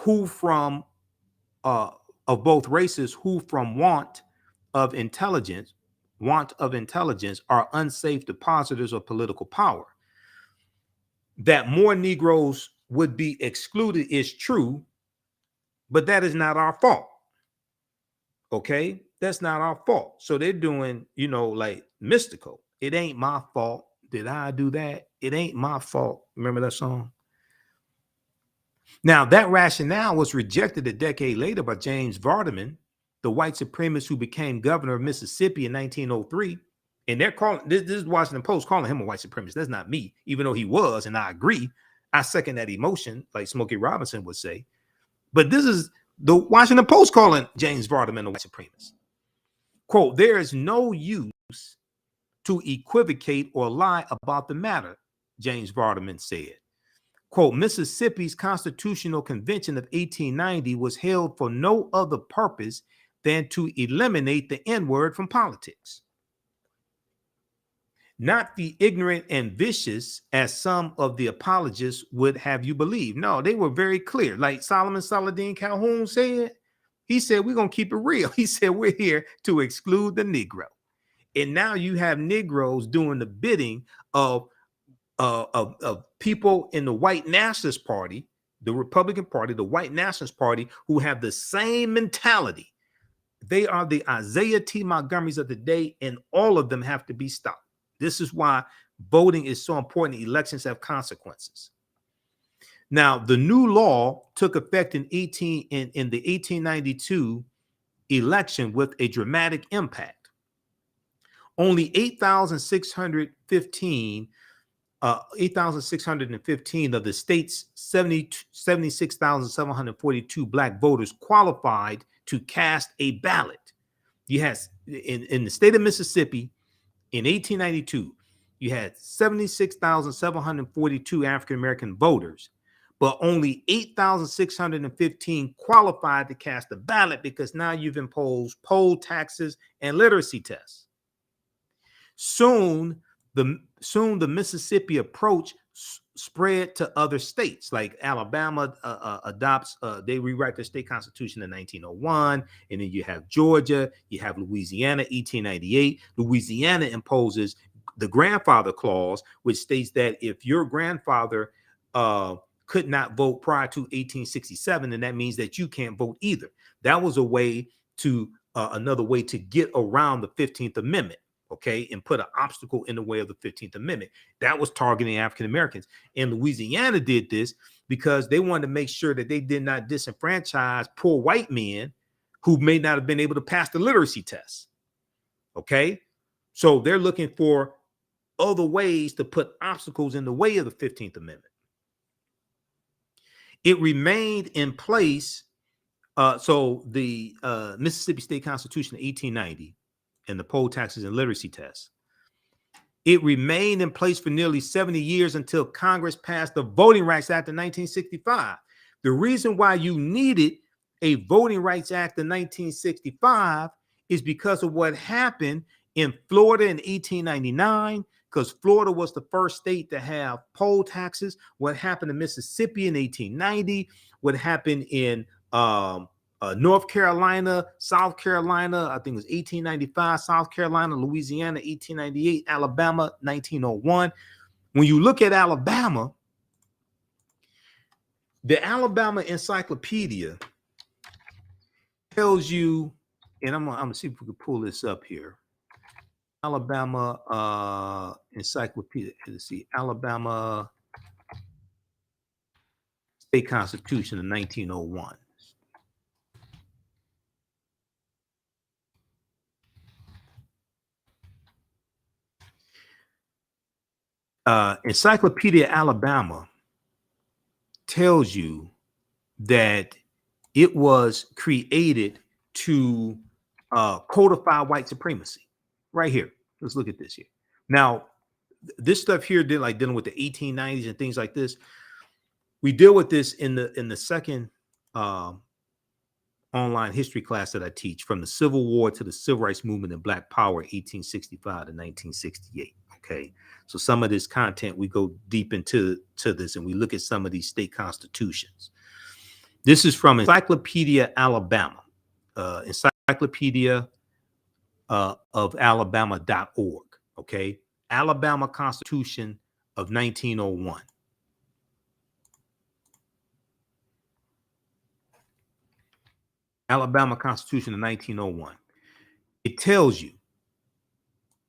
who from want of intelligence are unsafe depositors of political power. That more Negroes would be excluded is true, but that is not our fault." Okay, that's not our fault. So they're doing, like mystical. It ain't my fault. Did I do that? It ain't my fault. Remember that song? Now, that rationale was rejected a decade later by James Vardaman, the white supremacist who became governor of Mississippi in 1903. And they're calling this is Washington Post calling him a white supremacist. That's not me, even though he was, and I agree. I second that emotion, like Smokey Robinson would say. But this is the Washington Post calling James Vardaman a white supremacist. Quote, "There is no use to equivocate or lie about the matter," James Vardaman said. Quote, "Mississippi's Constitutional Convention of 1890 was held for no other purpose than to eliminate the N-word from politics. Not the ignorant and vicious, as some of the apologists would have you believe. No, they were very clear. Like Solomon Saladin Calhoun said, he said, we're going to keep it real. He said, we're here to exclude the Negro. And now you have Negroes doing the bidding of people in the white nationalist party, the Republican Party, the white nationalist party, who have the same mentality. They are the Isiah T. Montgomerys of the day, and all of them have to be stopped. This is why voting is so important. Elections have consequences. Now, the new law took effect in the 1892 election with a dramatic impact. Only 8,615 of the state's 76,742 black voters qualified to cast a ballot. You had in the state of Mississippi in 1892, you had 76,742 African-American voters, but only 8,615 qualified to cast a ballot because now you've imposed poll taxes and literacy tests. Soon the Mississippi approach spread to other states, like Alabama they rewrite their state constitution in 1901, and then you have Georgia, you have Louisiana, 1898. Louisiana imposes the grandfather clause, which states that if your grandfather could not vote prior to 1867, then that means that you can't vote either. That was a way to another way to get around the 15th Amendment. Okay, and put an obstacle in the way of the 15th Amendment. That was targeting African Americans. And Louisiana did this because they wanted to make sure that they did not disenfranchise poor white men who may not have been able to pass the literacy test. Okay, so they're looking for other ways to put obstacles in the way of the 15th Amendment. It remained in place. So the Mississippi State Constitution of 1890 and the poll taxes and literacy tests It remained in place for nearly 70 years until Congress passed the Voting Rights Act of 1965. The reason why you needed a Voting Rights Act of 1965 is because of what happened in Florida in 1899, because Florida was the first state to have poll taxes. What happened in Mississippi in 1890, what happened in North Carolina, South Carolina, I think it was 1895, South Carolina, Louisiana, 1898, Alabama, 1901. When you look at Alabama, the Alabama Encyclopedia tells you, and I'm gonna see if we can pull this up here. Alabama Encyclopedia. Let's see, Alabama State Constitution of 1901. Encyclopedia Alabama tells you that it was created to codify white supremacy. Right here. Let's look at this here. Now, this stuff here dealing with the 1890s and things like this. We deal with this in the second online history class that I teach, from the Civil War to the Civil Rights Movement and Black Power, 1865 to 1968. Okay, so some of this content, we go deep into this and we look at some of these state constitutions. This is from Encyclopedia Alabama, encyclopedia of Alabama.org. Okay, Alabama Constitution of 1901. Alabama Constitution of 1901. It tells you,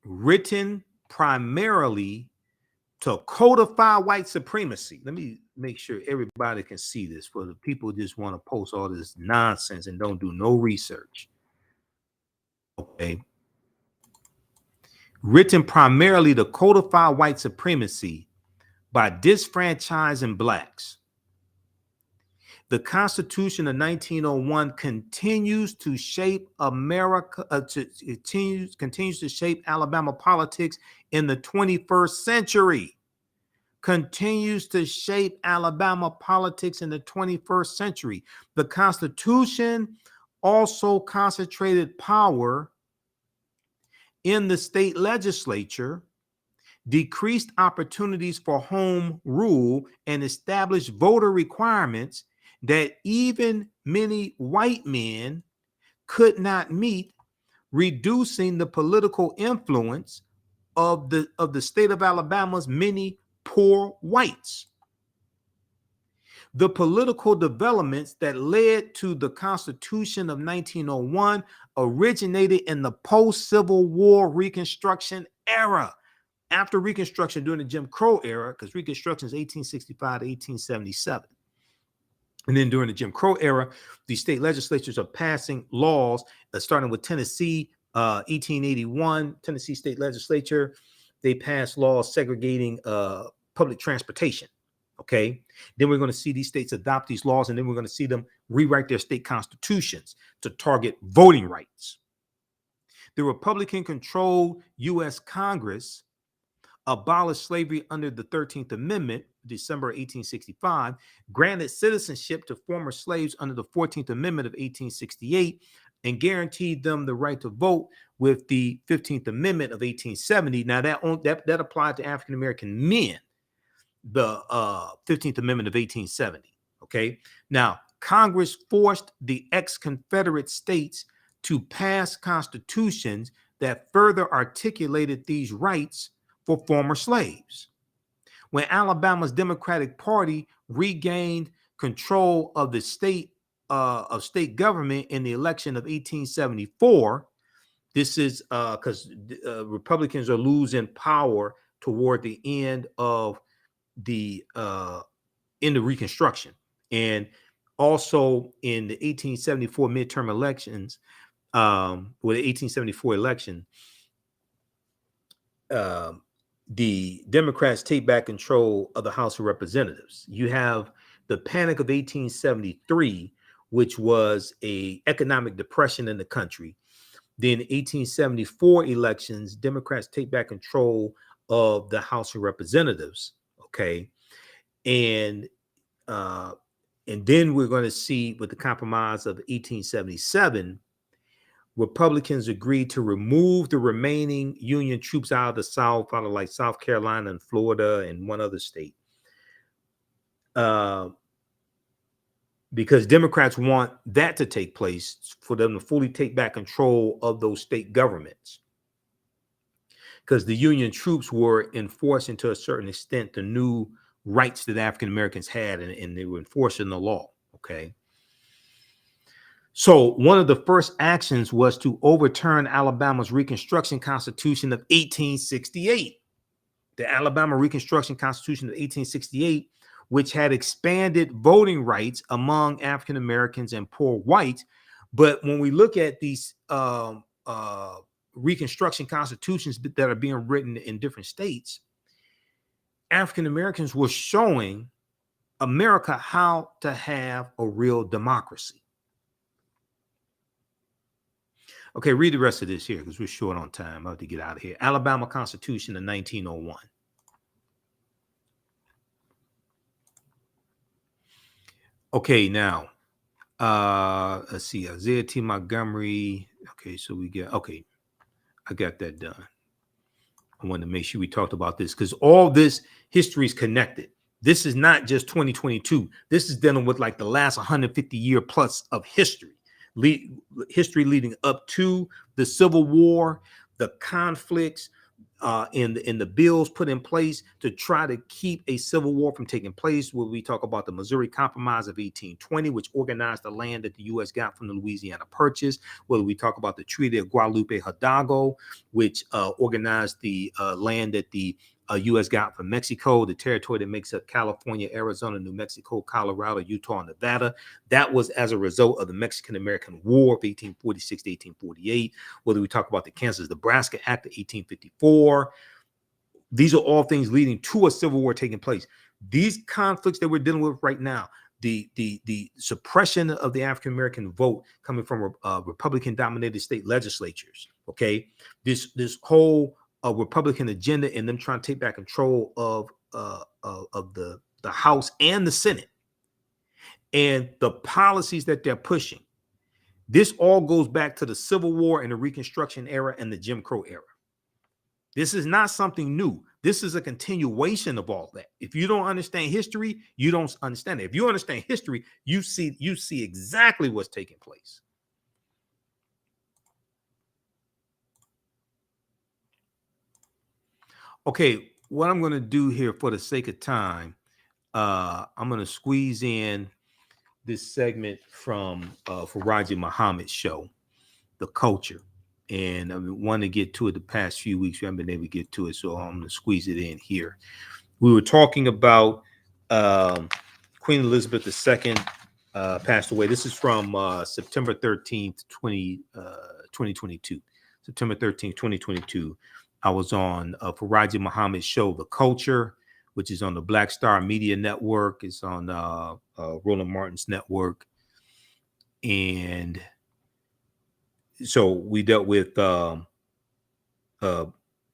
written primarily to codify white supremacy. Let me make sure everybody can see this, for the people who just want to post all this nonsense and don't do no research. Okay. Written primarily to codify white supremacy by disfranchising blacks. The Constitution of 1901 continues to shape America, continues to shape Alabama politics in the 21st century. Continues to shape Alabama politics in the 21st century. The Constitution also concentrated power in the state legislature, decreased opportunities for home rule, and established voter requirements that even many white men could not meet, reducing the political influence of the state of Alabama's many poor whites. The political developments that led to the Constitution of 1901 originated in the post-Civil War Reconstruction era. After Reconstruction, during the Jim Crow era, because Reconstruction is 1865 to 1877. And then during the Jim Crow era, the state legislatures are passing laws, starting with Tennessee, 1881, Tennessee state legislature. They passed laws segregating public transportation. Okay. Then we're going to see these states adopt these laws, and then we're going to see them rewrite their state constitutions to target voting rights. The Republican-controlled U.S. Congress abolished slavery under the 13th Amendment, December 1865, granted citizenship to former slaves under the 14th Amendment of 1868, and guaranteed them the right to vote with the 15th Amendment of 1870. Now, that applied to African-American men, the 15th Amendment of 1870. Okay. Now, Congress forced the ex-Confederate states to pass constitutions that further articulated these rights for former slaves. When Alabama's Democratic Party regained control of the state government in the election of 1874, this is because Republicans are losing power toward the end of the Reconstruction, and also in the 1874 midterm elections, with the 1874 election, the Democrats take back control of the House of Representatives. You have the Panic of 1873, which was an economic depression in the country. Then 1874 elections, Democrats take back control of the House of Representatives. Okay. And then we're going to see with the compromise of 1877, Republicans agreed to remove the remaining Union troops out of the South, out of like South Carolina and Florida and one other state. Because Democrats want that to take place for them to fully take back control of those state governments. Because the Union troops were enforcing to a certain extent the new rights that African Americans had, and they were enforcing the law. Okay. So one of the first actions was to overturn Alabama's Reconstruction Constitution of 1868. The Alabama Reconstruction Constitution of 1868, which had expanded voting rights among African Americans and poor whites. But when we look at these Reconstruction constitutions that are being written in different states, African Americans were showing America how to have a real democracy. Okay, read the rest of this here because we're short on time. I have to get out of here. Alabama Constitution of 1901. Okay, now, let's see, Isiah T. Montgomery. Okay, so we get, okay, I got that done. I wanted to make sure we talked about this because all this history is connected. This is not just 2022. This is dealing with like the last 150 year plus of history. History leading up to the Civil War, the conflicts in the bills put in place to try to keep a civil war from taking place. Where we talk about the Missouri Compromise of 1820, which organized the land that the U.S. got from the Louisiana Purchase. Whether we talk about the Treaty of Guadalupe Hidalgo, which organized the land that the U.S. got from Mexico, the territory that makes up California, Arizona, New Mexico, Colorado, Utah, and Nevada. That was as a result of the Mexican-American War of 1846 to 1848. Whether we talk about the Kansas-Nebraska Act of 1854, these are all things leading to a civil war taking place. These conflicts that we're dealing with right now, the suppression of the African-American vote coming from Republican-dominated state legislatures, okay, this whole a Republican agenda and them trying to take back control of the House and the Senate and the policies that they're pushing. This all goes back to the Civil War and the Reconstruction era and the Jim Crow era. This is not something new. This is a continuation of all that. If you don't understand history, you don't understand it. If you understand history, you see exactly what's taking place. Okay, what I'm going to do here for the sake of time, I'm going to squeeze in this segment from Farajii Muhammad's show, The Culture. And I've been wanting to get to it the past few weeks. We haven't been able to get to it, so I'm going to squeeze it in here. We were talking about Queen Elizabeth II passed away. This is from September 13th, 2022. September 13th, 2022. I was on Farajii Muhammad's show, The Culture, which is on the Black Star Media Network. It's on Roland Martin's network. And so we dealt with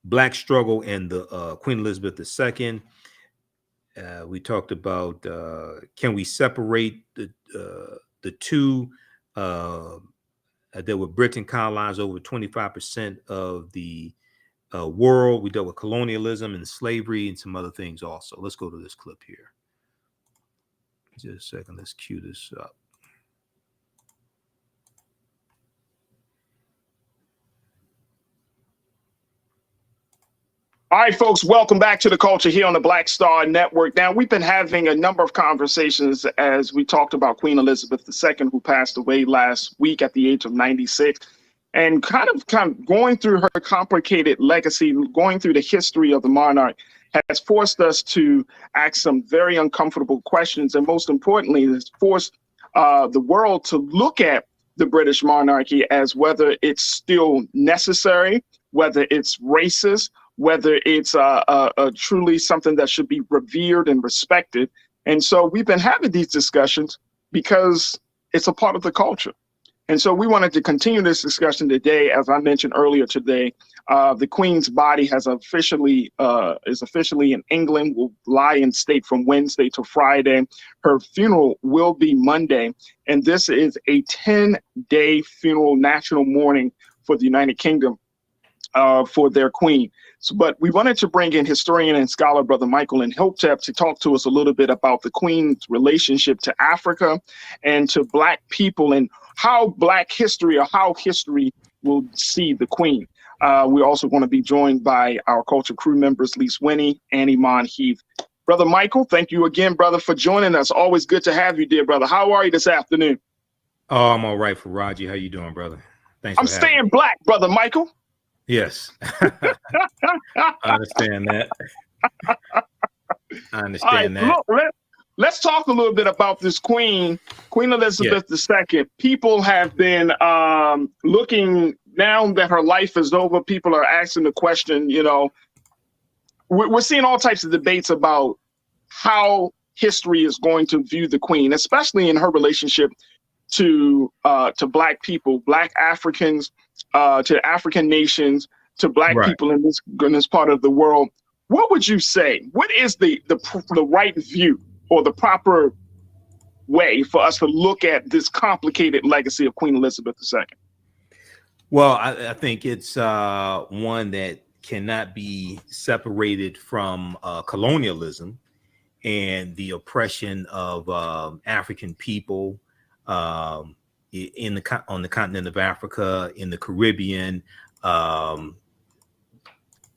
Black struggle and the Queen Elizabeth II. We talked about can we separate the two? There were Britain colonized over 25% of the world. We dealt with colonialism and slavery and some other things also. Let's go to this clip here. Just a second. Let's cue this up. All right, folks, welcome back to The Culture here on the Black Star Network. Now, we've been having a number of conversations as we talked about Queen Elizabeth II, who passed away last week at the age of 96. And kind of going through her complicated legacy, going through the history of the monarch, has forced us to ask some very uncomfortable questions. And most importantly, has forced the world to look at the British monarchy as whether it's still necessary, whether it's racist, whether it's truly something that should be revered and respected. And so we've been having these discussions because it's a part of the culture. And so we wanted to continue this discussion today. As I mentioned earlier today, the Queen's body is officially in England, will lie in state from Wednesday to Friday. Her funeral will be Monday. And this is a 10-day funeral, national mourning for the United Kingdom for their Queen. But we wanted to bring in historian and scholar, Brother Michael Imhotep, to talk to us a little bit about the Queen's relationship to Africa and to Black people, and how Black history, or how history will see the Queen. We're also going to be joined by our culture crew members, Lise Winnie and Iman Heath. Brother Michael, thank you again, brother, for joining us. Always good to have you, dear brother. How are you this afternoon? Oh, I'm all right, Farajii. How you doing, brother? Thanks. I'm staying Black, Brother Michael. Yes. I understand that. I understand that. Look, let's talk a little bit about this Queen Elizabeth II. People have been looking, now that her life is over, people are asking the question, you know, we're seeing all types of debates about how history is going to view the Queen, especially in her relationship to Black people, Black Africans, to African nations, to Black people in this part of the world. What would you say? What is the right view, or the proper way for us to look at this complicated legacy of Queen Elizabeth II? Well, I think it's one that cannot be separated from colonialism and the oppression of African people on the continent of Africa, in the Caribbean.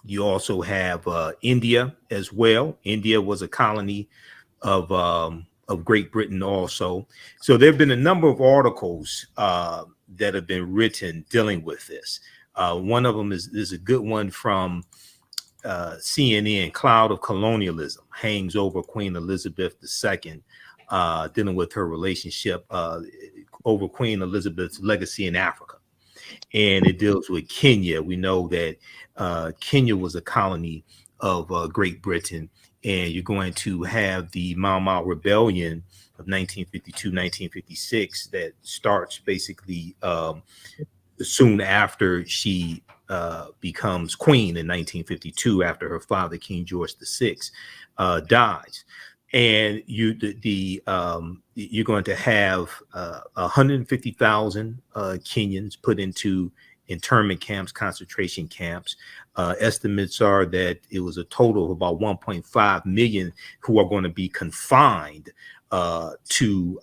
You also have India as well. India was a colony of Great Britain also. So there have been a number of articles that have been written dealing with this. One of them is a good one from CNN. Cloud of colonialism hangs over Queen Elizabeth II, dealing with her relationship over Queen Elizabeth's legacy in Africa. And it deals with Kenya. We know that Kenya was a colony of Great Britain, and you're going to have the Mau Mau Rebellion of 1952-1956 that starts basically soon after she becomes queen in 1952, after her father, King George VI, dies. And you're going to have 150,000 Kenyans put into internment camps, concentration camps. Estimates are that it was a total of about 1.5 million who are going to be confined to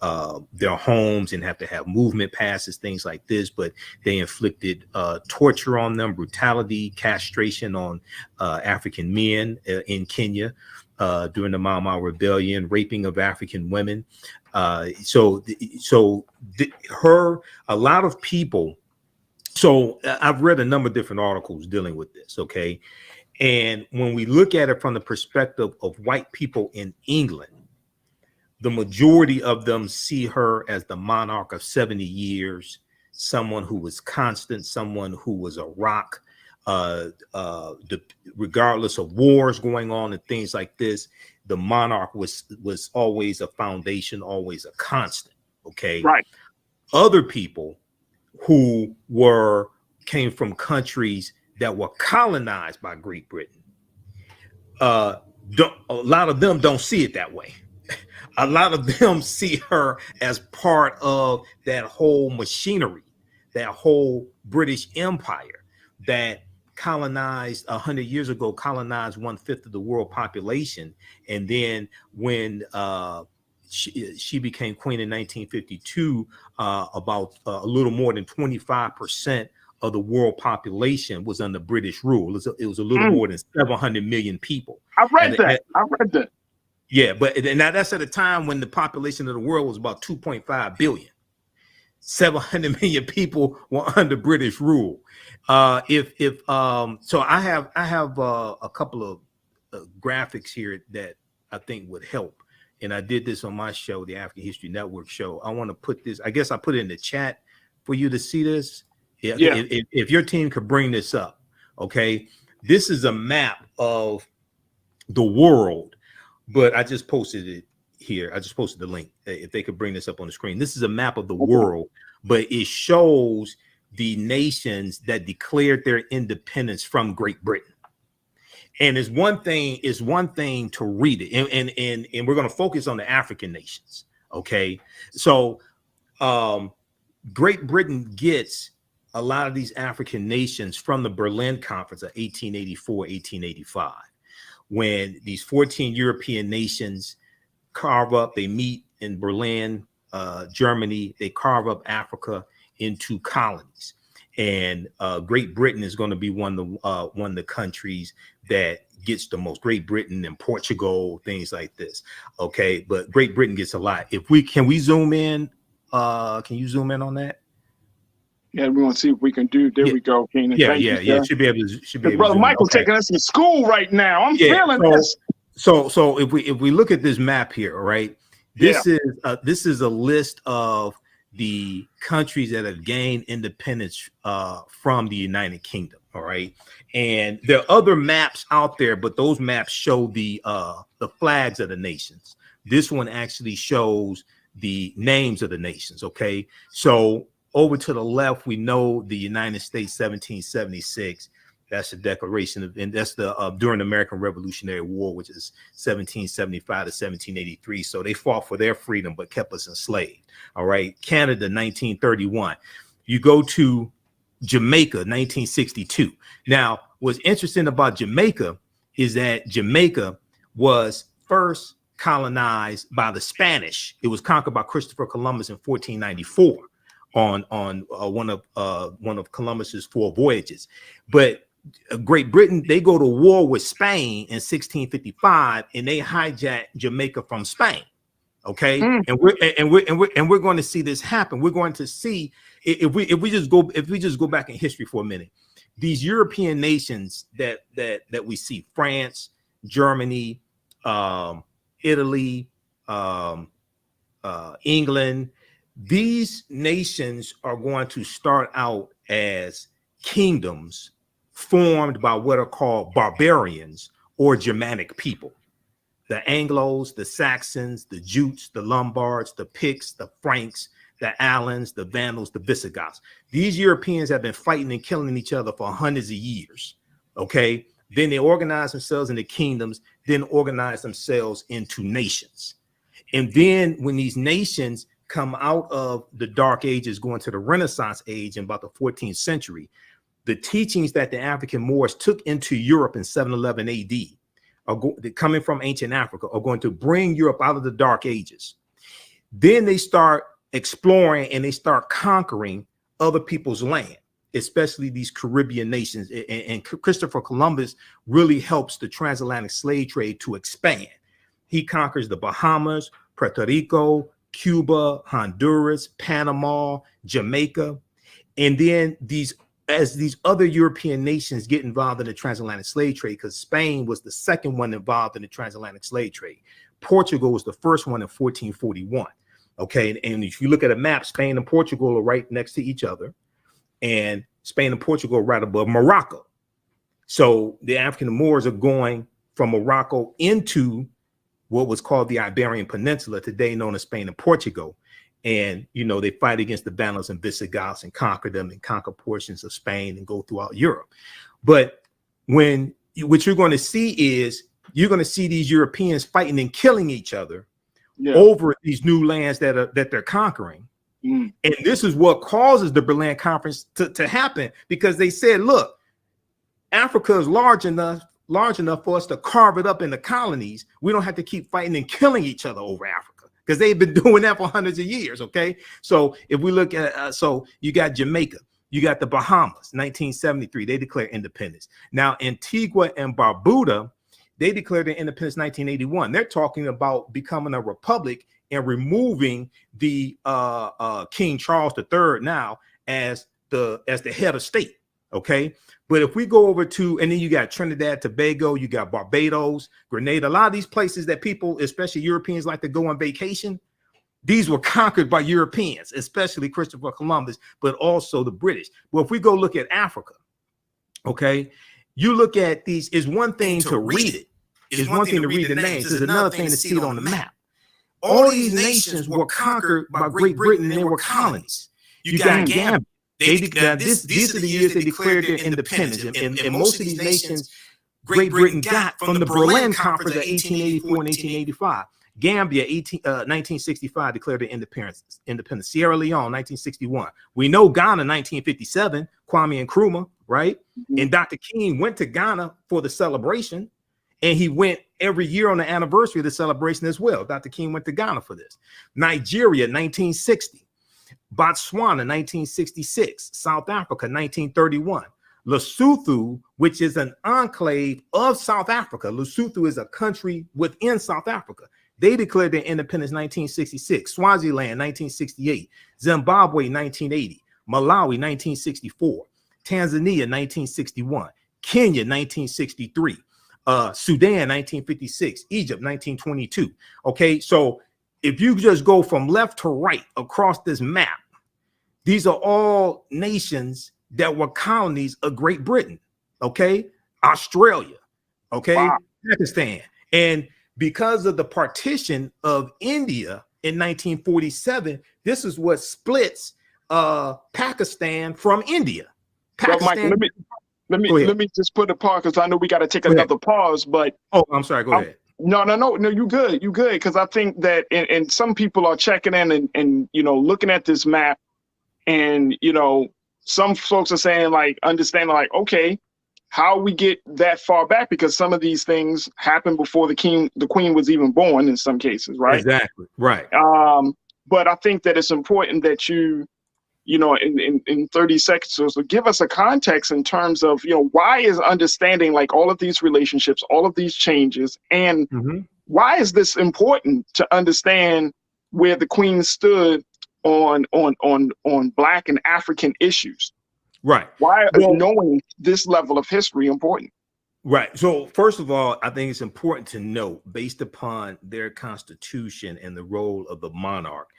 their homes and have to have movement passes, things like this. But they inflicted torture on them, brutality, castration on African men in Kenya during the Mau Mau Rebellion, raping of African women. A lot of people. So I've read a number of different articles dealing with this. Okay. And when we look at it from the perspective of white people in England, the majority of them see her as the monarch of 70 years, someone who was constant, someone who was a rock, regardless of wars going on and things like this. The monarch was always a foundation, always a constant. Okay. Right. Other people who came from countries that were colonized by Great Britain, a lot of them don't see it that way. A lot of them see her as part of that whole machinery, that whole British Empire that colonized 100 years ago, colonized 1/5 of the world population. And then when she became queen in 1952, about a little more than 25% of the world population was under British rule. It was a little more than 700 million people. I read that. Yeah, but now that's at a time when the population of the world was about 2.5 billion. 700 million people were under British rule. So I have a couple of graphics here that I think would help. And I did this on my show, the African History Network show. I want to put this, I guess I put it in the chat for you to see this. If your team could bring this up, okay? This is a map of the world, but I just posted it here. I just posted the link. If they could bring this up on the screen. This is a map of the world, but it shows the nations that declared their independence from Great Britain. And it's one thing to read it, and we're going to focus on the African nations. Okay, so Great Britain gets a lot of these African nations from the Berlin Conference of 1884, 1885, when these 14 European nations they meet in Berlin, Germany. They carve up Africa into colonies, and Great Britain is going to be one of the countries that gets the most. Great Britain and Portugal, things like this. Okay, but Great Britain gets a lot. Can we zoom in? Can you zoom in on that? Yeah, we want to see if we can do. There we go, Keenan. Yeah. Should be able to. Brother Michael's taking us to school right now. I'm feeling this. So if we look at this map here, right? This is a list of the countries that have gained independence from the United Kingdom. All right, and there are other maps out there, but those maps show the flags of the nations. This one actually shows the names of the nations. Okay, so over to the left, we know the United States, 1776. That's the Declaration of, and that's the during the American Revolutionary War, which is 1775 to 1783. So they fought for their freedom, but kept us enslaved. All right, Canada, 1931. You go to Jamaica, 1962. Now, what's interesting about Jamaica is that Jamaica was first colonized by the Spanish. It was conquered by Christopher Columbus in 1494 on one of Columbus's 4 voyages. But Great Britain, they go to war with Spain in 1655, and they hijack Jamaica from Spain. Okay, and we're going to see this happen. We're going to see if we just go back in history for a minute. These European nations that we see, France, Germany, Italy, England, these nations are going to start out as kingdoms formed by what are called barbarians or Germanic people. The Anglos, the Saxons, the Jutes, the Lombards, the Picts, the Franks, the Alans, the Vandals, the Visigoths. These Europeans have been fighting and killing each other for hundreds of years. Okay, then they organize themselves into kingdoms, then organize themselves into nations. And then when these nations come out of the Dark Ages, going to the Renaissance age in about the 14th century, the teachings that the African Moors took into Europe in 711 AD, coming from ancient Africa, are going to bring Europe out of the Dark Ages. Then they start exploring and they start conquering other people's land, especially these Caribbean nations. And Christopher Columbus really helps the transatlantic slave trade to expand. He conquers the Bahamas, Puerto Rico, Cuba, Honduras, Panama, Jamaica. And then as these other European nations get involved in the transatlantic slave trade, because Spain was the second one involved in the transatlantic slave trade. Portugal was the first one in 1441. Okay, and if you look at a map, Spain and Portugal are right next to each other, and Spain and Portugal are right above Morocco. So the African Moors are going from Morocco into what was called the Iberian Peninsula, today known as Spain and Portugal. And, they fight against the Vandals and Visigoths and conquer them and conquer portions of Spain and go throughout Europe. But what you're going to see is you're going to see these Europeans fighting and killing each other over these new lands that they're conquering. And this is what causes the Berlin Conference to happen, because they said, look, Africa is large enough for us to carve it up into colonies. We don't have to keep fighting and killing each other over Africa, because they've been doing that for hundreds of years. Okay, so if we look at so you got Jamaica, you got the Bahamas, 1973, they declare independence. Now Antigua and Barbuda, they declared their independence 1981. They're talking about becoming a republic and removing the King Charles III now as the head of state. Okay, but if we go over to, and then you got Trinidad, Tobago, you got Barbados, Grenada, a lot of these places that people, especially Europeans, like to go on vacation, these were conquered by Europeans, especially Christopher Columbus, but also the British. Well, if we go look at Africa, okay, you look at these, is one thing to read it. It's one thing to read the names. It's another thing to see it on the map. All these nations were conquered by Great Britain, and they were colonies. You got Gambia. These are the years they declared their independence. And most of these nations Great Britain got from the Berlin Conference of 1884 and 1885. Gambia, 1965, declared their independence. Sierra Leone, 1961. We know Ghana, 1957, Kwame Nkrumah, right? And Dr. King went to Ghana for the celebration, and he went every year on the anniversary of the celebration as well. Dr. King went to Ghana for this. Nigeria, 1960. Botswana, 1966. South Africa, 1931. Lesotho, which is an enclave of South Africa. Lesotho is a country within South Africa. They declared their independence 1966. Swaziland, 1968. Zimbabwe, 1980. Malawi, 1964. Tanzania, 1961. Kenya, 1963. Sudan, 1956. Egypt, 1922. Okay, so if you just go from left to right across this map, these are all nations that were colonies of Great Britain. Okay, Australia, okay, wow. Pakistan. And because of the partition of India in 1947, this is what splits Pakistan from India. Pakistan, well, Mike, let me just put a pause, because I know we got to take another pause. But I'm sorry. Go ahead. No, you good. Because I think that, and some people are checking in and looking at this map, and some folks are saying, like, understanding, like, okay, how we get that far back, because some of these things happened before the queen was even born in some cases, right? Exactly, right. But I think that it's important that you in 30 seconds or so, give us a context in terms of, why is understanding, like, all of these relationships, all of these changes, and why is this important to understand where the queen stood on Black and African issues? Right. Why is knowing this level of history important? Right. So first of all, I think it's important to note, based upon their constitution and the role of the monarch,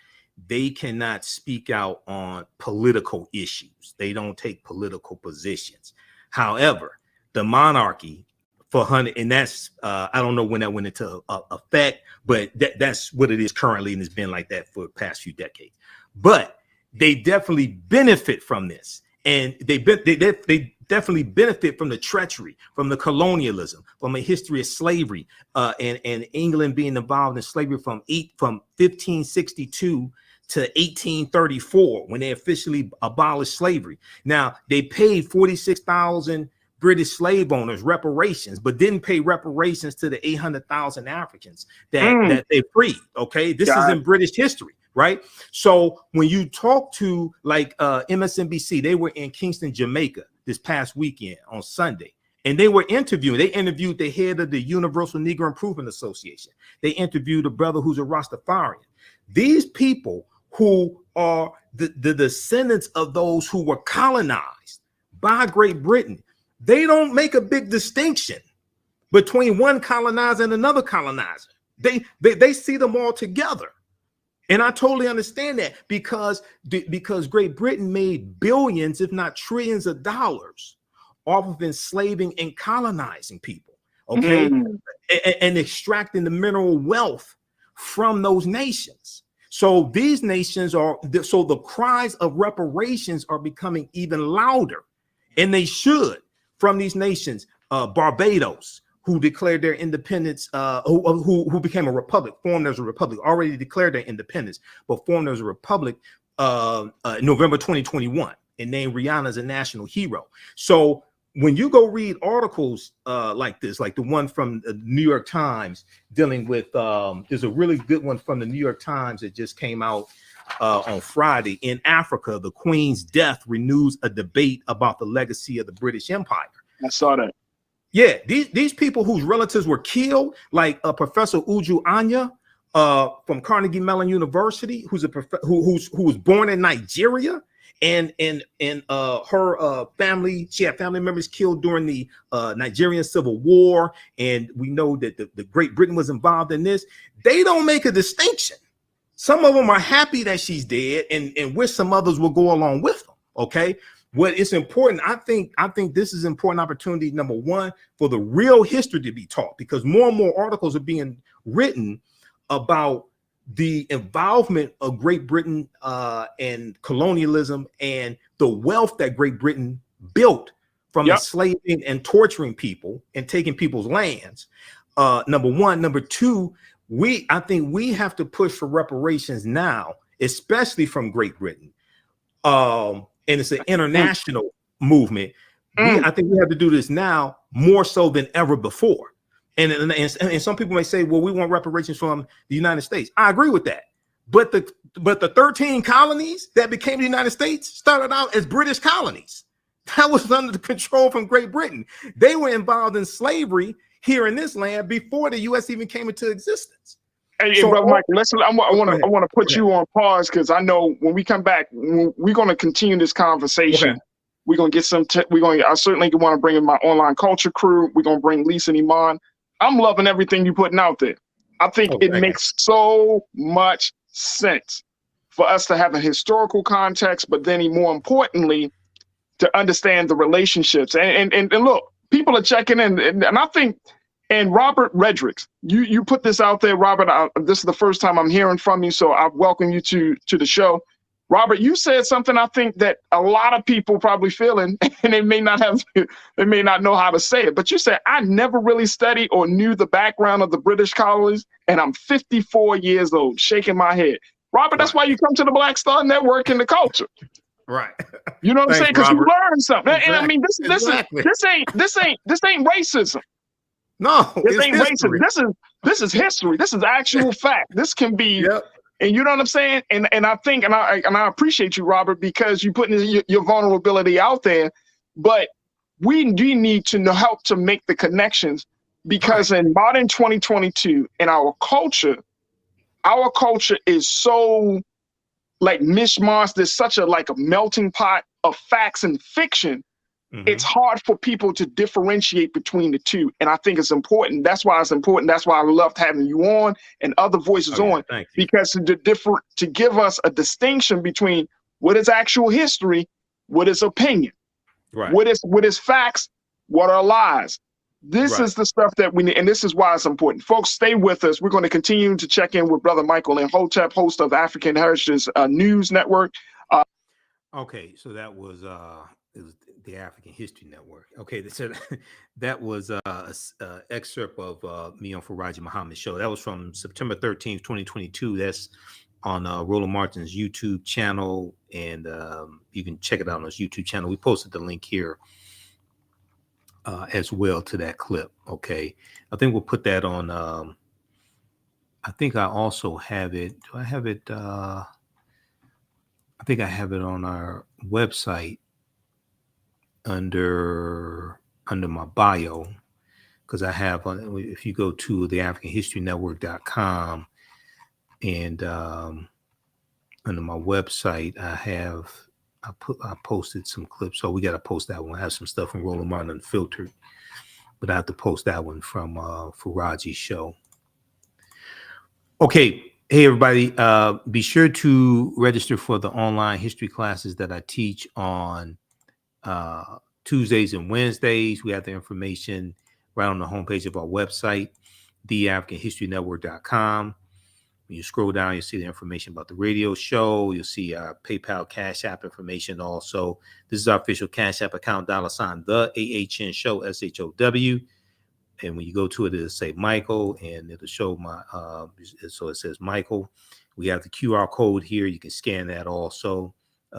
they cannot speak out on political issues. They don't take political positions. However, the monarchy and that's I don't know when that went into effect, but that's what it is currently, and it's been like that for the past few decades. But they definitely benefit from this. And they definitely benefit from the treachery, from the colonialism, from a history of slavery, and England being involved in slavery from 1562 to 1834, when they officially abolished slavery. Now, they paid 46,000 British slave owners reparations, but didn't pay reparations to the 800,000 Africans that they freed. Okay, this is in British history. Right. So when you talk to, like, MSNBC, they were in Kingston, Jamaica this past weekend on Sunday, and they interviewed the head of the Universal Negro Improvement Association. They interviewed a brother who's a Rastafarian. These people who are the descendants of those who were colonized by Great Britain, they don't make a big distinction between one colonizer and another colonizer. They see them all together. And I totally understand that, because Great Britain made billions, if not trillions of dollars off of enslaving and colonizing people, okay? And extracting the mineral wealth from those nations. So these nations so the cries of reparations are becoming even louder, and they should, from these nations. Barbados, who declared their independence, who became a republic, formed as a republic, already declared their independence, but formed as a republic November 2021, and named Rihanna as a national hero. So when you go read articles like this, like the one from the New York Times dealing with, there's a really good one from the New York Times that just came out on Friday. In Africa, the Queen's death renews a debate about the legacy of the British Empire. I saw that. Yeah, these people whose relatives were killed, like Professor Uju Anya from Carnegie Mellon University, who was born in Nigeria, and her family, she had family members killed during the Nigerian Civil War, and we know that the Great Britain was involved in this. They don't make a distinction. Some of them are happy that she's dead, and wish some others will go along with them. Okay. What is important, I think this is an important opportunity, number one, for the real history to be taught, because more and more articles are being written about the involvement of Great Britain and colonialism and the wealth that Great Britain built from enslaving and torturing people and taking people's lands. Number one. Number two, I think we have to push for reparations now, especially from Great Britain. And it's an international movement. I think we have to do this now more so than ever before. And some people may say, well, we want reparations from the United States. I agree with that. But the 13 colonies that became the United States started out as British colonies. That was under the control from Great Britain. They were involved in slavery here in this land before the U.S. even came into existence. Hey, Brother Michael, listen, I want to put you on pause because I know when we come back, we're going to continue this conversation. Okay. We're going to get I certainly want to bring in my online culture crew. We're going to bring Lisa and Iman. I'm loving everything you're putting out there. I think it makes so much sense for us to have a historical context, but then more importantly, to understand the relationships. And look, people are checking in, and I think, and Robert Redricks, you put this out there, Robert. This is the first time I'm hearing from you, so I welcome you to the show. Robert, you said something I think that a lot of people probably feeling, and they may not know how to say it, but you said, I never really studied or knew the background of the British colonies, and I'm 54 years old, shaking my head. Robert, that's why you come to the Black Star Network and the culture. Right. You know what I'm saying? Because you learn something. Exactly. And I mean, this ain't racism. No, this ain't racism. This is history. This is actual fact. This can be, and you know what I'm saying? And I think, and I appreciate you, Robert, because you putting your vulnerability out there. But we do need to help to make the connections, because in modern 2022, in our culture is so like mishmash. There's such a melting pot of facts and fiction. It's hard for people to differentiate between the two. And I think it's important. That's why it's important. That's why I loved having you on and other voices on, because to give us a distinction between what is actual history, what is opinion, what is facts, what are lies. This is the stuff that we need, and this is why it's important. Folks, stay with us. We're going to continue to check in with Brother Michael Imhotep, host of African Heritage News Network. Okay, so that was the African History Network. Okay, so that was an excerpt of me on Farajii Muhammad's show. That was from September 13th, 2022. That's on Roland Martin's YouTube channel, and you can check it out on his YouTube channel. We posted the link here as well to that clip. Okay, I think we'll put that on. I think I also have it. Do I have it? I think I have it on our website under my bio, because I have, if you go to the AfricanHistoryNetwork.com, and under my website, I posted some clips. So we got to post that one. I have some stuff from Roland Martin Unfiltered, but I have to post that one from Faraji's show. Okay. Hey, everybody, be sure to register for the online history classes that I teach on Tuesdays and Wednesdays. We have the information right on the homepage of our website, theafricanhistorynetwork.com. When you scroll down, you'll see the information about the radio show. You'll see our PayPal Cash App information also. This is our official Cash App account, $ the AHN show, SHOW. And when you go to it, it'll say Michael, and it'll show my, so it says Michael. We have the QR code here. You can scan that also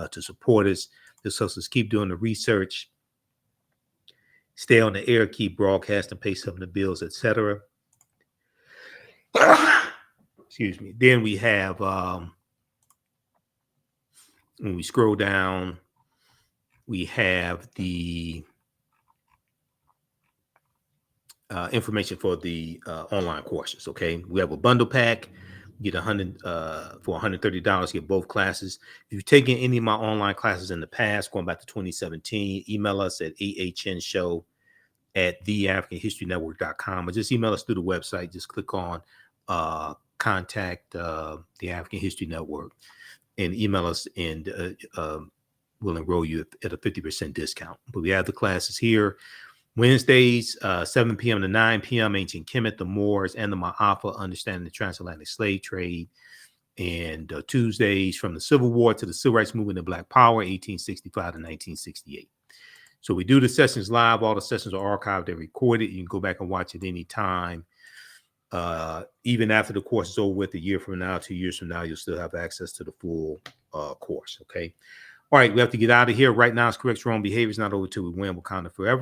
to support us. This helps us keep doing the research, stay on the air, keep broadcasting, pay some of the bills, etc. Excuse me. Then we have, when we scroll down, we have the information for the online courses. Okay, we have a bundle pack. You get for $130, get both classes. If you've taken any of my online classes in the past, going back to 2017, email us at ahnshow@theafricanhistorynetwork.com, or just email us through the website. Just click on contact the African History Network and email us, and we'll enroll you at a 50% discount. But we have the classes here. Wednesdays, 7 p.m. to 9 p.m., Ancient Kemet, the Moors, and the Ma'afa, Understanding the Transatlantic Slave Trade. And Tuesdays from the Civil War to the Civil Rights Movement and Black Power, 1865 to 1968. So we do the sessions live. All the sessions are archived and recorded. You can go back and watch it any time. Even after the course is over with, a year from now, 2 years from now, you'll still have access to the full course. Okay. All right. We have to get out of here. Right now, it's correct wrong behavior is not over till we win Wakanda forever.